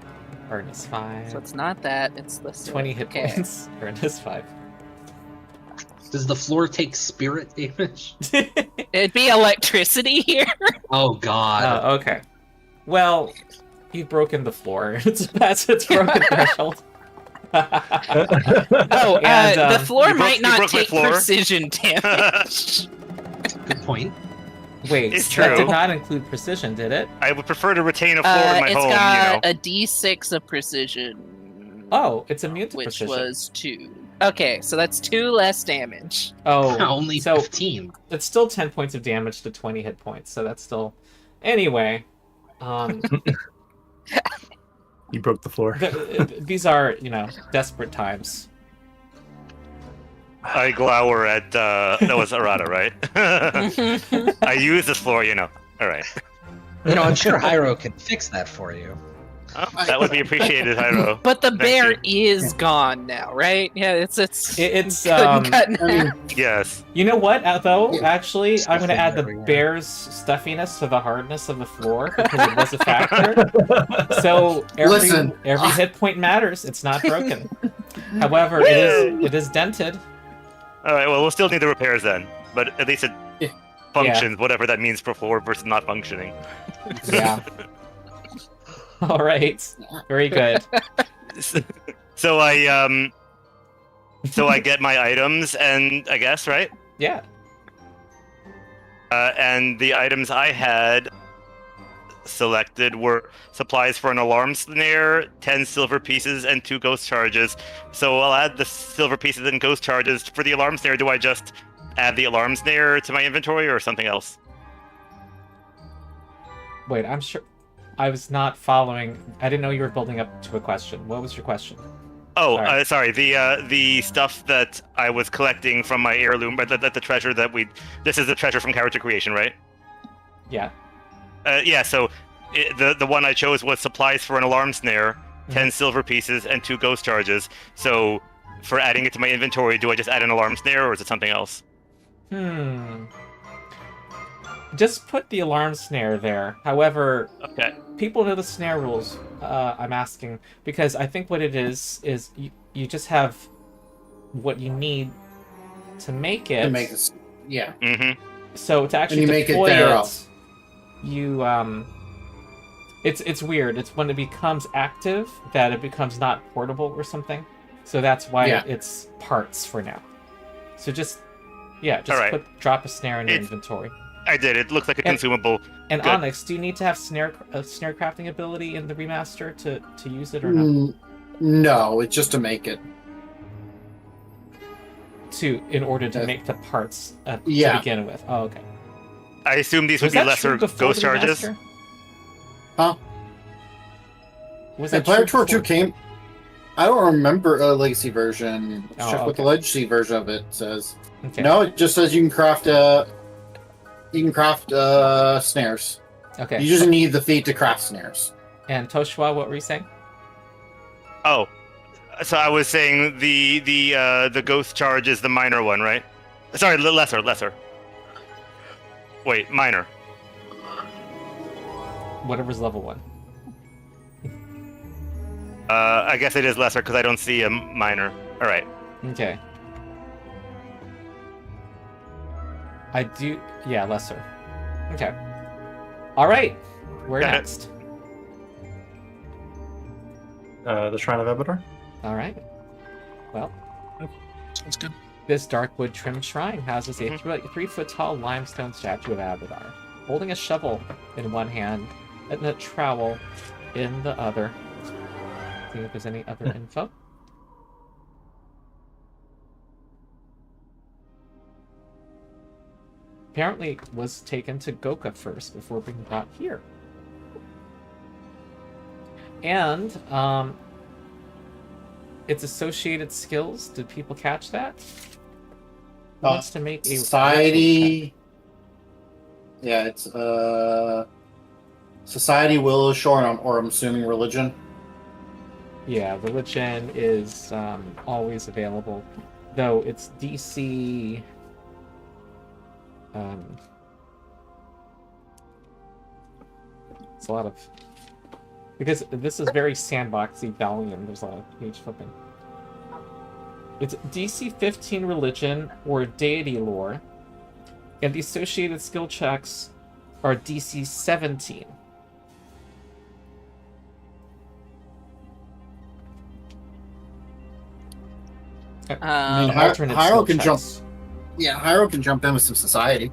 Hardness 5. So it's not that, it's this 20 one. hit Okay. points. Hardness 5. Does the floor take spirit damage? It'd be electricity here. Oh god. Okay. Well, you've broken the floor. It's past its broken threshold. Oh, And, the floor you might broke not my take floor. precision damage. Good point. Wait, It's that true. did not include precision, did it? I would prefer to retain a floor in my It's home, got you know. a D6 of precision. Oh, it's immune to which precision. was 2. Okay, so that's 2 less damage. Oh, Only so 15. it's still 10 points of damage to 20 hit points, so that's still... Anyway, You broke the floor. these are, desperate times. I glower at, that was Arata, right? I use this floor, Alright. I'm sure Hyro can fix that for you. Oh, that would be appreciated, Hyro. But the Thank bear you. is gone now, right? Yeah, it's It's cut in I mean, half. Yes. You know what, though? Yeah. Actually, I'm going to add the everywhere. bear's stuffiness to the hardness of the floor, because it was a factor. So Listen. every hit point matters. It's not broken. However, it is dented. Alright, well, we'll still need the repairs then. But at least it Yeah. functions, whatever that means for floor versus not functioning. Yeah. All right. Very good. So I get my items, and I guess, right? Yeah. And the items I had selected were supplies for an alarm snare, 10 silver pieces, and 2 ghost charges. So I'll add the silver pieces and ghost charges. For the alarm snare, do I just add the alarm snare to my inventory or something else? Wait, I'm sure. I was not following. I didn't know you were building up to a question. What was your question? Oh, Sorry. sorry. The stuff that I was collecting from my heirloom, but the treasure that we. This is the treasure from character creation, right? Yeah. Yeah. So the one I chose was supplies for an alarm snare, 10 silver pieces, and 2 ghost charges. So for adding it to my inventory, do I just add an alarm snare, or is it something else? Just put the alarm snare there. However, Okay. people know the snare rules. I'm asking because I think what it is you just have what you need to make it. to make this, yeah. Mm-hmm. So to actually you make it deploy thereof. you it's weird. It's when it becomes active that it becomes not portable or something. So that's why Yeah. it's parts for now. So just Alright. drop a snare in your It's- inventory. I did. It looks like a And- consumable. And Good. Onyx, do you need to have snare crafting ability in the remaster to use it or not? No, it's just to make it. In order to make the parts to Yeah. begin with. Oh, okay. I assume these would Was be that lesser true before ghost the charges. remaster? Huh? Was The that Player true Tour 2 before? came. I don't remember a legacy version. Oh, Check what the okay. legacy version of it says. Okay. No, it just says you can craft snares. Okay. You just need the feet to craft snares. And Toshua, what were you saying? Oh, so I was saying the ghost charge is the minor one, right? Sorry, lesser. Wait, minor. Whatever's level 1. I guess it is lesser because I don't see a minor. All right. Okay. I do. Yeah, lesser. Okay. All right. Where Got it. next? The Shrine of Ebitor. All right. Well, Sounds good. this darkwood trimmed shrine houses a Mhm. 3-foot-tall limestone statue of Abadar, holding a shovel in one hand and a trowel in the other. See if there's any other info. Apparently was taken to Goka first before being brought here. And its associated skills, did people catch that? Who wants to make a Society. Yeah, it's Society, Willow Shore, or I'm assuming religion. Yeah, religion is always available, though it's DC. It's a lot of, because this is very sandboxy Valium. There's a lot of page flipping. It's DC 15 religion or deity lore, and the associated skill checks are DC 17. I mean, Alternate Hyro skill can jump. checks. Yeah, Hyro can jump in with some society.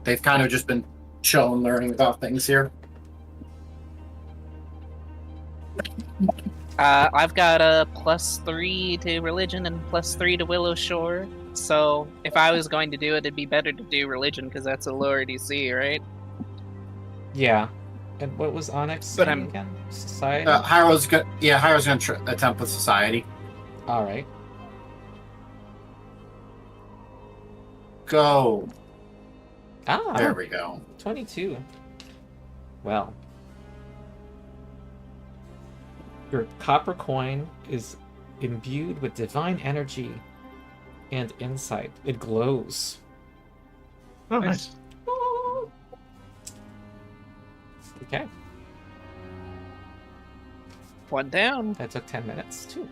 They've kind of just been chilling, learning about things here. I've got a +3 to religion and +3 to Willow Shore. So if I was going to do it, it'd be better to do religion because that's a lower DC, right? Yeah. And what was Onyx But saying I'm- again? Society? Hyro's gonna attempt with society. Alright. Go. Ah, There we go. 22. Well. Your copper coin is imbued with divine energy and insight. It glows. Oh, nice. Okay, One down. that took 10 minutes too.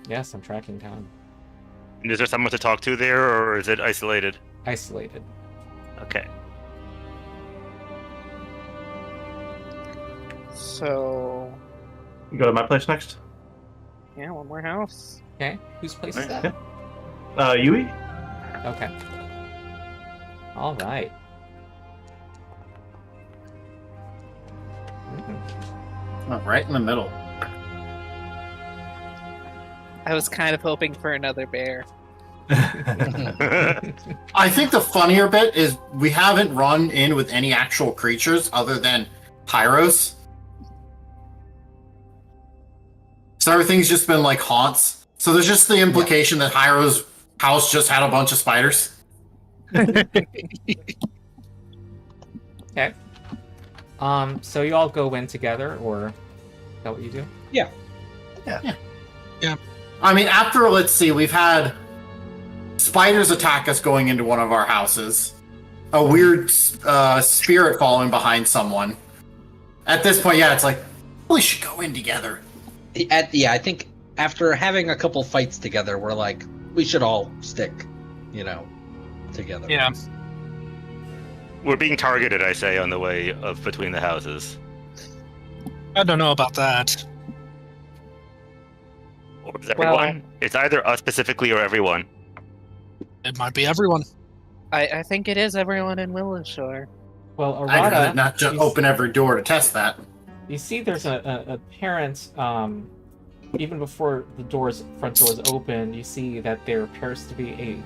Yes, I'm tracking time. And is there someone to talk to there, or is it isolated? Isolated. Okay. So Go to my place next. yeah, one more house. Okay, whose place is Right. that? Yui. Okay. All right. Oh, right in the middle. I was kind of hoping for another bear. I think the funnier bit is we haven't run in with any actual creatures other than Hyros. So everything's just been like haunts. So there's just the implication that Hyros' house just had a bunch of spiders. Okay. So you all go in together, or is that what you do? I mean, after, let's see, we've had spiders attack us going into one of our houses. A weird spirit following behind someone. At this point, yeah, it's like, we should go in together. I think after having a couple fights together, we're like, we should all stick, together. Yeah. We're being targeted, I say, on the way of between the houses. I don't know about that. Or is everyone? It's either us specifically or everyone. It might be everyone. I think it is everyone in Willow Shore. Well, I'd rather Arata, not just you open every door to test that. You see, there's a parent. Even before the front doors open, you see that there appears to be a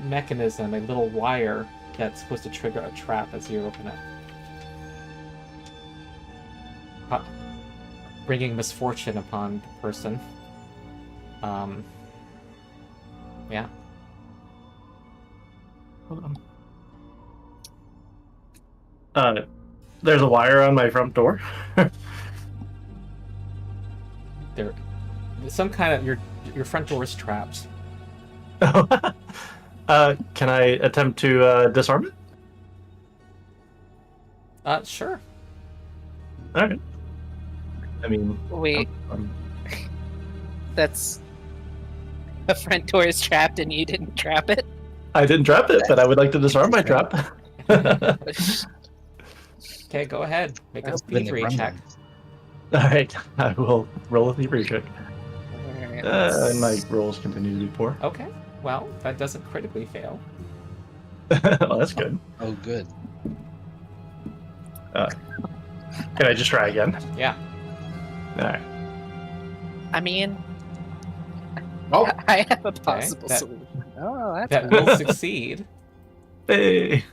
mechanism, a little wire that's supposed to trigger a trap as you open it, bringing misfortune upon the person. Yeah. There's a wire on my front door. There, some kind of your front door is trapped. Can I attempt to disarm it? Sure. All right. I mean, Wait, um, that's the front door is trapped and you didn't trap it. I didn't trap it, but I would like to disarm my trap. Okay, go ahead. Make a That's been the thievery check. gremlins. All right, I will roll a thievery check. Alright, And my rolls continue to be poor. Okay, well, that doesn't critically fail. Oh, that's good. Oh, good. Can I just try again? Yeah. All right. I mean, Oh, I have a possible that- solution. Oh, that's That nice. will succeed. Hey.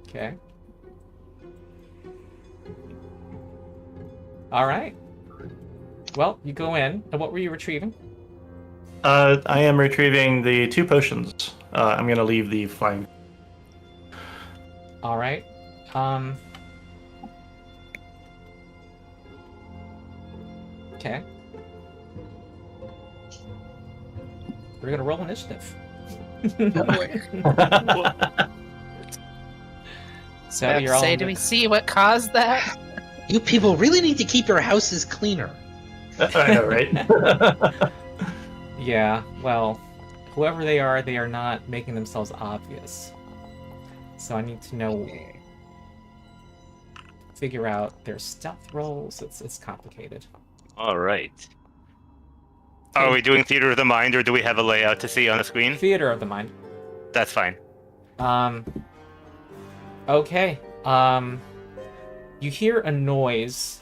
Okay. All right. Well, you go in, and what were you retrieving? I am retrieving the 2 potions. I'm gonna leave the flying. All right. Okay. We're gonna roll initiative. So Have you're to all. say, in do the- we see what caused that? You people really need to keep your houses cleaner. I know, right? Yeah. Well, whoever they are not making themselves obvious. So I need to know, figure out their stealth rolls. It's complicated. All right. Are we doing theater of the mind, or do we have a layout to see on the screen? Theater of the mind. That's fine. Okay. You hear a noise.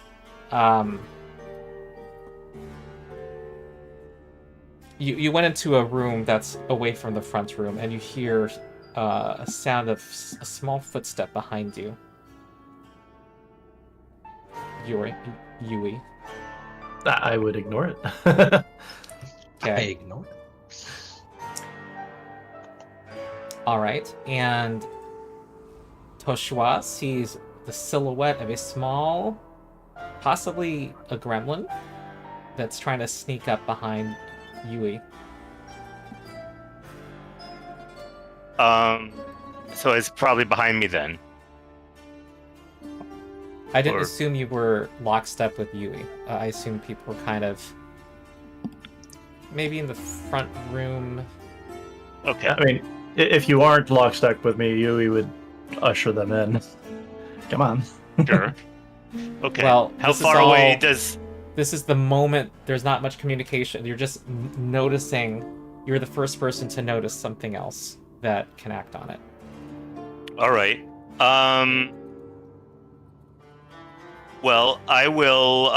You went into a room that's away from the front room, and you hear a sound of a small footstep behind you. Yui. I would ignore it. I Okay. ignore it. All right. And Toshua sees the silhouette of a small, possibly a gremlin, that's trying to sneak up behind Yui. So it's probably behind me then. I didn't Or- assume you were lockstep with Yui. I assumed people were kind of maybe in the front room. Okay. I mean, if you aren't lockstep with me, Yui would usher them in. Come on. Sure. Okay. Well, How this is far away all- does? This is the moment. There's not much communication. You're just noticing. You're the first person to notice something else that can act on it. All right. Well, I will.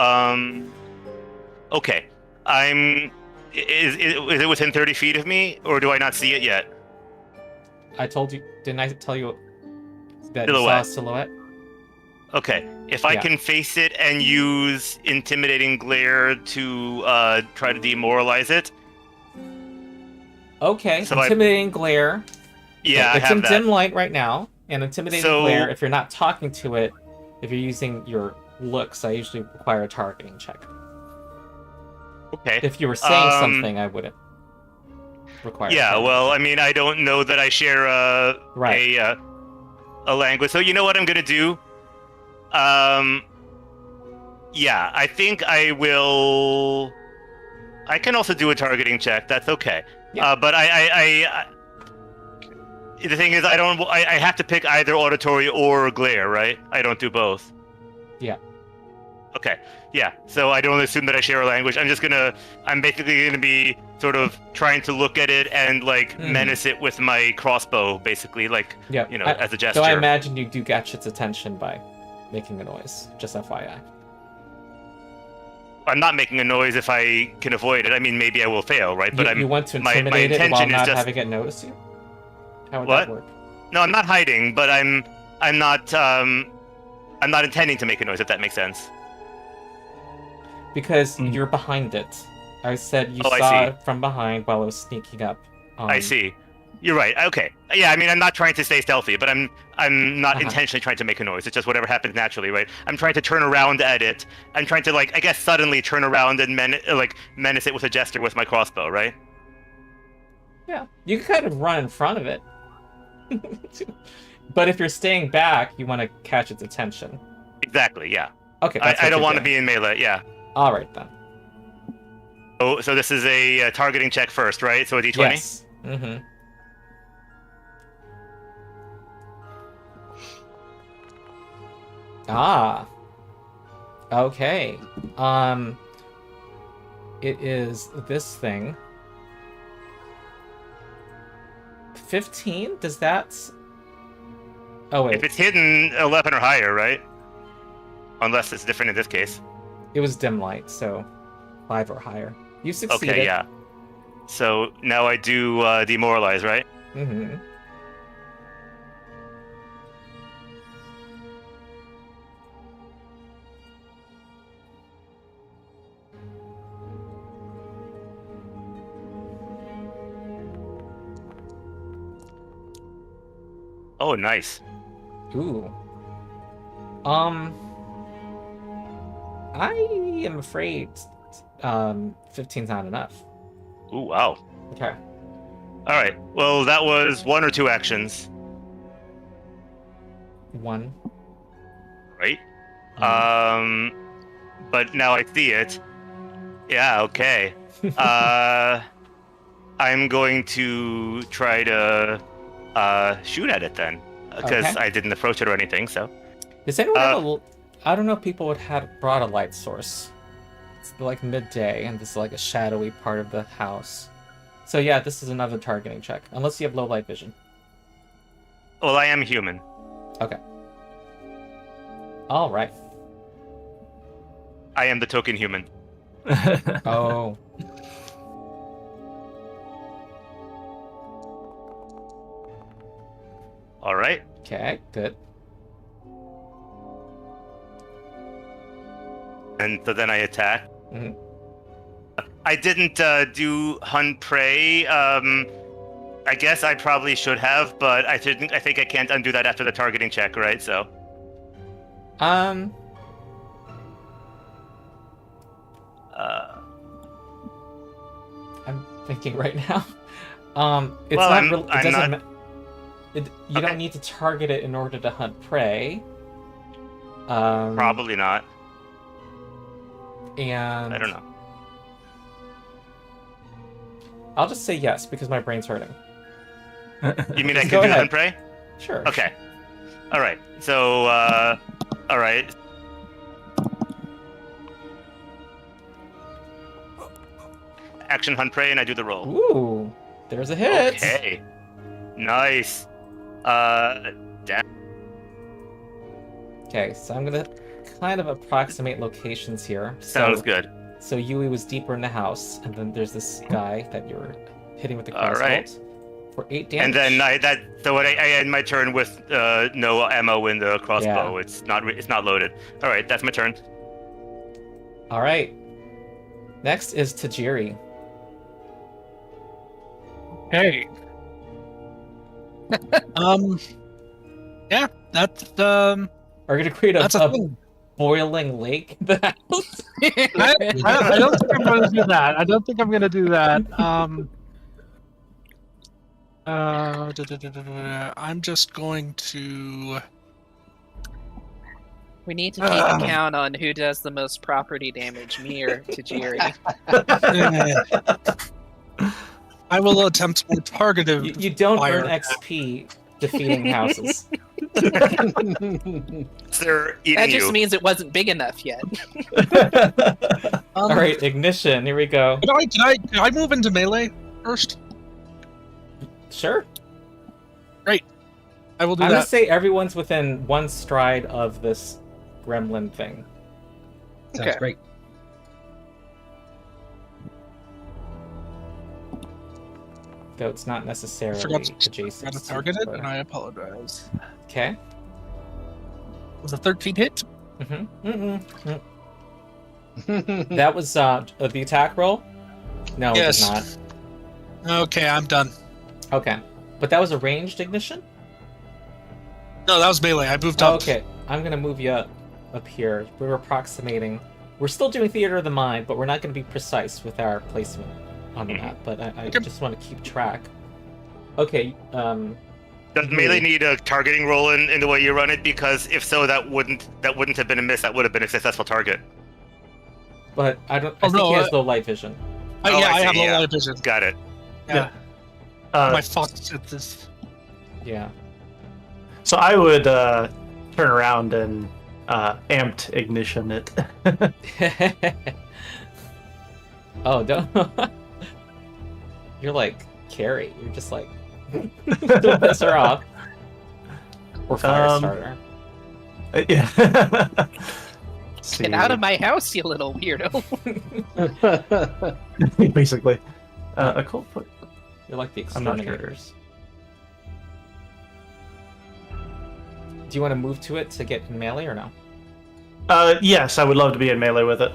Okay. Is it within 30 feet of me, or do I not see it yet? I told you. Didn't I tell you that you saw a silhouette? Okay. If I Yeah. can face it and use intimidating glare to try to demoralize it. Okay. So I- Intimidating glare. Yeah, I it's have in that. dim light right now, and intimidating So- glare. If you're not talking to it, if you're using your looks, I usually require a targeting check. Okay. If you were saying Um, something, I wouldn't require. a Yeah, targeting well, check. I mean, I don't know that I share Right. a language. So you know what I'm gonna do? Yeah, I think I will. I can also do a targeting check. That's okay. Yeah. But I the thing is, I have to pick either auditory or glare, right? I don't do both. Yeah. Okay. Yeah. So I don't assume that I share a language. I'm basically gonna be sort of trying to look at it and like Mhm. menace it with my crossbow, basically, like, Yeah. you know, I- as a gesture. So I imagine you do catch its attention by making a noise. Just FYI. I'm not making a noise if I can avoid it. I mean, maybe I will fail, right? But You want to my intimidate it while intention is not just- having it notice you? How would What? that work? no, I'm not hiding, but I'm not intending to make a noise, if that makes sense. Because Mm. you're behind it. I said you Oh, I saw see. it from behind while it was sneaking up. I see. You're right. Okay. Yeah, I mean, I'm not trying to stay stealthy, but I'm not Uh-huh. intentionally trying to make a noise. It's just whatever happens naturally, right? I'm trying to turn around at it. I'm trying to, like, I guess suddenly turn around and menace it with a gesture with my crossbow, right? Yeah. You can kind of run in front of it. But if you're staying back, you want to catch its attention. Exactly. Yeah. Okay. I don't want to be in melee. Yeah. All right then. So this is a targeting check first, right? So a d20. Yes. Mm-hmm. Ah. Okay. It is this thing. 15? Does that? Oh wait. If it's hidden, 11 or higher, right? Unless it's different in this case. It was dim light, so 5 or higher. You succeeded. Okay, yeah. So now I do demoralize, right? Mm-hmm. Oh, nice. Ooh. I am afraid 15's not enough. Ooh, wow. Okay. All right. Well, that was 1 or 2 actions, 1. right? Mhm. But now I see it. Yeah. Okay. I'm going to try to shoot at it then, because Okay. I didn't approach it or anything. So Does anyone have a? I don't know if people would have brought a light source. It's like midday, and this is like a shadowy part of the house. So yeah, this is another targeting check, unless you have low light vision. well, I am human. Okay. All right. I am the token human. Oh. All right. Okay. Good. And so then I attack. Mhm. I didn't do hunt prey. I guess I probably should have, but I think I can't undo that after the targeting check, right? So Um. I'm thinking right now. It's Well, not I'm- really. It I'm doesn't. not- You Okay. don't need to target it in order to hunt prey. probably not. And I don't know. I'll just say yes because my brain's hurting. You mean I Go can do ahead. hunt prey? Sure. Okay. All right. So all right. Action hunt prey, and I do the roll. Ooh, there's a hit. Okay. Nice. Okay, so I'm gonna kind of approximate locations here. Sounds So, good. So Yui was deeper in the house, and then there's this guy that you're hitting with the All crossbow right. for 8 damage. And then I end my turn with no ammo in the crossbow. Yeah. It's not loaded. All right, that's my turn. All right. Next is Tajiri. Hey. Yeah, that's Are gonna create that's a a thing. boiling lake in the house. I don't think I'm going to do that. I don't think I'm going to do that. I'm just going to. We need to keep account on who does the most property damage, me or Tajiri. I will attempt more targeted. You don't Fire. earn XP defeating houses. They're eating That just you. means it wasn't big enough yet. All right, ignition. Here we go. Can I move into melee first? Sure. I will do I'm gonna that. say everyone's within 1 stride of this gremlin thing. Sounds Okay. great. Though it's not necessarily Forgot to adjacent. Got to target it, but- and I apologize. Okay. Was a 13 hit? That was the attack roll? No, Yes. it did not. Okay, I'm done. Okay. But that was a ranged ignition? No, that was melee. I moved up. Okay. I'm gonna move you up here. We're approximating. We're still doing theater of the mind, but we're not gonna be precise with our placement on the map. But I Okay. just want to keep track. Okay. Then Does melee need a targeting roll in the way you run it? Because if so, that wouldn't have been a miss. That would have been a successful target. But I don't. Oh, I think no, he has low light vision. Yeah, I I see, have a yeah. light vision. Got it. Yeah, Uh, my fox at this. Yeah. So I would turn around and amped ignition it. Oh, don't. You're like Carrie. You're just like don't piss her off. Or Firestarter. Yeah. Get out of my house, you little weirdo. Basically. A cold foot. You're like the I'm not sure. exterminators. Do you want to move to it to get in melee or no? Yes, I would love to be in melee with it.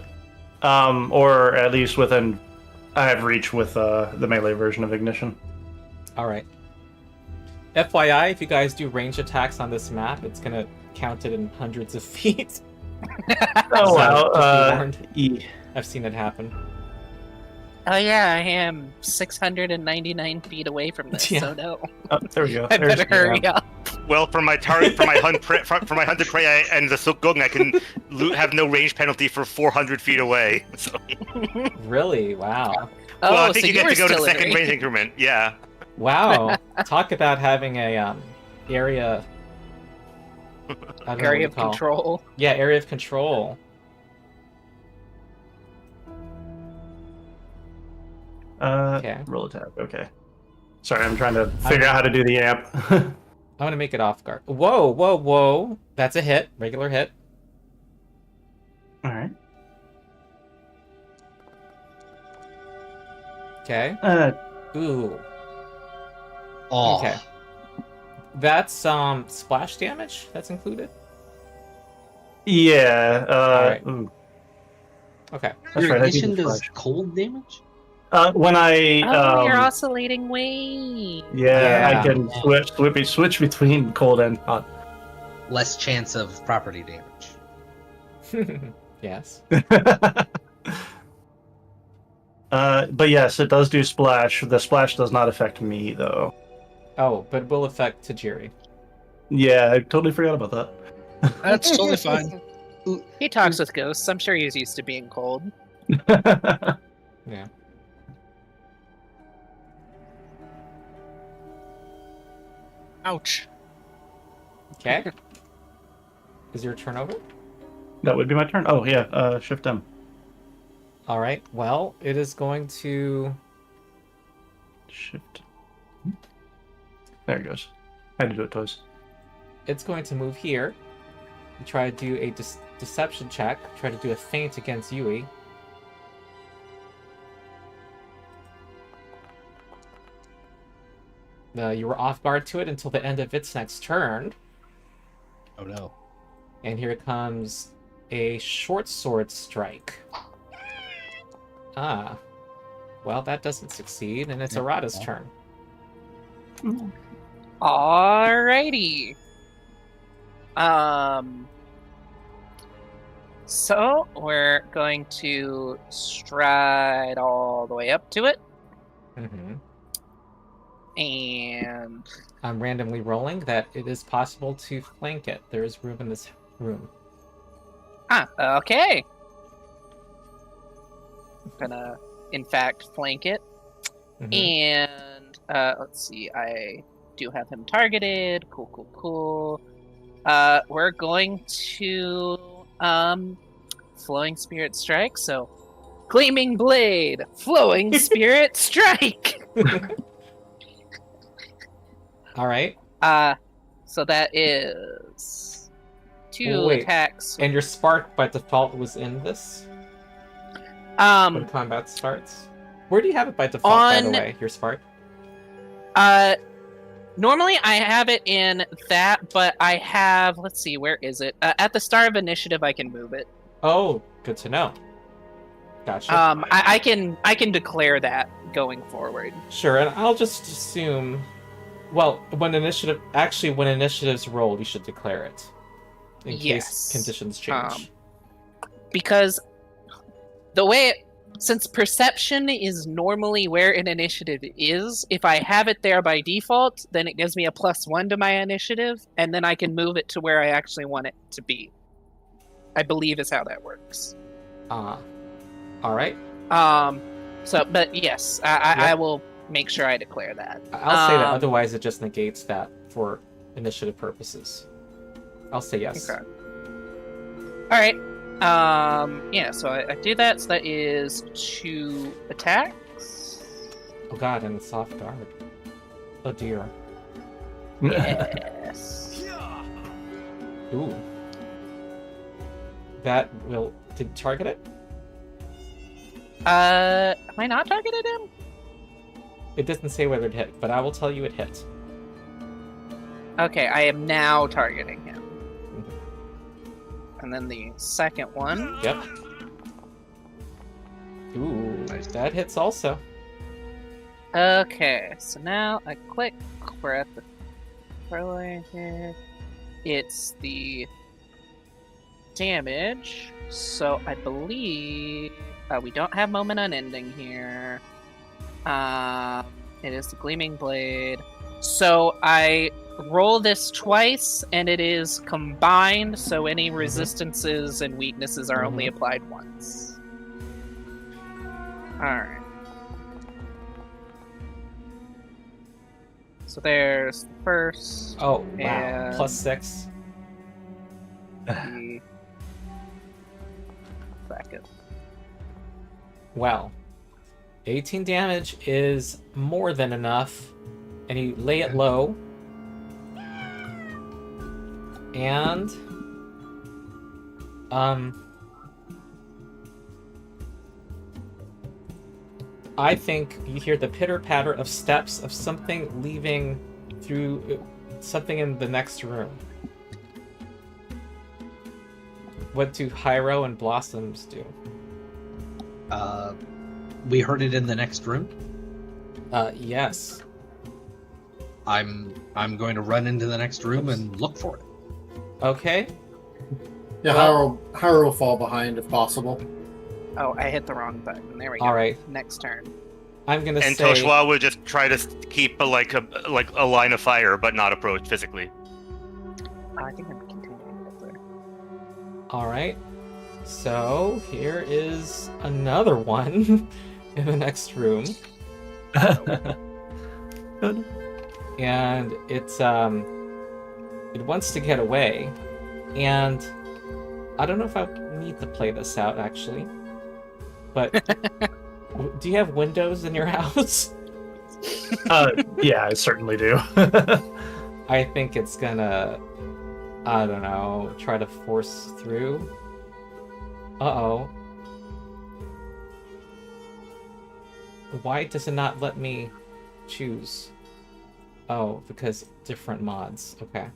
Or at least within. I have reach with the melee version of ignition. All right. FYI, if you guys do range attacks on this map, it's gonna count it in hundreds of feet. Oh So, wow. just be warned. E. I've seen it happen. Oh yeah, I am 699 feet away from this, Yeah. so no. Oh, there we go. I There's better the hurry amp. up. Well, for my target, for my hunted prey and the Sukgung, I can have no range penalty for 400 feet away. So, Really? Wow. Oh, well, I think so you get were to go to still in second range increment. Yeah. Wow. Talk about having a area. I don't know Area what of to call. control. Yeah, area of control. Okay. Roll attack. Okay. Sorry, I'm trying to figure out how to do the amp. I'm gonna make it off guard. Whoa, whoa, whoa! That's a hit. Regular hit. All right. Okay. Ooh. Oh, Okay. That's splash damage. That's included. Yeah. Alright. Ooh, Okay. that's your right. I do ignition the does flash. cold damage? When I Oh, you're oscillating wave. yeah, Yeah. I can switch between cold and hot. Less chance of property damage. Yes. But yes, it does do splash. The splash does not affect me though. Oh, but will affect Tajiri. Yeah, I totally forgot about that. That's totally fine. He talks with ghosts. I'm sure he's used to being cold. Yeah. Ouch. Okay. Is your turn over? That would be my turn. Oh yeah, shift M. All right. Well, it is going to. Shift. There it goes. I had to do it twice. It's going to move here. You try to do a deception check. Try to do a feint against Yui. You were off guard to it until the end of its next turn. Oh no. And here comes a short sword strike. Ah. Well, that doesn't succeed, and it's Arata's turn. Alrighty. So we're going to stride all the way up to it, Mm-hmm. and I'm randomly rolling that it is possible to flank it. There is room in this room. okay. I'm gonna, in fact, flank it, Mhm. and let's see. I do have him targeted. Cool. We're going to flowing spirit strike. So, gleaming blade, flowing spirit strike. All right. So that is 2 Wait. attacks. And your spark by default was in this when combat starts. Where do you have it by default, by the On- way? Your spark. Normally I have it in that, but I have, let's see, where is it? At the start of initiative, I can move it. Oh, good to know. Gotcha. I can declare that going forward. Sure, and I'll just assume. Well, when initiatives roll, you should declare it in Yes. case conditions change. Because the way Since perception is normally where an initiative is, if I have it there by default, then it gives me a +1 to my initiative, and then I can move it to where I actually want it to be. I believe is how that works. All right. But yes, I will make sure I declare that. I'll say that. Otherwise, it just negates that for initiative purposes. I'll say yes. Okay. All right. Yeah, so I do that. So that is 2 attacks. Oh god, and it's off guard. Oh dear. Yes. Ooh. That will... Did you target it? Am I not targeted him? It doesn't say whether it hit, but I will tell you it hit. Okay, I am now targeting him. And then the second one. Yep. Ooh, that hits also. Okay, so now I click. We're at the overlay here. It's the damage. So I believe we don't have moment unending here. It is the gleaming blade. So I roll this twice, and it is combined, so any resistances and weaknesses are only applied once. Alright. So there's the first. Oh, wow. And- +6. The second. Well, 18 damage is more than enough, and you lay it low. And I think you hear the pitter-patter of steps of something leaving through something in the next room. What do Hyro and Blossoms do? We heard it in the next room. Yes. I'm going to run into the next room and look for it. Okay. Yeah, Well- Hyro will fall behind if possible. Oh, I hit the wrong button. There we go. All right. Next turn. I'm gonna And say. Toshwa would just try to keep a line of fire, but not approach physically. I think I'm continuing up there. All right. So here is another one in the next room, and it wants to get away, and I don't know if I need to play this out actually, but do you have windows in your house? Yeah, I certainly do. I think it's gonna, I don't know, try to force through. Uh-oh. Why does it not let me choose? Oh, because different mods. Okay.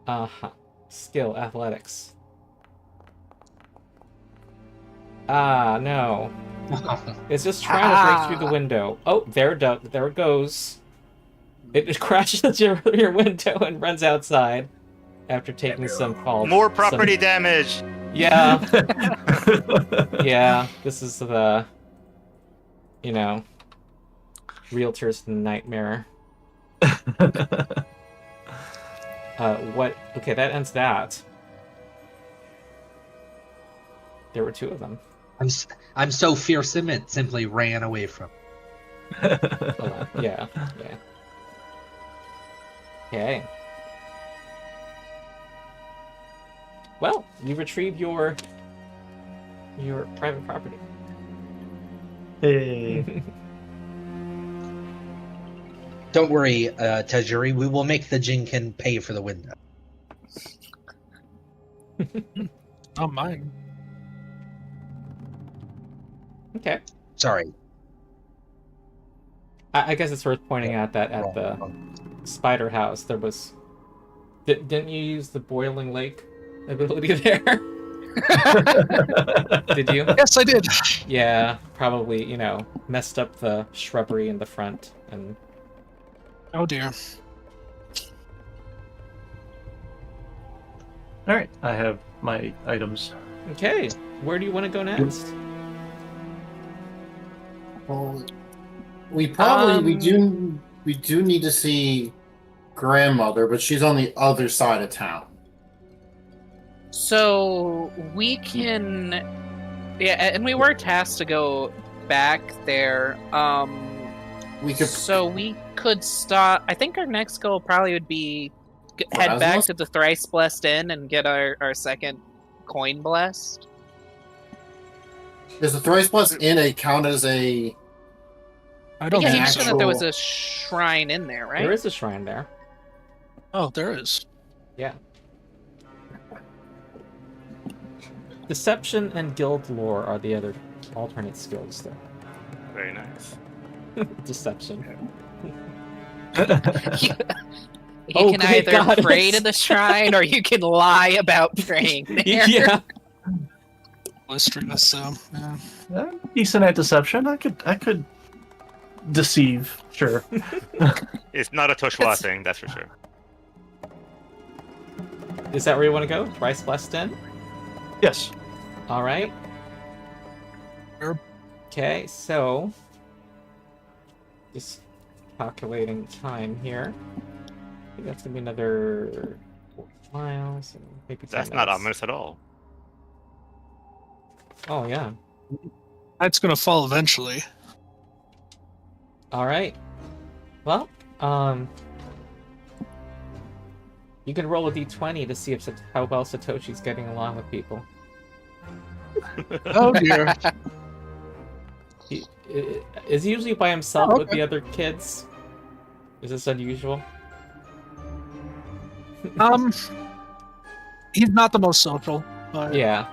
Uh-huh. Skill, athletics. Ah, no. It's just trying to break through the window. Oh, there it goes. It crashes into your window and runs outside after taking some fall. More property damage. Yeah. Yeah, this is the, realtor's nightmare. What? Okay, that ends that. There were 2 of them. I'm so fearsome it simply ran away from. Hold on. Yeah. Okay. Well, you retrieve your private property. Hey. Don't worry, Tajiri. We will make the Jinkin pay for the window. Not mine. Okay. Sorry. I guess it's worth pointing out that at the spider house there was. Didn't you use the boiling lake ability there? Did you? Yes, I did. Yeah, probably, messed up the shrubbery in the front and. Oh dear. All right, I have my items. Okay, where do you want to go next? Well, we probably Um, we do need to see grandmother, but she's on the other side of town. So we can, yeah, and we were tasked to go back there. We could So we could stop. I think our next goal probably would be head back Rasmus? to the Thrice Blessed Inn and get our second coin blessed. Does the Thrice Plus in a count as a? I don't Yeah, he think mentioned so. that there was a shrine in there, right? There is a shrine there. Oh, there is. Yeah. Deception and guild lore are the other alternate skills there. Very nice. Deception. You Oh, can great either pray goddess. to the shrine or you can lie about praying there. Yeah. Listerous, so yeah. Decent at deception. I could deceive. Sure. It's not a Toshua thing, that's for sure. Is that where you want to go? Thrice Blessed Inn? Yes. All right. Sure. Okay, so just calculating time here. I think that's gonna be another 4 miles. And maybe 10 That's not minutes. ominous at all. Oh yeah. That's gonna fall eventually. All right. Well, you can roll a d20 to see if how well Satoshi's getting along with people. Oh dear. He is he usually by himself Oh, with okay. the other kids. Is this unusual? He's not the most social, but Yeah.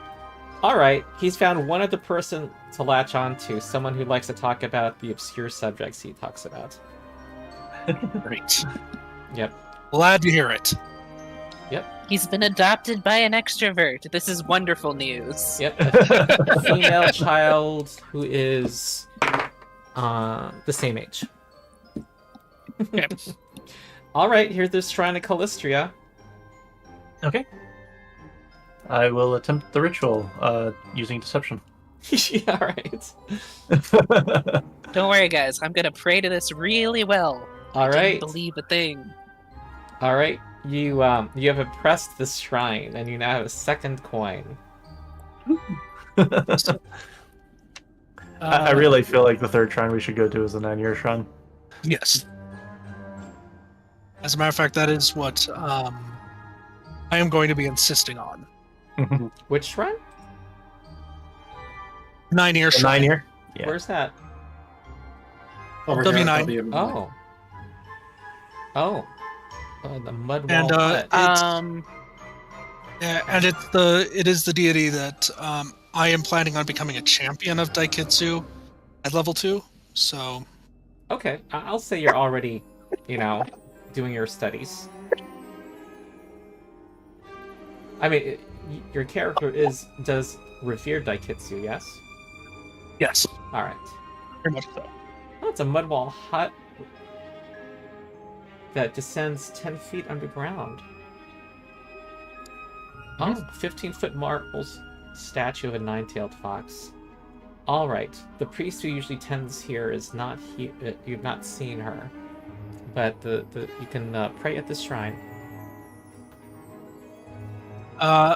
All right. He's found one other person to latch on to, someone who likes to talk about the obscure subjects he talks about. great. Yep. Glad to hear it. He's been adopted by an extrovert. This is wonderful news. Yep. A female child who is the same age. Okay. All right. Here's this shrine of Callistria. Okay. I will attempt the ritual using deception. Yeah, all right. Don't worry, guys. I'm gonna pray to this really well. All I right. didn't believe a thing. All right. You have impressed this shrine, and you now have a second coin. I really feel like the third shrine we should go to is the 9-year shrine. Yes. As a matter of fact, that is what I am going to be insisting on. Which shrine? 9 years. The 9-year? Yeah. Where's that? Over W9. here, Oh. Oh. Oh, the mud wall And hut. Yeah, and it is the deity that I am planning on becoming a champion of Daikitsu at level 2. So Okay, I'll say you're already, doing your studies. I mean, your character does revere Daikitsu, yes? yes, All right. very much so. Oh, it's a mud wall hut that descends 10 feet underground. Oh, 15-foot marble statue of a 9-tailed fox. All right. The priest who usually tends here is not here. You've not seen her, but you can pray at this shrine. I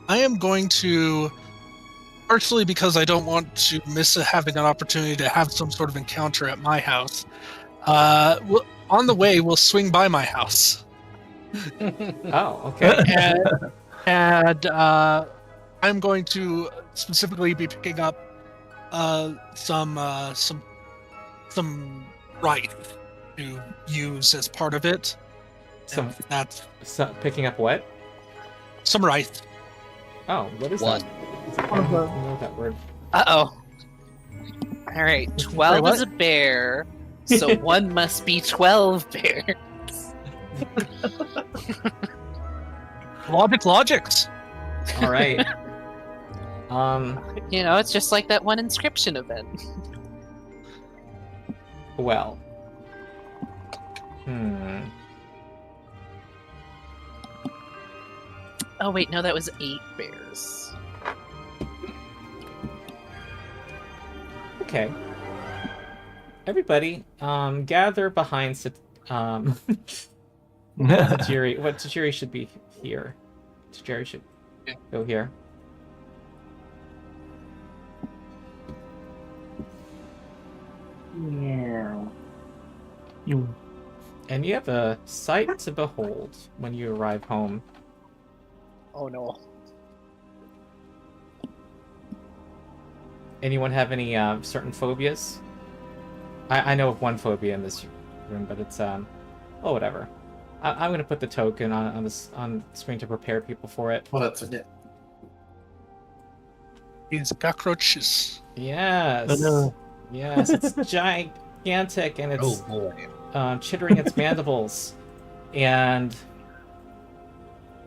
am going to, partially because I don't want to miss having an opportunity to have some sort of encounter at my house. On the way, we'll swing by my house, Oh, okay. and I'm going to specifically be picking up some right to use as part of it. Some And that's picking up what? some right. Oh, what is What? that? I don't know that word. Uh-oh. All right, 12 what? is a bear, so one must be 12 bears. Logics. All right. You know, it's just like that one inscription event. Well. Oh wait, no, that was 8 bears. Okay. Everybody, gather behind Tajiri. What Tajiri should be here. Tajiri should go here. Yeah. And you have a sight to behold when you arrive home. Oh no. Anyone have any certain phobias? I know of one phobia in this room, but it's oh whatever. I'm gonna put the token on the screen to prepare people for it. Well, that's it. Is cockroaches. Yes. no. Yes, it's gigantic and it's Oh boy. chittering its mandibles, and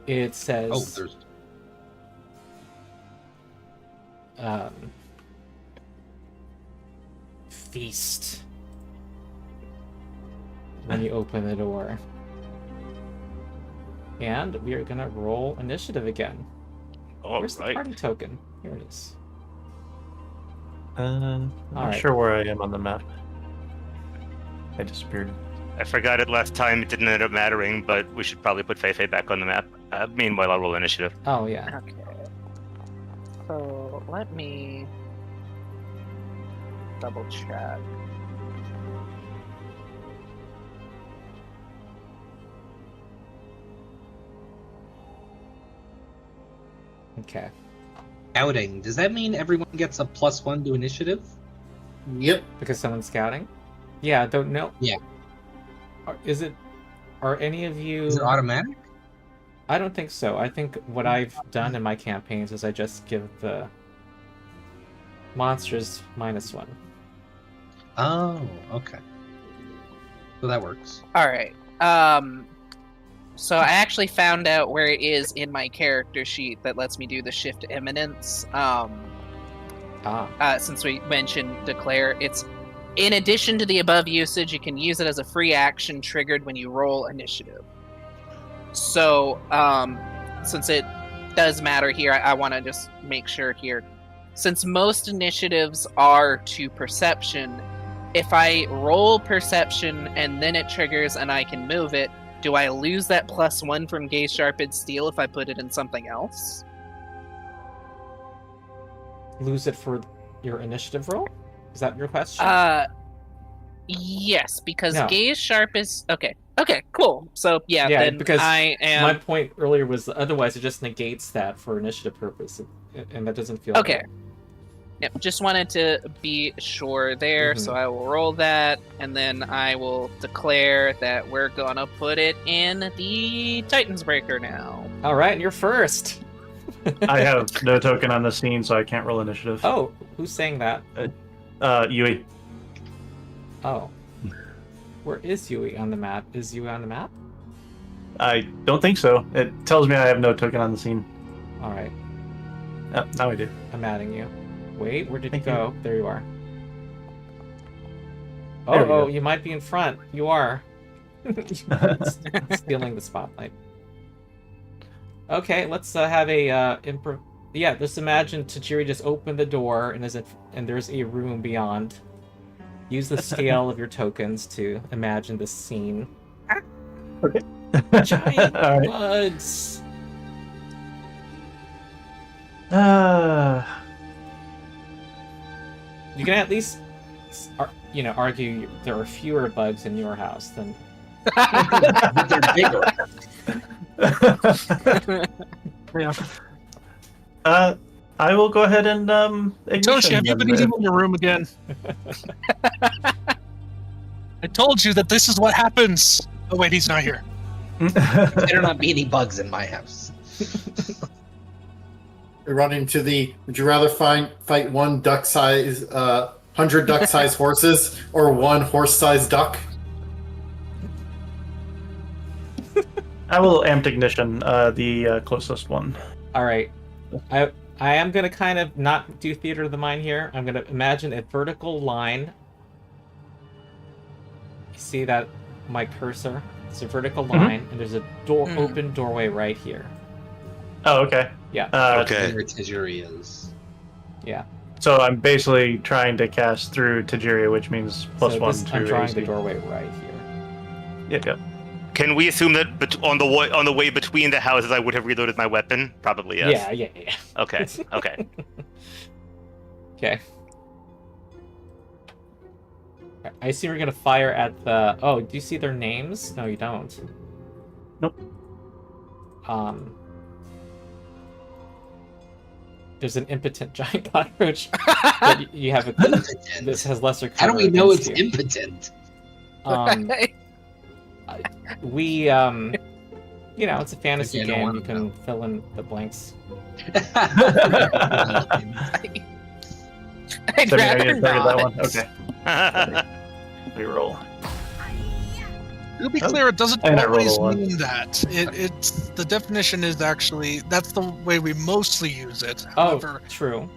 it says, Oh, there's. feast when you open the door. And we are gonna roll initiative again. Where's the Alright. party token? Here it is. I'm not Alright. sure where I am on the map. I disappeared. I forgot it last time. It didn't end up mattering, but we should probably put Feifei back on the map. Meanwhile, I'll roll initiative. Oh yeah. Okay. So let me double check. Okay. Outing. Does that mean everyone gets a +1 to initiative? Yep. Because someone's scouting? Yeah, don't know. Yeah. Are any of you... Is it automatic? I don't think so. I think what I've done in my campaigns is I just give the monsters -1. Oh, okay. So that works. All right. So I actually found out where it is in my character sheet that lets me do the shift eminence. Since we mentioned declare, it's in addition to the above usage, you can use it as a free action triggered when you roll initiative. So, since it does matter here, I want to just make sure here. Since most initiatives are to perception, if I roll perception and then it triggers and I can move it, do I lose that +1 from Gaze Sharpened Steel if I put it in something else? Lose it for your initiative roll? Is that your question? Yes, because No. Gaze Sharp is... Okay, cool. So, yeah, Yeah, then because I am... My point earlier was otherwise it just negates that for initiative purpose, and that doesn't feel Okay. good. Yep, just wanted to be sure there, so I will roll that, and then I will declare that we're gonna put it in the Titan's Breaker now. All right, and you're first. I have no token on the scene, so I can't roll initiative. Oh, who's saying that? Yui. Oh. Where is Yui on the map? Is Yui on the map? I don't think so. It tells me I have no token on the scene. All right, Now I do. I'm adding you. Wait, where did you Thank you. go? There you are. There we go. You might be in front. You are. Stealing the spotlight. Okay, let's have a improv. Yeah, just imagine Tajiri just opened the door and there's a room beyond. Use the scale of your tokens to imagine the scene. Okay. Giant All right. bugs. You can at least, argue there are fewer bugs in your house than. But they're bigger. Yeah. I will go ahead and Toshi, have you ignition been them. eating in your room again? I told you that this is what happens. Oh wait, he's not here. There not be any bugs in my house. We run into the. Would you rather fight one duck size, 100 duck size horses, or one horse size duck? I will amped ignition, the closest one. All right, I am gonna kind of not do theater of the mind here. I'm gonna imagine a vertical line. You see that, my cursor? It's a vertical line, and there's a open doorway right here. Oh, okay. Yeah. Okay. Where Tajiri is. Yeah. So I'm basically trying to cast through Tajiri, which means So +1 to I'm drawing AC. the doorway right here. Yep. Can we assume that on the way between the houses, I would have reloaded my weapon? Probably yes. Yeah. Okay. Okay. Okay. I assume you're gonna fire at the. Oh, do you see their names? No, you don't. Nope. There's an impotent giant cockroach. That you have a. Impotent. This has lesser How do cover we know against it's you. impotent? We it's a fantasy Okay, I don't game. wanna You can fill in the blanks. I'd So, rather you target that not. one? Okay. Reroll. To be clear, it doesn't And I rolled a always one. mean that. It's the definition is actually that's the way we mostly use it. Oh, However, true.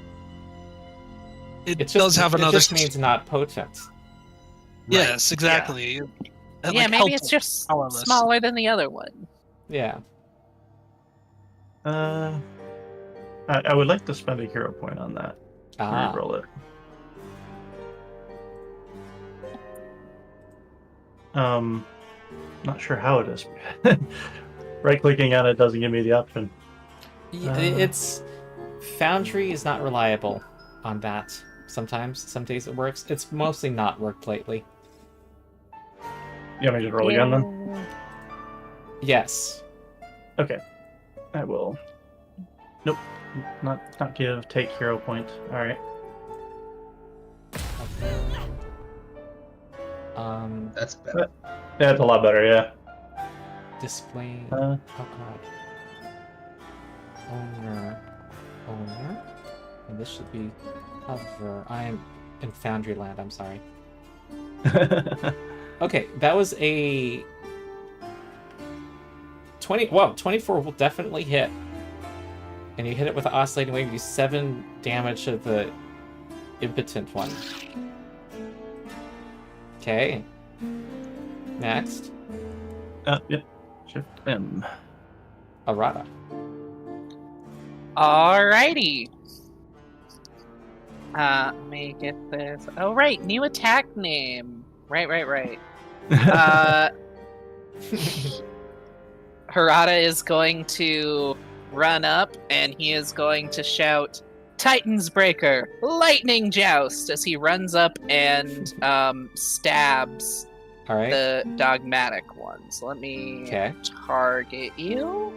it It does have another. It just means not potent. Yes, exactly. And, Yeah, like, maybe it's helpful, just powerless. smaller than the other one. Yeah. I would like to spend a hero point on that. Reroll it. Not sure how it is. Right clicking on it doesn't give me the option. It's Foundry is not reliable on that. Sometimes, some days it works. It's mostly not worked lately. You want me to roll again then? Yes. Okay. I will. Nope. Not give. Take hero point. All right. That's better. Yeah, it's a lot better. Yeah. Display. Uh, Oh god. Owner. And this should be cover. I am in Foundry land. I'm sorry. Okay, that was a 20. Wow, 24 will definitely hit. And you hit it with the oscillating wave. You do 7 damage to the impotent one. Okay. Next, Yep. Shift M. Arata. Alrighty. Let me get this. Oh, right. New attack name. Right. Harada is going to run up and he is going to shout, Titan's Breaker, Lightning Joust, as he runs up and stabs All right. the dogmatic one. So let me Okay. target you.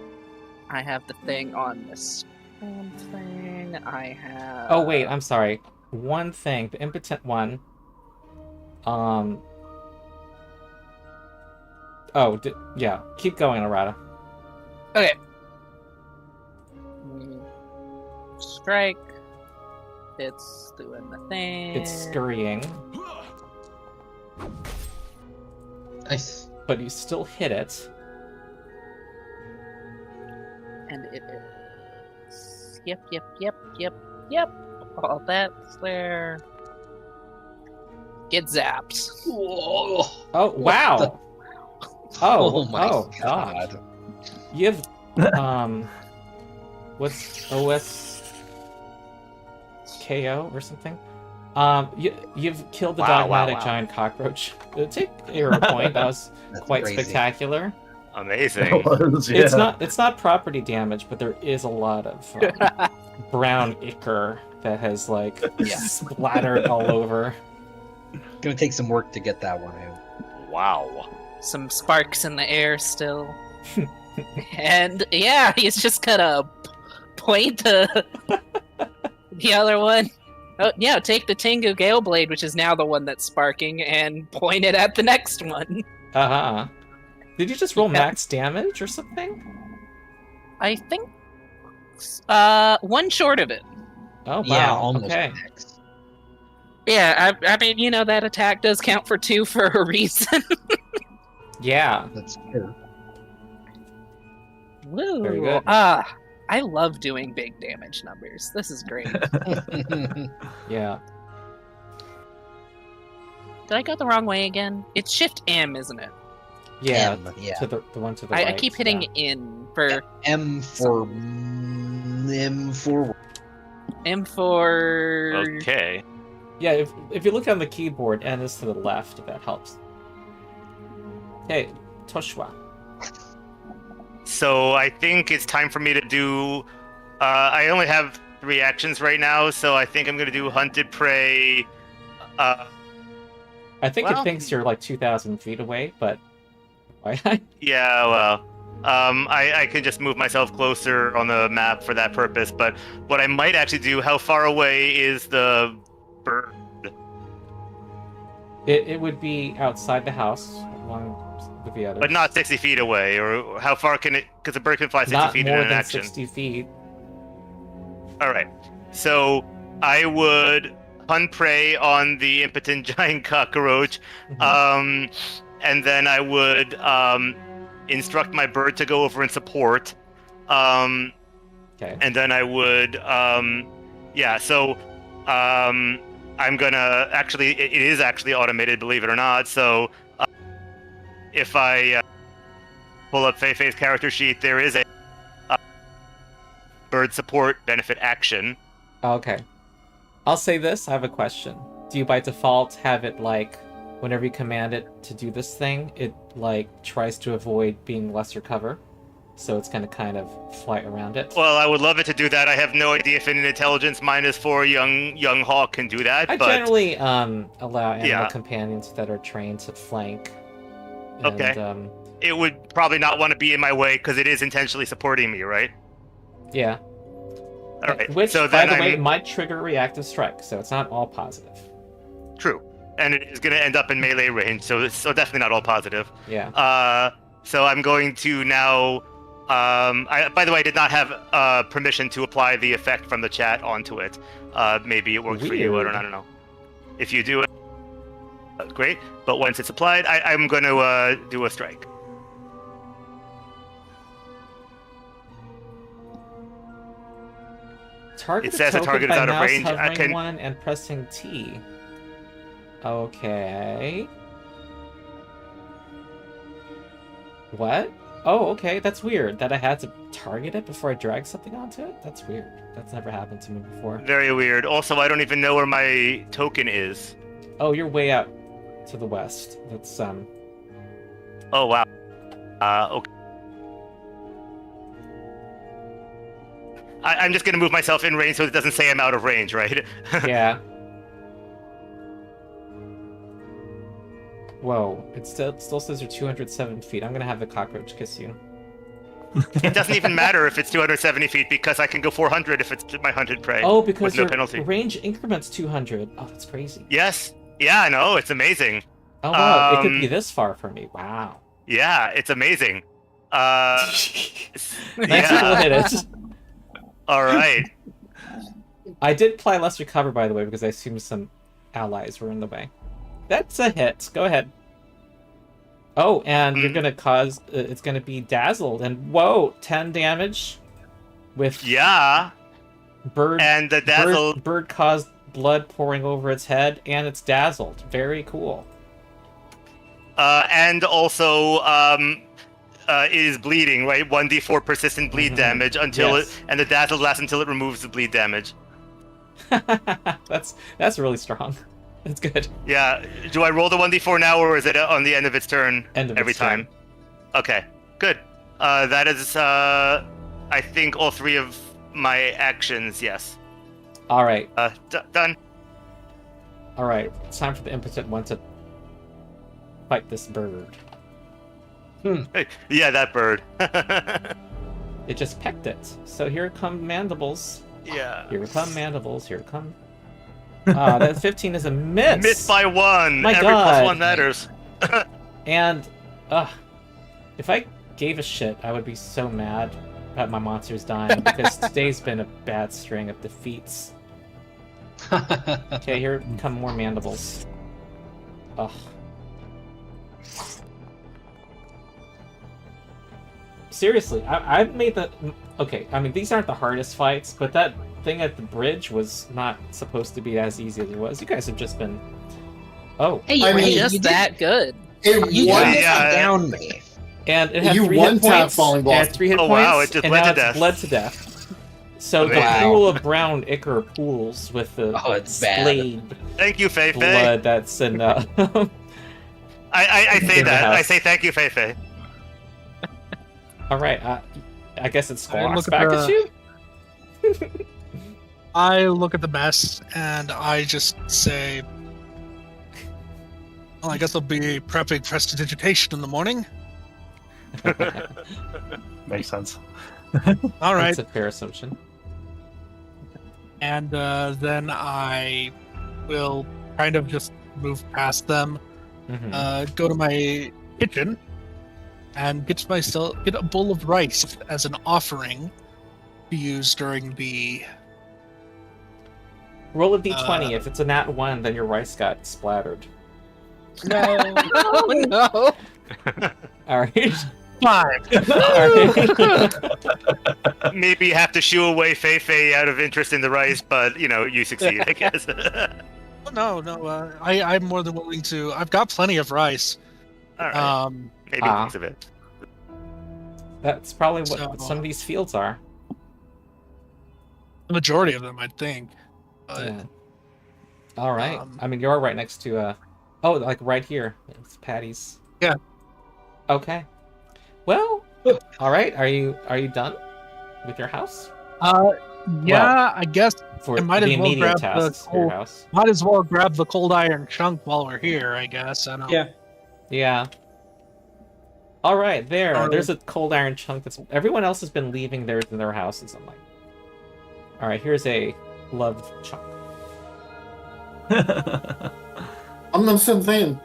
I have the thing on this thing. I have. Oh wait, I'm sorry. One thing, the impotent one. Yeah. Keep going, Arata. Okay. Strike. It's doing the thing. It's scurrying, Nice. but you still hit it. And it is. Yep. All that's there. Get zapped. Whoa. Oh wow! Oh my god! god. You have what's OSKO or something? You've killed the dogmatic giant cockroach. Take a hero point. That was That's quite crazy. spectacular. Amazing. It's not property damage, but there is a lot of brown ichor that has like splattered all over. Gonna take some work to get that one out. Wow. Some sparks in the air still. And yeah, he's just gonna point to the other one. Oh yeah, take the Tengu Gale Blade, which is now the one that's sparking, and point it at the next one. Uh-huh. Did you just roll max damage or something? I think one short of it. Oh wow. Yeah, almost Okay. max. Yeah, I mean, you know, that attack does count for 2 for a reason. Yeah. That's true. Woo. Very good. I love doing big damage numbers. This is great. Yeah. Did I go the wrong way again? It's Shift M, isn't it? Yeah. M, yeah. To the one to the right. I keep hitting yeah. in for. M for. Aim for. Okay. Yeah, if you look on the keyboard, N is to the left, if that helps. Okay, Toshua. So I think it's time for me to do. I only have 3 actions right now, so I think I'm gonna do hunted prey. I think Well- it thinks you're like 2,000 feet away, but Yeah, well, I can just move myself closer on the map for that purpose. But what I might actually do, how far away is the bird? it would be outside the house, along with the others. But not 60 feet away, or how far can it? Because a bird can fly 60 Not feet more in an than action. 60 feet. All right. So I would hunt prey on the impotent giant cockroach, Mhm. and then I would instruct my bird to go over and support. Okay. And then I would, yeah. So I'm gonna actually. It is actually automated, believe it or not. So if I pull up Fei-Fei's character sheet, there is a bird support benefit action. Okay. I'll say this, I have a question. Do you by default have it like, whenever you command it to do this thing, it like tries to avoid being lesser cover? So it's gonna kind of fly around it? Well, I would love it to do that. I have no idea if an intelligence -4 young hawk can do that. I but generally allow animal Yeah. companions that are trained to flank. And, Okay. It would probably not want to be in my way because it is intentionally supporting me, right? Yeah. All right. Which, so by then the way, I'm might trigger a reactive strike, so it's not all positive. true, and it is going to end up in melee range, so definitely not all positive. Yeah. So I'm going to now. By the way, I did not have permission to apply the effect from the chat onto it. Maybe it worked for you. I Weird. don't know. If you do it, great. But once it's applied, I'm going to do a strike. Target It says the target is by out of mouse range. I hovering can- one and pressing T. Okay. What? Oh, okay. That's weird. That I had to target it before I drag something onto it? That's weird. That's never happened to me before. Very weird. Also, I don't even know where my token is. Oh, you're way out to the west. That's Oh wow. Okay. I'm just gonna move myself in range so it doesn't say I'm out of range, right? yeah. Whoa. It still says you're 207 feet. I'm gonna have the cockroach kiss you. It doesn't even matter if it's 270 feet because I can go 400 if it's my hunted prey. Oh, because with no your penalty. range increments 200. Oh, that's crazy. Yes. Yeah, I know. It's amazing. Oh wow, it could Um, be this far from me. Wow. Yeah, it's amazing. Nice Yeah. little hit it. All right. I did apply lesser cover, by the way, because I assumed some allies were in the way. That's a hit. Go ahead. Oh, and you're gonna cause. It's gonna be dazzled, and whoa, 10 damage with Yeah. bird. And the dazzle. Bird caused blood pouring over its head, and it's dazzled. Very cool. And also, it is bleeding, right? 1d4 persistent bleed Mhm. damage until Yes. it, and the dazzle lasts until it removes the bleed damage. That's really strong. That's good. Yeah. Do I roll the 1d4 now, or is it on the end of its turn End of every its turn. time? Okay. Good. That is, I think, all 3 of my actions. Yes. All right. Done. All right. It's time for the impotent one to fight this bird. Yeah, that bird. It just pecked it. So here come mandibles. Yeah. Here come mandibles. Here come. That 15 is a miss. Missed by 1. My Every God. +1 matters. And, if I gave a shit, I would be so mad about my monsters dying because today's been a bad string of defeats. Okay, here come more mandibles. Ugh. Seriously, I've made the. Okay, I mean, these aren't the hardest fights, but that thing at the bridge was not supposed to be as easy as it was. You guys have just been. Oh, Hey, you I were mean, just you did- that good. It You one, did yeah. down me. and it had You 3 one hit tap points. falling It had boss. 3 hit Oh, points. wow, it just and bled now to it's death. bled to death. So the Wow. pool of brown ichor pools with the Oh, it's bad. splayed Thank you, Fei Fei. blood that's in. I say In the that. I house. say thank you, Fei Fei. All right. I guess it's I Squawks look at back the- at you. I look at the mess and I just say, well, I guess I'll be prepping prestidigitation in the morning. Makes sense. All right. That's a fair assumption. And then I will kind of just move past them, Mhm. go to my kitchen, and get a bowl of rice as an offering to use during the. Roll a d20. If it's a nat 1, then your rice got splattered. No. Oh, no. All right. 5. All right. Maybe you have to shoo away Fei Fei out of interest in the rice, but you succeed, I guess. No. I'm more than willing to. I've got plenty of rice. All right. Maybe Ah. thinks of it. That's probably what So- some of these fields are. The majority of them, I think. But, Yeah. All right. um, I mean, you're right next to like right here. It's Patty's. Yeah. Okay. Well. All right. Are you done with your house yeah, I guess for I might the as well immediate grab the tasks of your coal. house? Might as well grab the cold iron chunk while we're here, I guess. I don't. Yeah. Yeah. All right. There. All There's a cold iron chunk. That's everyone else has been leaving theirs in their houses. I'm like, all right. Here's a loved chunk. I'm still thinking.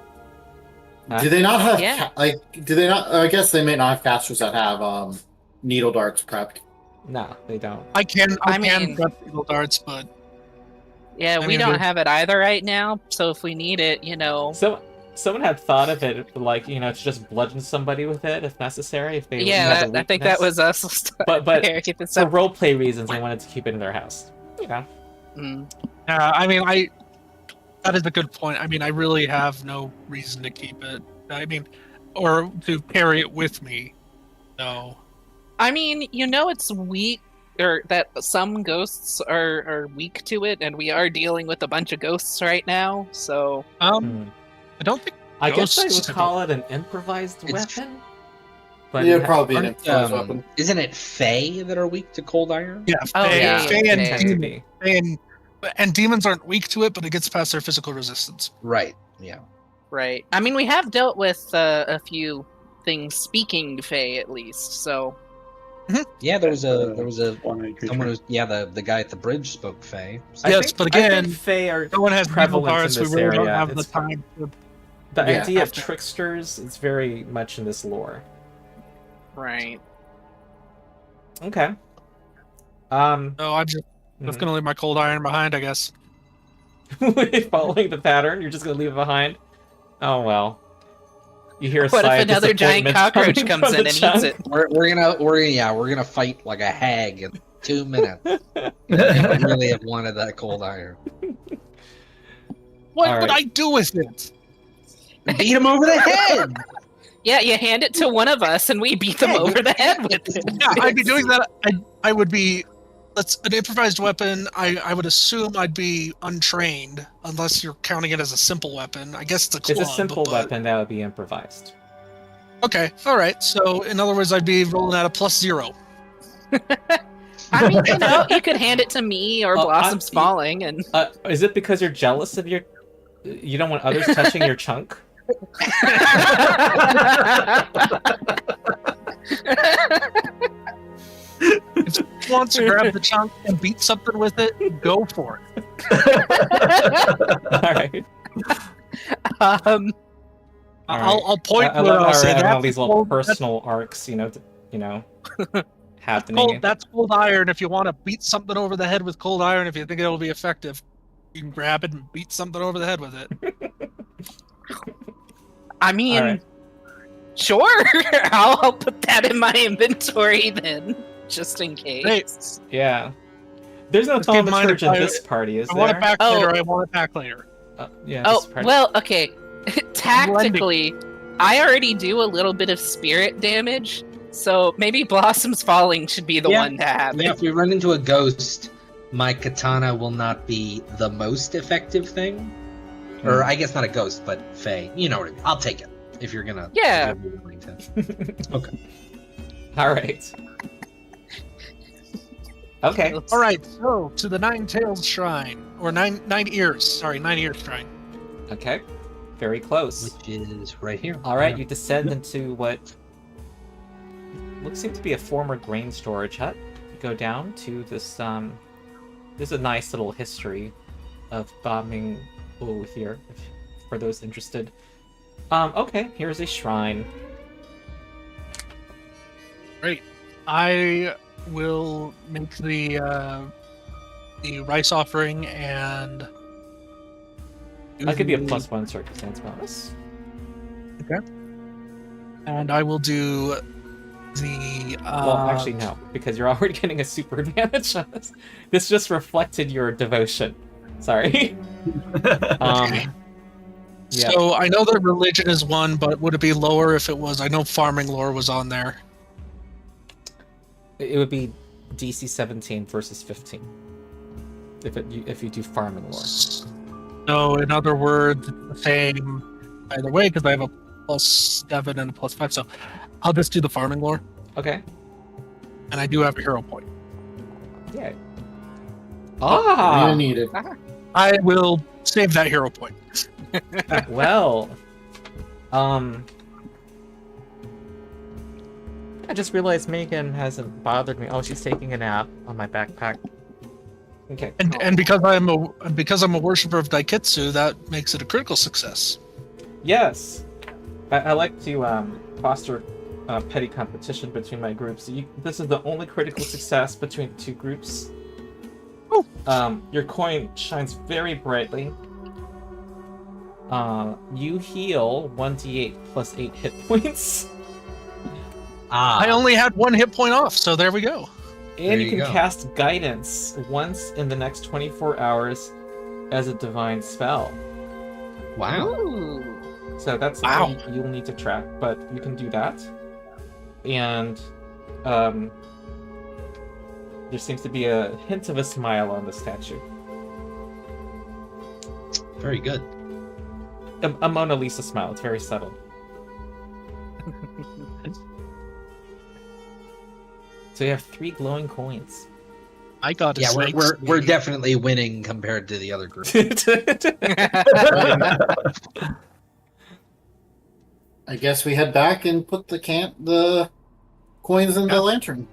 Huh? Do they not have Yeah. do they not? I guess they may not have casters that have needle darts prepped. No, they don't. I can I mean- prep needle darts, but Yeah, I we mean, don't we're- have it either right now. So if we need it, So someone had thought of it like to just bludgeon somebody with it if necessary. If they had yeah, a I think that weakness. was us. But If it's for up. roleplay reasons, they wanted to keep it in their house. Mm. I mean, that is a good point. I mean, I really have no reason to keep it. I mean, or to carry it with me. No. I mean, it's weak, or that some ghosts are weak to it, and we are dealing with a bunch of ghosts right now. So Hmm. I don't think. I guess I Ghosts would call it an improvised It's- weapon. But Yeah, it ha- probably an Aren't, improvised weapon. Isn't it Fae that are weak to cold iron? Yeah, Oh, Fae, yeah, Fae yeah, and yeah. tends to demons, be. and demons aren't weak to it, but it gets past their physical resistance. Right. Yeah. right. I mean, we have dealt with a few things speaking Fae at least. So Yeah. There was a One someone who's the guy at the bridge spoke Fae. So- I Yes, think- but I again, think Fae are No one has needle prevalent in darts. We this really don't area. have the It's- time to. the Yeah. idea of tricksters is very much in this lore. right. Okay. No, I'm just Mhm. gonna leave my cold iron behind, I guess. Following the pattern, you're just gonna leave it behind. Oh well. You hear a What sigh if of another giant disappointment cockroach coming comes from in the and chunk. eats it? we're gonna fight like a hag in 2 minutes. I really have wanted that cold iron. What All would right. I do with it? Beat him over the head. Yeah, you hand it to one of us, and we beat them Yeah, over the head with it. Yeah, I'd be doing that. I would be. That's an improvised weapon. I would assume I'd be untrained unless you're counting it as a simple weapon. I guess it's a club. It's a simple but- weapon that would be improvised. Okay, all right. So in other words, I'd be rolling at a +0. I mean, you could hand it to me or Oh, Blossom's I'm- Falling, and Is it because you're jealous of you don't want others touching your chunk? If you want to grab the chunk and beat something with it, go for it. All right. um, All right. I'll point I where love I'll how say we're having all that's these little cold, personal arcs, happening. that's cold iron. If you want to beat something over the head with cold iron, if you think it'll be effective, you can grab it and beat something over the head with it. I mean, All right. sure, I'll put that in my inventory then, just in case. Hey, Yeah. There's no Just keep in mind thaumaturge if in I- this party, is I want it there? back Oh. later. I want it back later. Yeah. Oh, this party. well, okay. Tactically, I already do a little bit of spirit damage, So maybe Blossom's Falling should be the Yeah. one to have Yeah, it. if we run into a ghost, my katana will not be the most effective thing. Or I guess not a ghost, but Faye. You know what I mean. I'll take it if you're gonna. Yeah. if you're willing to. Okay. All right. Okay. All right, so to the Nine Tails Shrine, or Nine Ears. Sorry, 9 Ears Shrine. Okay. Very close. Which is right here. All right, Yeah. you descend into what looks seem to be a former grain storage hut. You go down to this. There's a nice little history of bombing here, for those interested. Okay, here's a shrine. Great. I will make the rice offering and. That could be a +1 circumstance bonus. And I will do the. Well, actually, no, because you're already getting a super advantage on this. This just reflected your devotion. Sorry. Yeah. So I know that religion is 1, but would it be lower if it was? I know farming lore was on there. It would be DC 17 versus 15. If you do farming lore. So in other words, it's the same either way because I have a +7 and a +5. So I'll just do the farming lore, Okay. and I do have a hero point. Yeah. You're gonna need it. I will save that hero point. Well. I just realized Megan hasn't bothered me. Oh, she's taking a nap on my backpack. Okay. And because I'm a worshiper of Daiketsu, that makes it a critical success. Yes. I like to foster petty competition between my groups. This is the only critical success between the two groups. Oh. Your coin shines very brightly. You heal 1d8 plus 8 hit points. I only had 1 hit point off, so there we go. And There you you can go. cast Guidance once in the next 24 hours as a divine spell. Wow. Ooh. So that's Wow. something you'll need to track, but you can do that. And there seems to be a hint of a smile on the statue. Very good. A Mona Lisa smile. It's very subtle. So you have 3 glowing coins. I got a Yeah, snake. we're definitely winning compared to the other group. I guess we head back and put the coins in the lantern.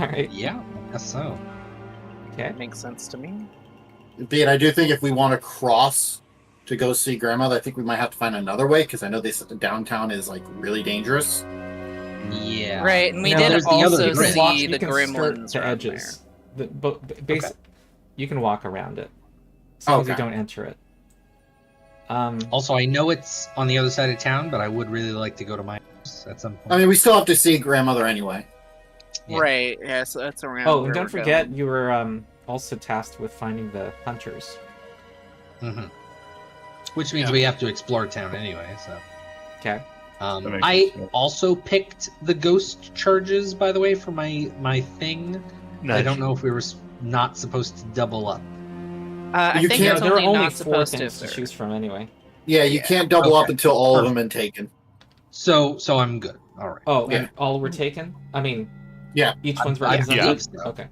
Alright, Yeah, I guess so. okay. Makes sense to me. But I do think if we want to cross to go see Grandmother, I think we might have to find another way because I know they said the downtown is like really dangerous. Yeah. Right, and we No, did there's the other also grid. Walk- see you the can skirt gremlins the around edges. You can walk around it. As long as you Okay. don't enter it. Also, I know it's on the other side of town, but I would really like to go to my house at some point. I mean, we still have to see Grandmother anyway. Yeah. Right, yeah, so that's around. Oh, where and don't we're forget going. you were also tasked with finding the hunters. Mhm. Which means Yeah. we have to explore town anyway. So Okay. That makes I sense, yeah. also picked the ghost charges, by the way, for my thing. I don't know if we were not supposed to double up. I You think can't- it's there are only only not 4 supposed to. things to choose from anyway. Yeah, you Yeah. can't double up Okay. until all of them been taken. So I'm good. All right. Oh, Yeah. and all were taken? I mean, Yeah. each one's I represented? believe so. Okay.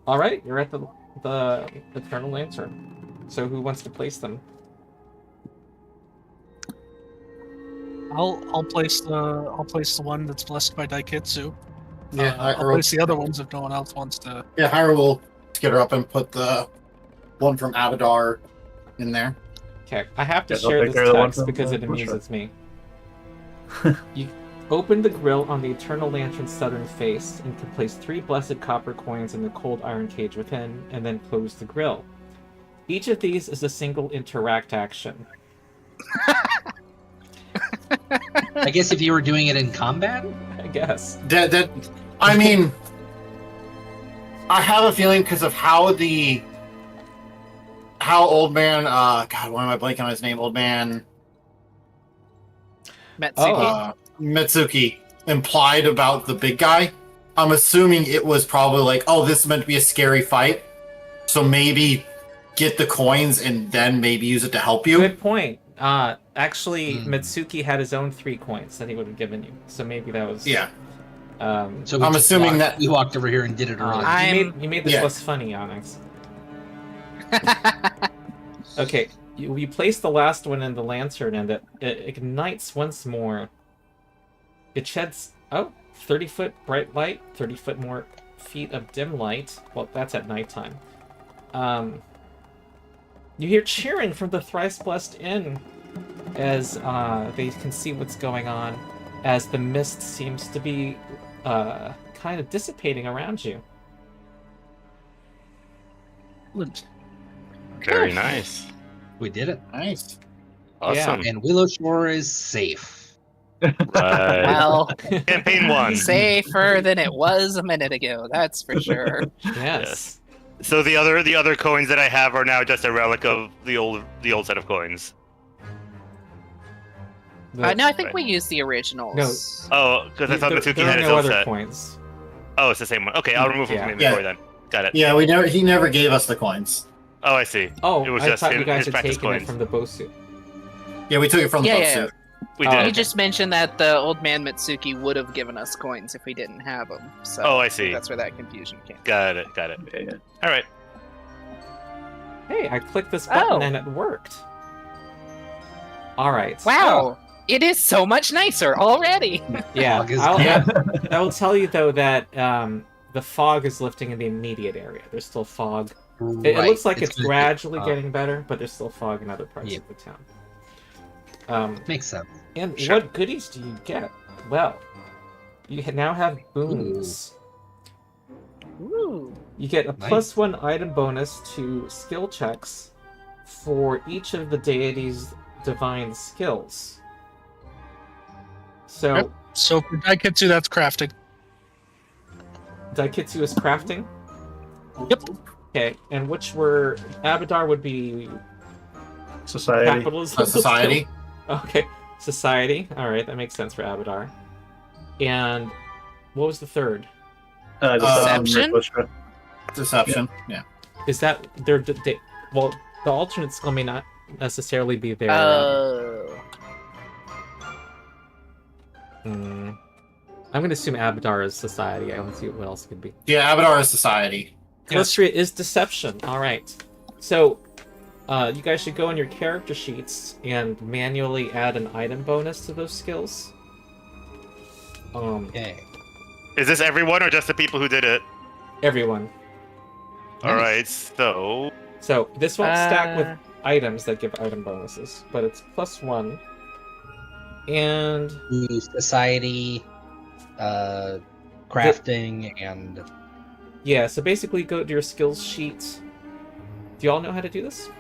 All right, you're at the Eternal Lantern. So who wants to place them? I'll place the one that's blessed by Daiketsu. Yeah, I'll place the other ones if no one else wants to. Yeah, Hyra will get her up and put the one from Abadar in there. Okay, I have to Yeah, they'll share take this care of the one text from, because it Bushra. amuses me. You open the grill on the Eternal Lantern's southern face and can place 3 blessed copper coins in the cold iron cage within, and then close the grill. Each of these is a single interact action. I guess if you were doing it in combat, I guess. That I mean, I have a feeling because of how old man. God, why am I blanking on his name? Old man. Metsuki. Oh. Mitsuki implied about the big guy, I'm assuming it was probably like, oh, this is meant to be a scary fight, so maybe get the coins and then maybe use it to help you. Good point. Actually, Hmm. Mitsuki had his own 3 coins that he would have given you. So maybe that was... Yeah. So we I'm just assuming walked- that- we walked over here and did it earlier. You made this Yeah. less funny, Onyx. Okay, you place the last one in the lantern and it ignites once more. It sheds, 30-foot bright light, 30-foot more feet of dim light. Well, that's at nighttime. You hear cheering from the Thrice Blessed Inn as they can see what's going on, as the mist seems to be kind of dissipating around you. Very nice. We did it. Nice. Awesome. And Willow Shore is safe. Right. Well, Campaign 1. safer than it was a minute ago. That's for sure. Yes. So the other coins that I have are now just a relic of the old set of coins. The- No, I think Right. we used the originals. Oh, because I thought Mitsuki there had are his no own other set. coins. Oh, it's the same one. Okay, I'll remove them Yeah. from inventory then. Got it. Yeah, he never gave us the coins. Oh, I see. Oh, It was I just thought his you guys had practice taken it coins. from the Bosu. Yeah, we took it from the Yeah, boat yeah. suit. We Oh, did. He just mentioned that the old man Mitsuki would have given us coins if we didn't have them. So Oh, I see. that's where that confusion came. Got it. All right. Hey, I clicked this button Oh. and it worked. All right. Wow, it is so much nicer already. Yeah. Fog is I will tell you though that the fog is lifting in the immediate area. There's still fog. It Right. looks like it's gonna gradually take- getting better, but there's still fog in other parts Yeah. of the town. Makes sense. And Sure. what goodies do you get? Well, you now have boons. Ooh. You get a Nice. +1 item bonus to skill checks for each of the deity's divine skills. So, Yep. So for Daiketsu, that's crafting. Daiketsu is crafting? Yep. Okay, and which were... Abadar would be Society. capitalism. Society. Okay, society. Alright, that makes sense for Abadar. And what was the third? Deception? Deception. Yeah. Is that their... well, the alternate skill may not necessarily be their... Oh. I'm going to assume Abadar is society. I don't see what else it could be. Yeah, Abadar is society. Calistria is deception. All right. So, you guys should go in your character sheets and manually add an item bonus to those skills. Okay. Is this everyone or just the people who did it? Everyone. All right. So So this won't stack with items that give item bonuses, but it's +1. And The society, crafting, and yeah, so basically go to your skills sheet. Do you all know how to do this?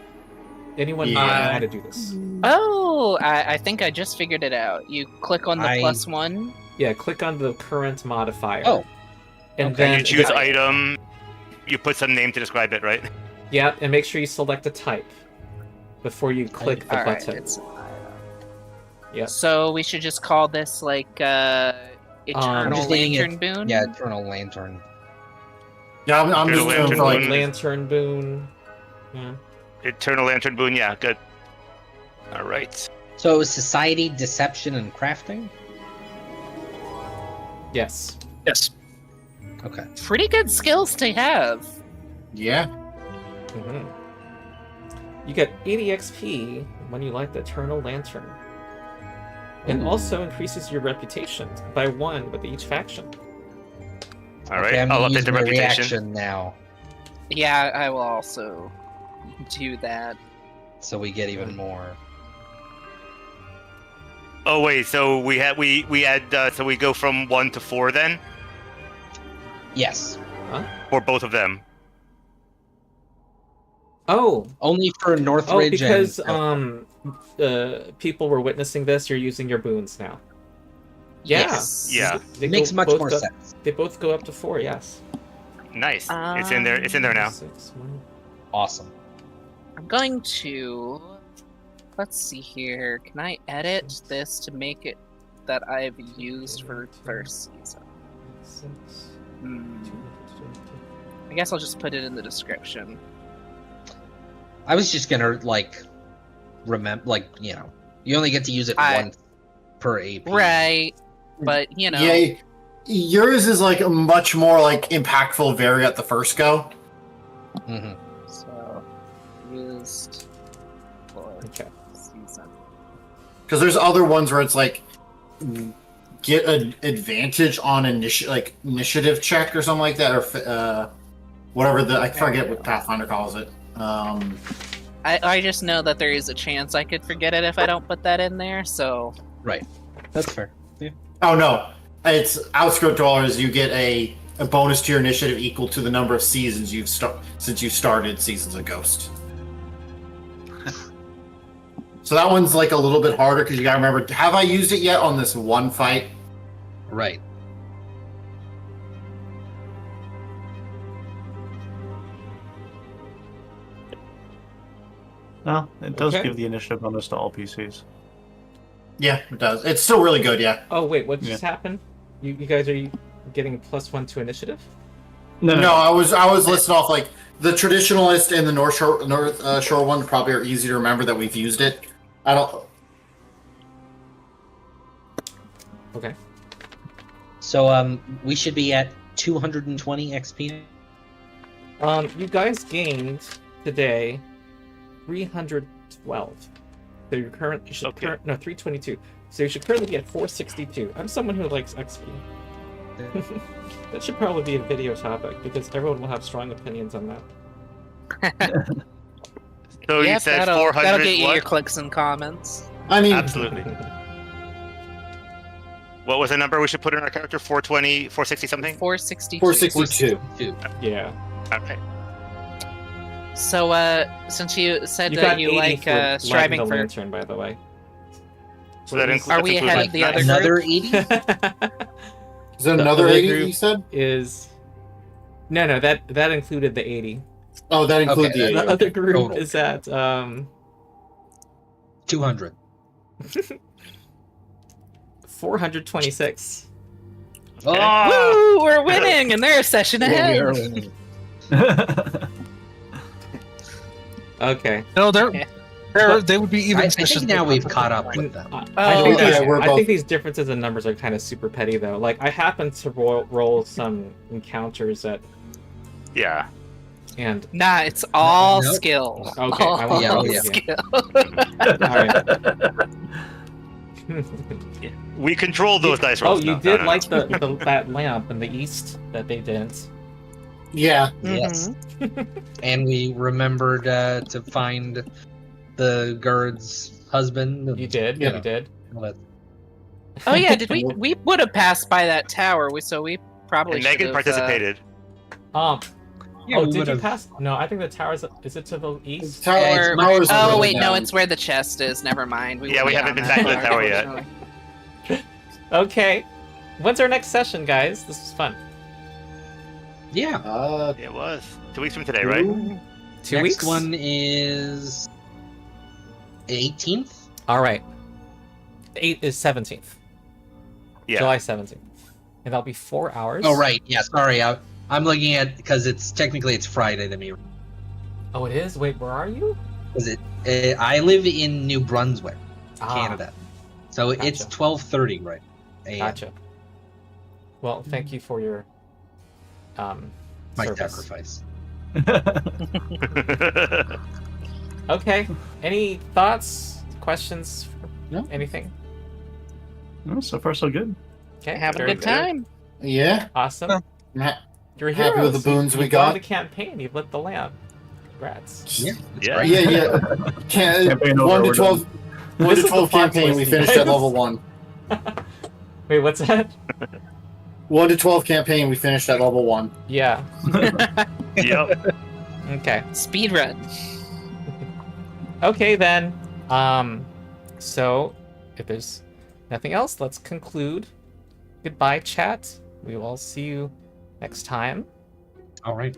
Anyone know Yeah. how to do this? Oh, I think I just figured it out. You click on the I- +1. Yeah, click on the current modifier. Oh, and okay. then you choose yeah, item. You put some name to describe it, right? yeah, and make sure you select a type before you click the All right, button. it's. Yeah. So we should just call this like Eternal just leaving it- Lantern Boon. yeah, Eternal Lantern. Yeah, I'm There's just a doing lantern for like boon. Lantern boon. Yeah. Eternal Lantern Boon. Yeah, good. All right. So it was society, deception, and crafting. Yes. Yes. Okay. Pretty good skills to have. yeah. hmm You get 80 XP when you light the Eternal Lantern. And Ooh. also increases your reputation by 1 with each faction. All right. Okay, I'm I'll gonna update use the my reputation. reaction now, Yeah, I will also do that. so we get even more. Oh wait, so we had so we go from 1 to 4 then, Yes, or both of them. Oh, only for Northridge. because and, people were witnessing this, you're using your boons now. Yeah. Yes. Yeah. They makes go much both more go- sense. They both go up to 4, yes. Nice. It's in there. It's in there now. 6, 1. Awesome. I'm going to. Let's see here. Can I edit this to make it that I've used for first season. 6, Hmm. 2, I guess I'll just put it in the description. I was just gonna remember, you only get to use it once per AP. Right. But, you know. Yeah, yours is like a much more like impactful very at the first go. Hmm. So, used for Okay. season. Because there's other ones where it's like get an advantage on initiative check or something like that, or whatever I forget what Pathfinder calls it. I just know that there is a chance I could forget it if I don't put that in there, so. Right. That's fair. Oh no, it's Outscope Dwellers. You get a bonus to your initiative equal to the number of seasons since you started Seasons of Ghost. So that one's like a little bit harder because you gotta remember, have I used it yet on this one fight? Right. No, it does Okay. give the initiative bonus to all PCs. Yeah, it does. It's still really good, yeah. Oh wait, what just happened? You guys are getting +1 to initiative? No, I was listing off like the traditionalist and the North Shore one probably are easy to remember that we've used it. I don't. Okay. So we should be at 220 XP. You guys gained today 312. So you're currently 322. So you should currently be at 462. I'm someone who likes XP. That should probably be a video topic because everyone will have strong opinions on that. So you Yep, said that'll 400 get you what? your clicks and comments. I mean, Absolutely. What was the number we should put in our character? 420, 460 something? 462. 462. Yeah. Okay. So, since you said You that got you 80 like for lighting striving the for. lantern, by the way. So that Are we ahead of the other Another 80? Is that The another other 80 group- you said? is no, that included the 80. Oh, that includes Okay, the 80. The other group Total. is at 200. 426. Oh! Woo! We're winning, and they're a session ahead. we are winning. Okay. No, Yeah. they would be even. I think now we've caught up with them. I Oh, think, yeah, these, we're I both- think these differences in numbers are kind of super petty, though. Like, I happened to roll some encounters Yeah. and Nah, it's all Nope. skill. Okay, I all want Yeah, to skill. Alright. We control those dice Oh, rolls. you No, did no, no. like that lamp in the east that they didn't. Yeah. Yes. And we remembered to find the guard's husband. You did. Yeah. You did. Oh yeah, did we? We would have passed by that tower, so we probably. And Megan should've, participated. Oh, Yeah, we did you would've- pass? No, I think the tower's. Is it to the east? Or, Towers are oh really wait, no, down. it's where the chest is. Never mind. Yeah, we haven't been back to the tower yet. Okay. When's our next session, guys? This was fun. Yeah. It was 2 weeks from today, right? 2 Next weeks. one is 18th. All right. 8 is 17th. Yeah. July 17th, and that'll be 4 hours. Oh right. Yeah. Sorry. I'm looking at because it's Friday to me. Oh, it is. Wait, where are you? Is it? I live in New Brunswick, Ah, Canada. So it's Gotcha. 12:30 right. AM. Gotcha. Well, thank you for your My service. sacrifice. Okay. Any thoughts, questions? No. Anything? No, so far so good. Okay. Have a very good time. Yeah. Awesome. Ha- You're Happy heroes. with the boons we You've won got. the campaign. You've lit the lamp. Congrats. Yeah. That's Yeah. right. Yeah. Campaign over, 1 to we're 12. 1 This to is the 12 plot campaign. We twist, finished guys. at level 1. Wait, what's that? 1 to 12 campaign. We finished at level 1. Yeah. Yep. Okay. Speed run. Okay then. So if there's nothing else, let's conclude. Goodbye, chat. We will see you next time. All right.